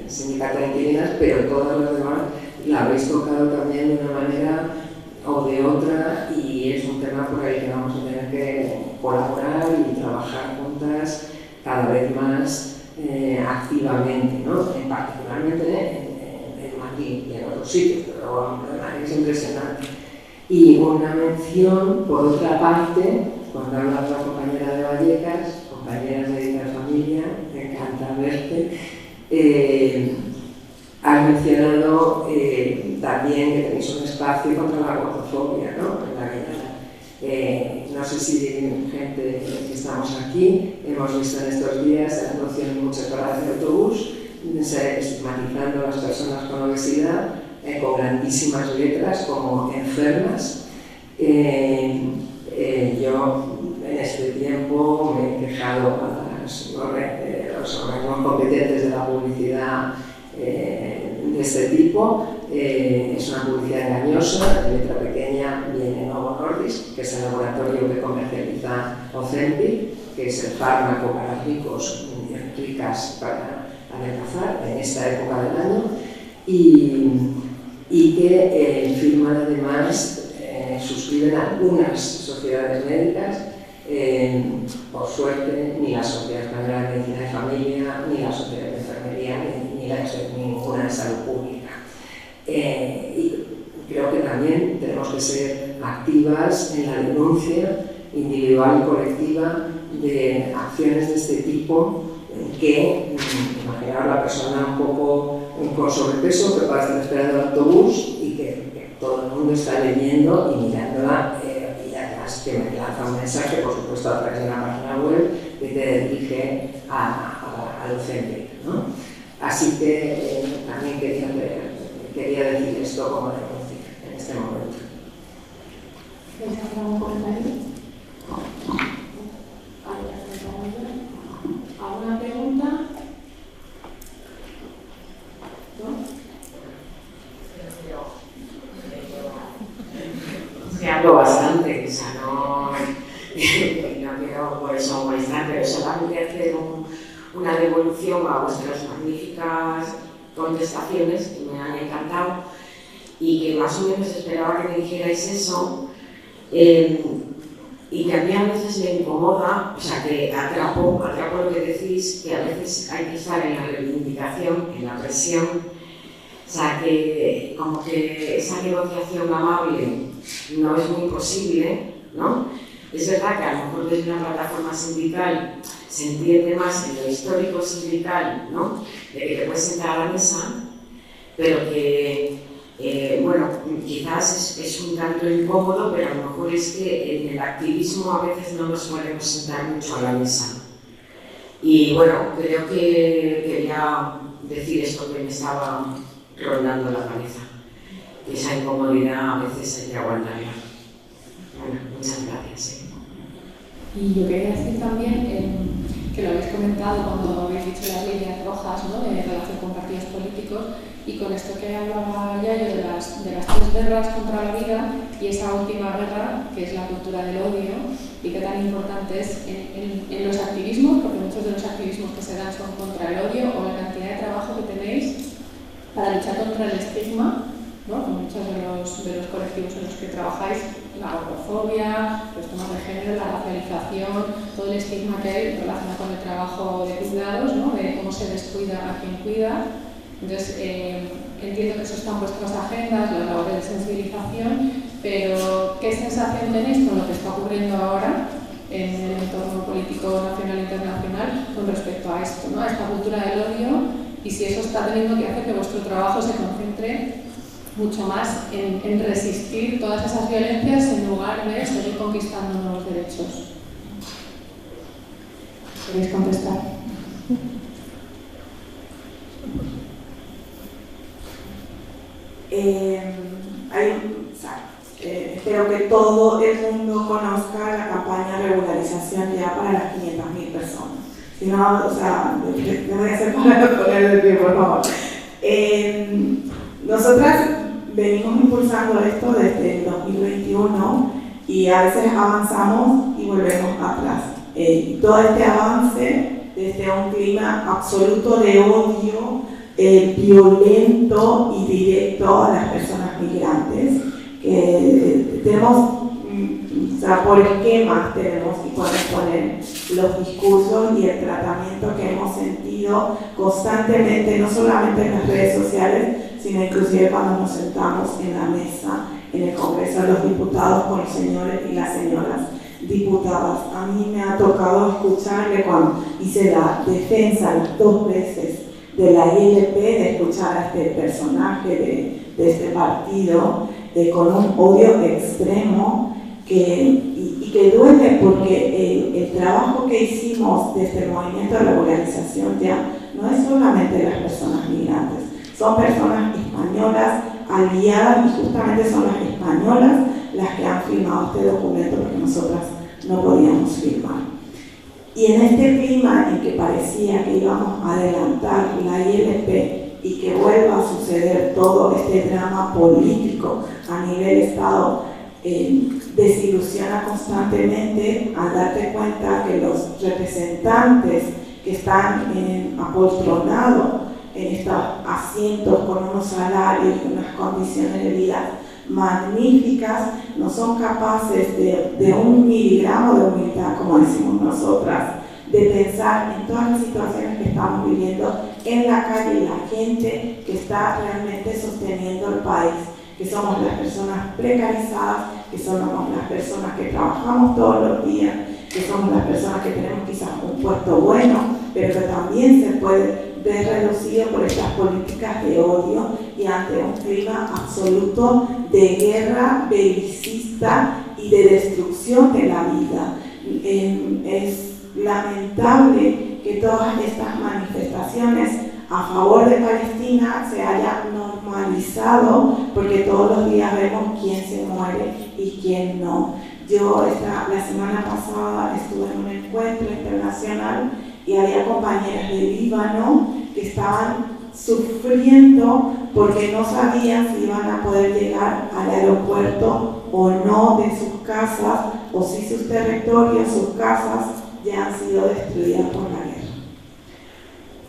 El sindicato de inquilinas, pero todas las demás la habéis tocado también de una manera o de otra, y es un tema por el que vamos a tener que colaborar y trabajar juntas cada vez más activamente, ¿no? Particularmente en Madrid y en otros sitios, pero Madrid es impresionante. Y una mención, por otra parte, cuando hablas de la compañera de Vallecas, compañeras de la familia, me encanta verte, has mencionado también que tenéis un espacio contra la gordofobia, ¿no? En la que, no sé si gente que estamos aquí hemos visto en estos días el anuncio en muchas paradas de autobús estigmatizando a las personas con obesidad con grandísimas letras como enfermas. Yo en este tiempo me he quejado a los organismos competentes de la publicidad de este tipo. Es una publicidad engañosa, en letra pequeña viene Novo Nordisk, que es el laboratorio que comercializa Ozempic, que es el fármaco para ricos y ricas para adelgazar en esta época del año, y que firman además, suscriben algunas sociedades médicas. Por suerte, ni la Sociedad Española de Medicina de Familia, ni la Sociedad de Enfermería, ni ninguna de salud pública. Y creo que también tenemos que ser activas en la denuncia individual y colectiva de acciones de este tipo que, imaginaos la persona un poco con sobrepeso que va a estar esperando el autobús y que todo el mundo está leyendo y mirándola, y además que me lanza un mensaje, por supuesto a través de una página web que te dirige al Ozempic, ¿no? Así que también quería decir esto como denuncia en este momento. ¿Algún comentario? ¿Alguna pregunta? Se hablo bastante, o sea, no quiero por eso molestar, pero solamente hacer una devolución a vuestras magníficas contestaciones, que me han encantado, y que más o menos esperaba que me dijerais eso, y que a mí a veces me incomoda, o sea, que atrapo lo que decís, que a veces hay que estar en la reivindicación, en la presión, o sea, que como que esa negociación amable no es muy posible, ¿no? Es verdad que a lo mejor desde una plataforma sindical se entiende más en lo histórico sindical, ¿no? De que te puedes sentar a la mesa, pero que, bueno, quizás es un tanto incómodo, pero a lo mejor es que en el activismo a veces no nos podemos sentar mucho a la mesa. Y bueno, creo que quería decir esto que me estaba rondando la cabeza, que esa incomodidad a veces hay que aguantarla. Bueno, muchas gracias. Y yo quería decir también que lo habéis comentado cuando habéis dicho las líneas rojas, ¿no?, de relación con partidos políticos, y con esto que hablaba Yayo de las 3 guerras contra la vida y esa última guerra, que es la cultura del odio, y qué tan importante es en los activismos, porque muchos de los activismos que se dan son contra el odio, o la cantidad de trabajo que tenéis para luchar contra el estigma, ¿no?, con muchos de los colectivos en los que trabajáis, la gordofobia, los temas de género, la racialización, todo el estigma que hay relacionado con el trabajo de cuidados, ¿no?, de cómo se descuida a quien cuida. Entonces, entiendo que eso está en vuestras agendas, las labores de sensibilización, pero ¿qué sensación tenéis con lo que está ocurriendo ahora en el entorno político nacional e internacional con respecto a esto, ¿no?, a esta cultura del odio, y si eso está teniendo que hacer que vuestro trabajo se concentre mucho más en resistir todas esas violencias en lugar de seguir conquistando nuevos derechos? ¿Queréis contestar? Espero que todo el mundo conozca la campaña de regularización ya para las 500.000 personas. Si no, o sea, te voy a hacer para poner el pie, por favor. Nosotras venimos impulsando esto desde el 2021 y a veces avanzamos y volvemos atrás. Todo este avance desde un clima absoluto de odio, violento y directo a las personas migrantes. Tenemos, o sea, por esquemas tenemos que poner los discursos y el tratamiento que hemos sentido constantemente, no solamente en las redes sociales, sino inclusive cuando nos sentamos en la mesa en el Congreso de los Diputados con los señores y las señoras diputadas. A mí me ha tocado escucharle cuando hice la defensa las 2 veces de la ILP, de escuchar a este personaje de este partido con un odio extremo y que duele, porque el trabajo que hicimos desde el movimiento de regularización ya no es solamente las personas migrantes, son personas españolas aliadas, y justamente son las españolas las que han firmado este documento porque nosotras no podíamos firmar. Y en este clima en que parecía que íbamos a adelantar la ILP y que vuelva a suceder todo este drama político a nivel Estado, desilusiona constantemente al darte cuenta que los representantes que están apoltronados en estos asientos con unos salarios y unas condiciones de vida magníficas no son capaces de 1 miligramo de humildad, como decimos nosotras, de pensar en todas las situaciones que estamos viviendo en la calle y la gente que está realmente sosteniendo el país, que somos las personas precarizadas, que somos las personas que trabajamos todos los días, que somos las personas que tenemos quizás un puesto bueno, pero que también se puede ver reducido por estas políticas de odio y ante un clima absoluto de guerra belicista y de destrucción de la vida. Es lamentable que todas estas manifestaciones a favor de Palestina se hayan normalizado, porque todos los días vemos quién se muere y quién no. Yo la semana pasada estuve en un encuentro internacional y había compañeras de Líbano que estaban sufriendo porque no sabían si iban a poder llegar al aeropuerto o no de sus casas, o si sus territorios, sus casas ya han sido destruidas por la guerra,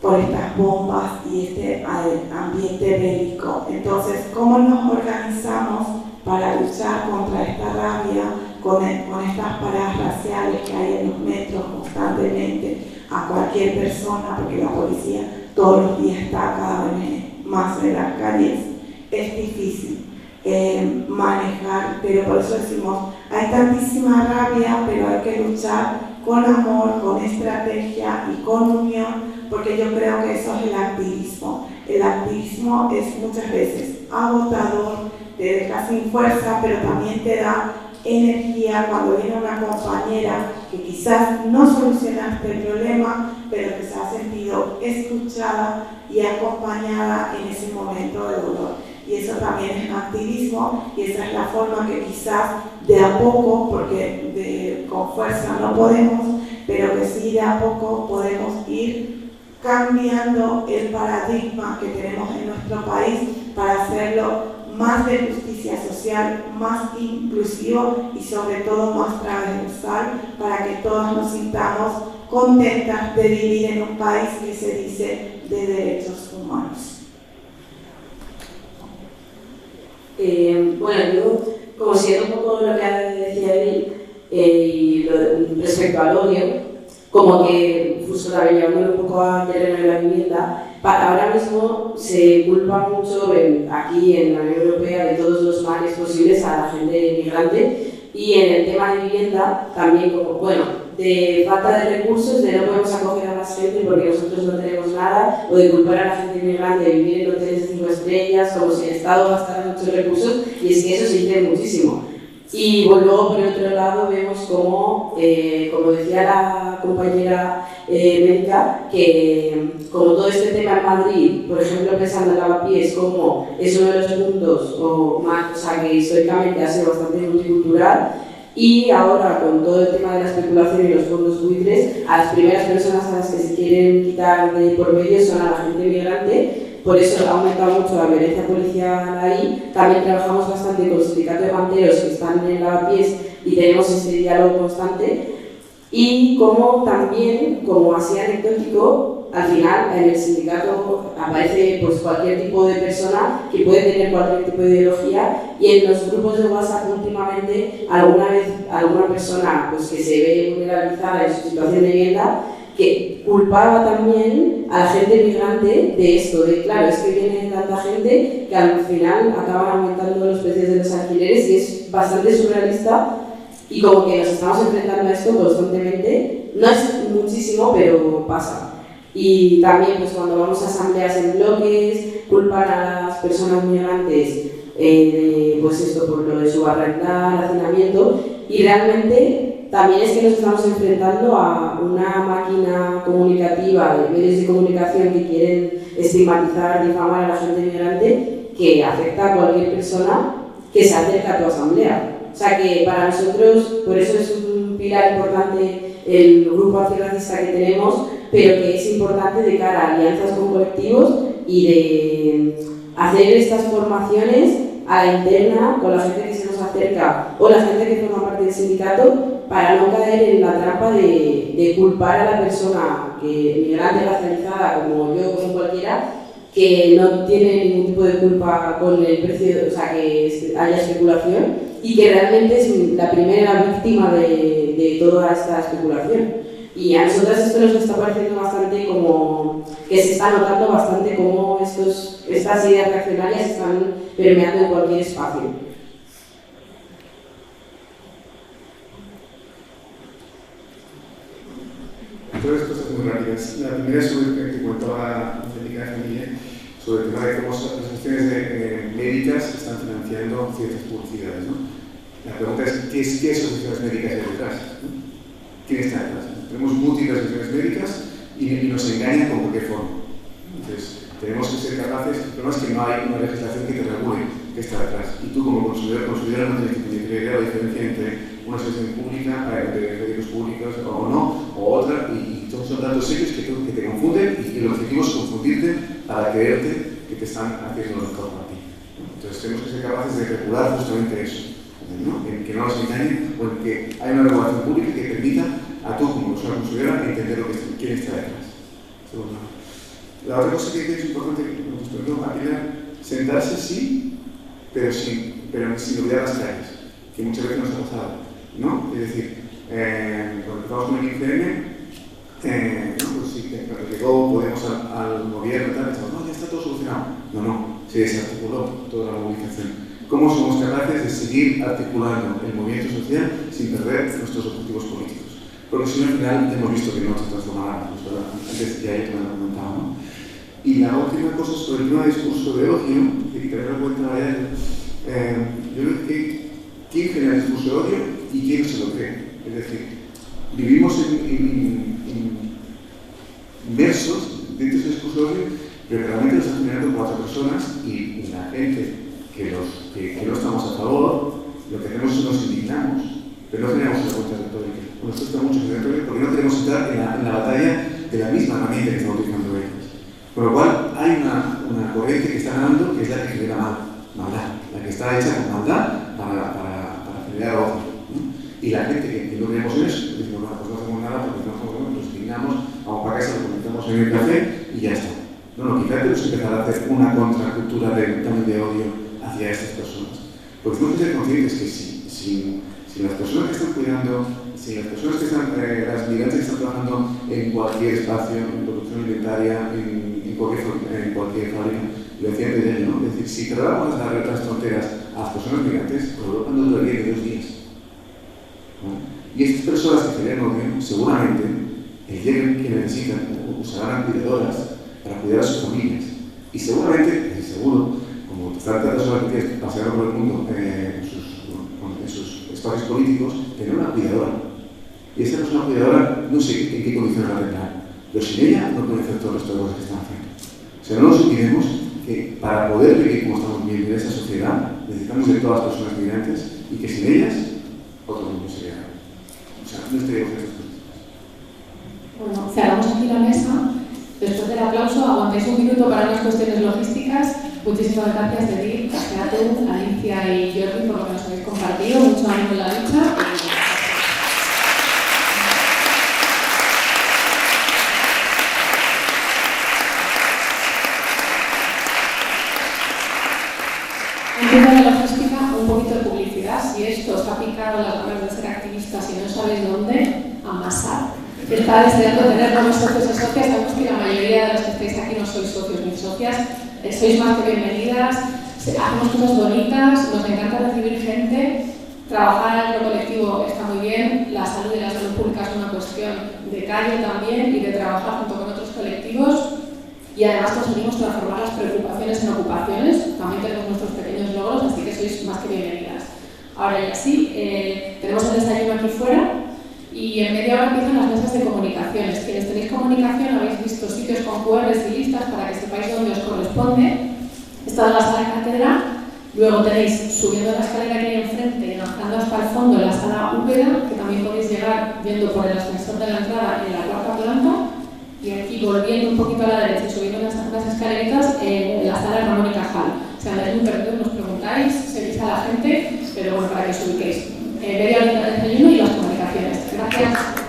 por estas bombas y este ambiente bélico. Entonces, ¿cómo nos organizamos para luchar contra esta rabia, con estas paradas raciales que hay en los metros constantemente a cualquier persona, porque la policía todos los días está cada vez más en las calles? Es difícil manejar, pero por eso decimos, Hay tantísima rabia, pero hay que luchar con amor, con estrategia y con unión, porque yo creo que eso es el activismo. El activismo es muchas veces agotador, te deja sin fuerza, pero también te da energía cuando viene una compañera que quizás no solucionaste el problema, pero que se ha sentido escuchada y acompañada en ese momento de dolor. Y eso también es activismo, y esa es la forma que quizás de a poco, porque con fuerza no podemos, pero que sí de a poco podemos ir cambiando el paradigma que tenemos en nuestro país para hacerlo más de justicia social, más inclusivo y sobre todo más transversal, para que todas nos sintamos contentas de vivir en un país que se dice de derechos humanos. Bueno, yo, como siguiendo un poco lo que decía él, y respecto al odio, como que justo también llevándolo un poco al terreno de la vivienda, ahora mismo se culpa mucho aquí en la Unión Europea de todos los males posibles a la gente inmigrante, y en el tema de vivienda también como, bueno, de falta de recursos, de no podemos acoger a más gente porque nosotros no tenemos nada, o de culpar a la gente inmigrante de vivir en hoteles de 5 estrellas, como si el Estado gastara muchos recursos, y es que eso se dice muchísimo. Y luego, por el otro lado, vemos como decía la compañera médica, que como todo este tema en Madrid, por ejemplo, pensando en Lavapiés, como es uno de los puntos, o sea, que históricamente ha sido bastante multicultural, y ahora con todo el tema de la especulación y los fondos buitres, a las primeras personas a las que se quieren quitar de por medio son a la gente migrante. Por eso ha aumentado mucho la violencia policial ahí. También trabajamos bastante con el sindicato de banderos que están en Lavapiés y tenemos este diálogo constante. Y como también, como así anecdótico, al final en el sindicato aparece pues, cualquier tipo de persona que puede tener cualquier tipo de ideología, y en los grupos de WhatsApp últimamente alguna persona pues, que se ve vulnerabilizada en su situación de vivienda, que culpaba también a la gente migrante de esto, de claro, es que viene tanta gente que al final acaban aumentando los precios de los alquileres, y es bastante surrealista, y como que nos estamos enfrentando a esto constantemente. No es muchísimo, pero pasa. Y también pues, cuando vamos a asambleas en bloques, culpan a las personas migrantes pues esto por lo de su barrendar, hacinamiento, y realmente también es que nos estamos enfrentando a una máquina comunicativa de medios de comunicación que quieren estigmatizar, difamar a la gente migrante, que afecta a cualquier persona que se acerca a tu asamblea. O sea que para nosotros, por eso es un pilar importante el grupo antirracista que tenemos, pero que es importante de cara a alianzas con colectivos y de hacer estas formaciones a la interna con la gente que se nos acerca o la gente que forma parte del sindicato, para no caer en la trampa de culpar a la persona migrante racializada como yo, como cualquiera, que no tiene ningún tipo de culpa con el precio, o sea, que haya especulación, y que realmente es la primera víctima de toda esta especulación. Y a nosotras esto nos está pareciendo bastante como que se está notando bastante cómo estas ideas reaccionarias están permeando en cualquier espacio. Dos cosas muy rápidas. La primera es sobre lo que comentaba Angélica de Familia, sobre el tema de cómo las asociaciones médicas están financiando ciertas publicidades, ¿no? La pregunta es, ¿qué asociaciones médicas hay detrás? ¿No? ¿Quién está detrás? Tenemos múltiples asociaciones médicas y nos engañan con cualquier forma. Entonces, tenemos que ser capaces. El problema es que no hay una legislación que te regule qué está detrás. Y tú, como consumidor no tienes que tener la diferencia entre una asociación pública, de médicos públicos o no, o otra, y son datos serios que te confunden, y el objetivo es confundirte para creerte que te están haciendo lo mejor para ti. Entonces, tenemos que ser capaces de regular justamente eso, ¿no? En que no nos engañen, o en que haya una regulación pública que permita a tú, como persona consumidora, entender quién está detrás. La otra cosa que es importante, sentarse sí, pero sin olvidar las calles, que muchas veces nos ha pasado, ¿no? Es decir, cuando empezamos con el 15M, ¿no? Pues sí, cuando llegó Podemos al gobierno y tal, pensamos, no, ya está todo solucionado. No, se desarticuló toda la movilización. cómo somos capaces de seguir articulando el movimiento social sin perder nuestros objetivos políticos. Porque si no, al final hemos visto que no se transformará, pues, ¿verdad? Antes ya me lo comentaba, ¿no? Y la última cosa sobre el tema de discurso de odio, que también lo cuenta Mariano, yo creo que quién genera el discurso de odio y quién no se lo cree. Es decir, vivimos inmersos dentro de ese discurso de odio, pero realmente lo están generando 4 personas y la gente que no estamos a favor, lo que hacemos es nos indignamos, pero no generamos una cuenta retórica. Nos cuesta mucho la retórica porque no queremos estar en la batalla de la misma herramienta que están utilizando ellos. Con lo cual, hay una corriente que está ganando, que es la que genera maldad, la que está hecha con maldad para generar odio, ¿no? Y la gente que no creemos en eso, decimos, bueno, pues no hacemos nada porque no hacemos nada, nos indignamos, vamos para casa, lo comentamos en el café y ya está. No, quizás tenemos que empezar a hacer una contracultura también de odio hacia estas personas. Porque tenemos que ser conscientes que si las personas que están cuidando, si las personas que están, las migrantes que están trabajando en cualquier espacio, en producción alimentaria, en cualquier fábrica, lo decía antes de ello, ¿no? Es decir, si tratamos de dar las fronteras a las personas migrantes, por Europa no duraría de 2 días, ¿no? Y estas personas que generan odio, seguramente, lleguen que necesitan, usarán cuidadoras para cuidar a sus familias. Y seguramente, seguro, como tantas personas que pasearon por el mundo en sus espacios políticos, tener una cuidadora. Y esta persona cuidadora, no sé en qué condiciones la tendrá, pero sin ella no pueden hacer todo el resto de cosas que están haciendo. O sea, no nos olvidemos que para poder vivir como estamos viviendo en esta sociedad, necesitamos de todas las personas migrantes y que sin ellas, otro mundo sería. O sea, no estaríamos en estas cosas. Bueno, cerramos aquí la mesa. Después del aplauso, aguantáis un minuto para unas cuestiones logísticas. Muchísimas gracias a ti, a tú, Alicia y Jordi por lo que nos habéis compartido. Mucho ánimo en la lucha. En tema de logística, un poquito de publicidad. Si esto os ha picado las ganas de ser activistas y no sabéis dónde, amasar. Está deseando tener nuevos socios y socias. Sabemos que la mayoría de los que estáis aquí no sois socios ni socias. Sois más que bienvenidas. Hacemos cosas bonitas, nos encanta recibir gente. Trabajar en lo colectivo está muy bien. La salud y la salud pública es una cuestión de calle también y de trabajar junto con otros colectivos. Y además conseguimos transformar las preocupaciones en ocupaciones. También tenemos nuestros pequeños logros, así que sois más que bienvenidas. Ahora ya sí, tenemos el desayuno aquí fuera. Y en media hora empiezan las mesas de comunicaciones. Quienes tenéis comunicación habéis visto sitios con QRs y listas para que sepáis dónde os corresponde. Esta es la sala de cátedra. Luego tenéis, subiendo la escalera que hay enfrente y avanzando hasta el fondo, la sala Úbeda, que también podéis llegar yendo por el ascensor de la entrada en la 4ª planta. Y aquí, volviendo un poquito a la derecha y subiendo las escaleritas, la sala Ramón y Cajal. Si andáis muy perdidos, nos preguntáis, seguís a la gente, pero bueno, para que os ubiquéis. Media hora de desayuno y las comunicaciones. Gracias.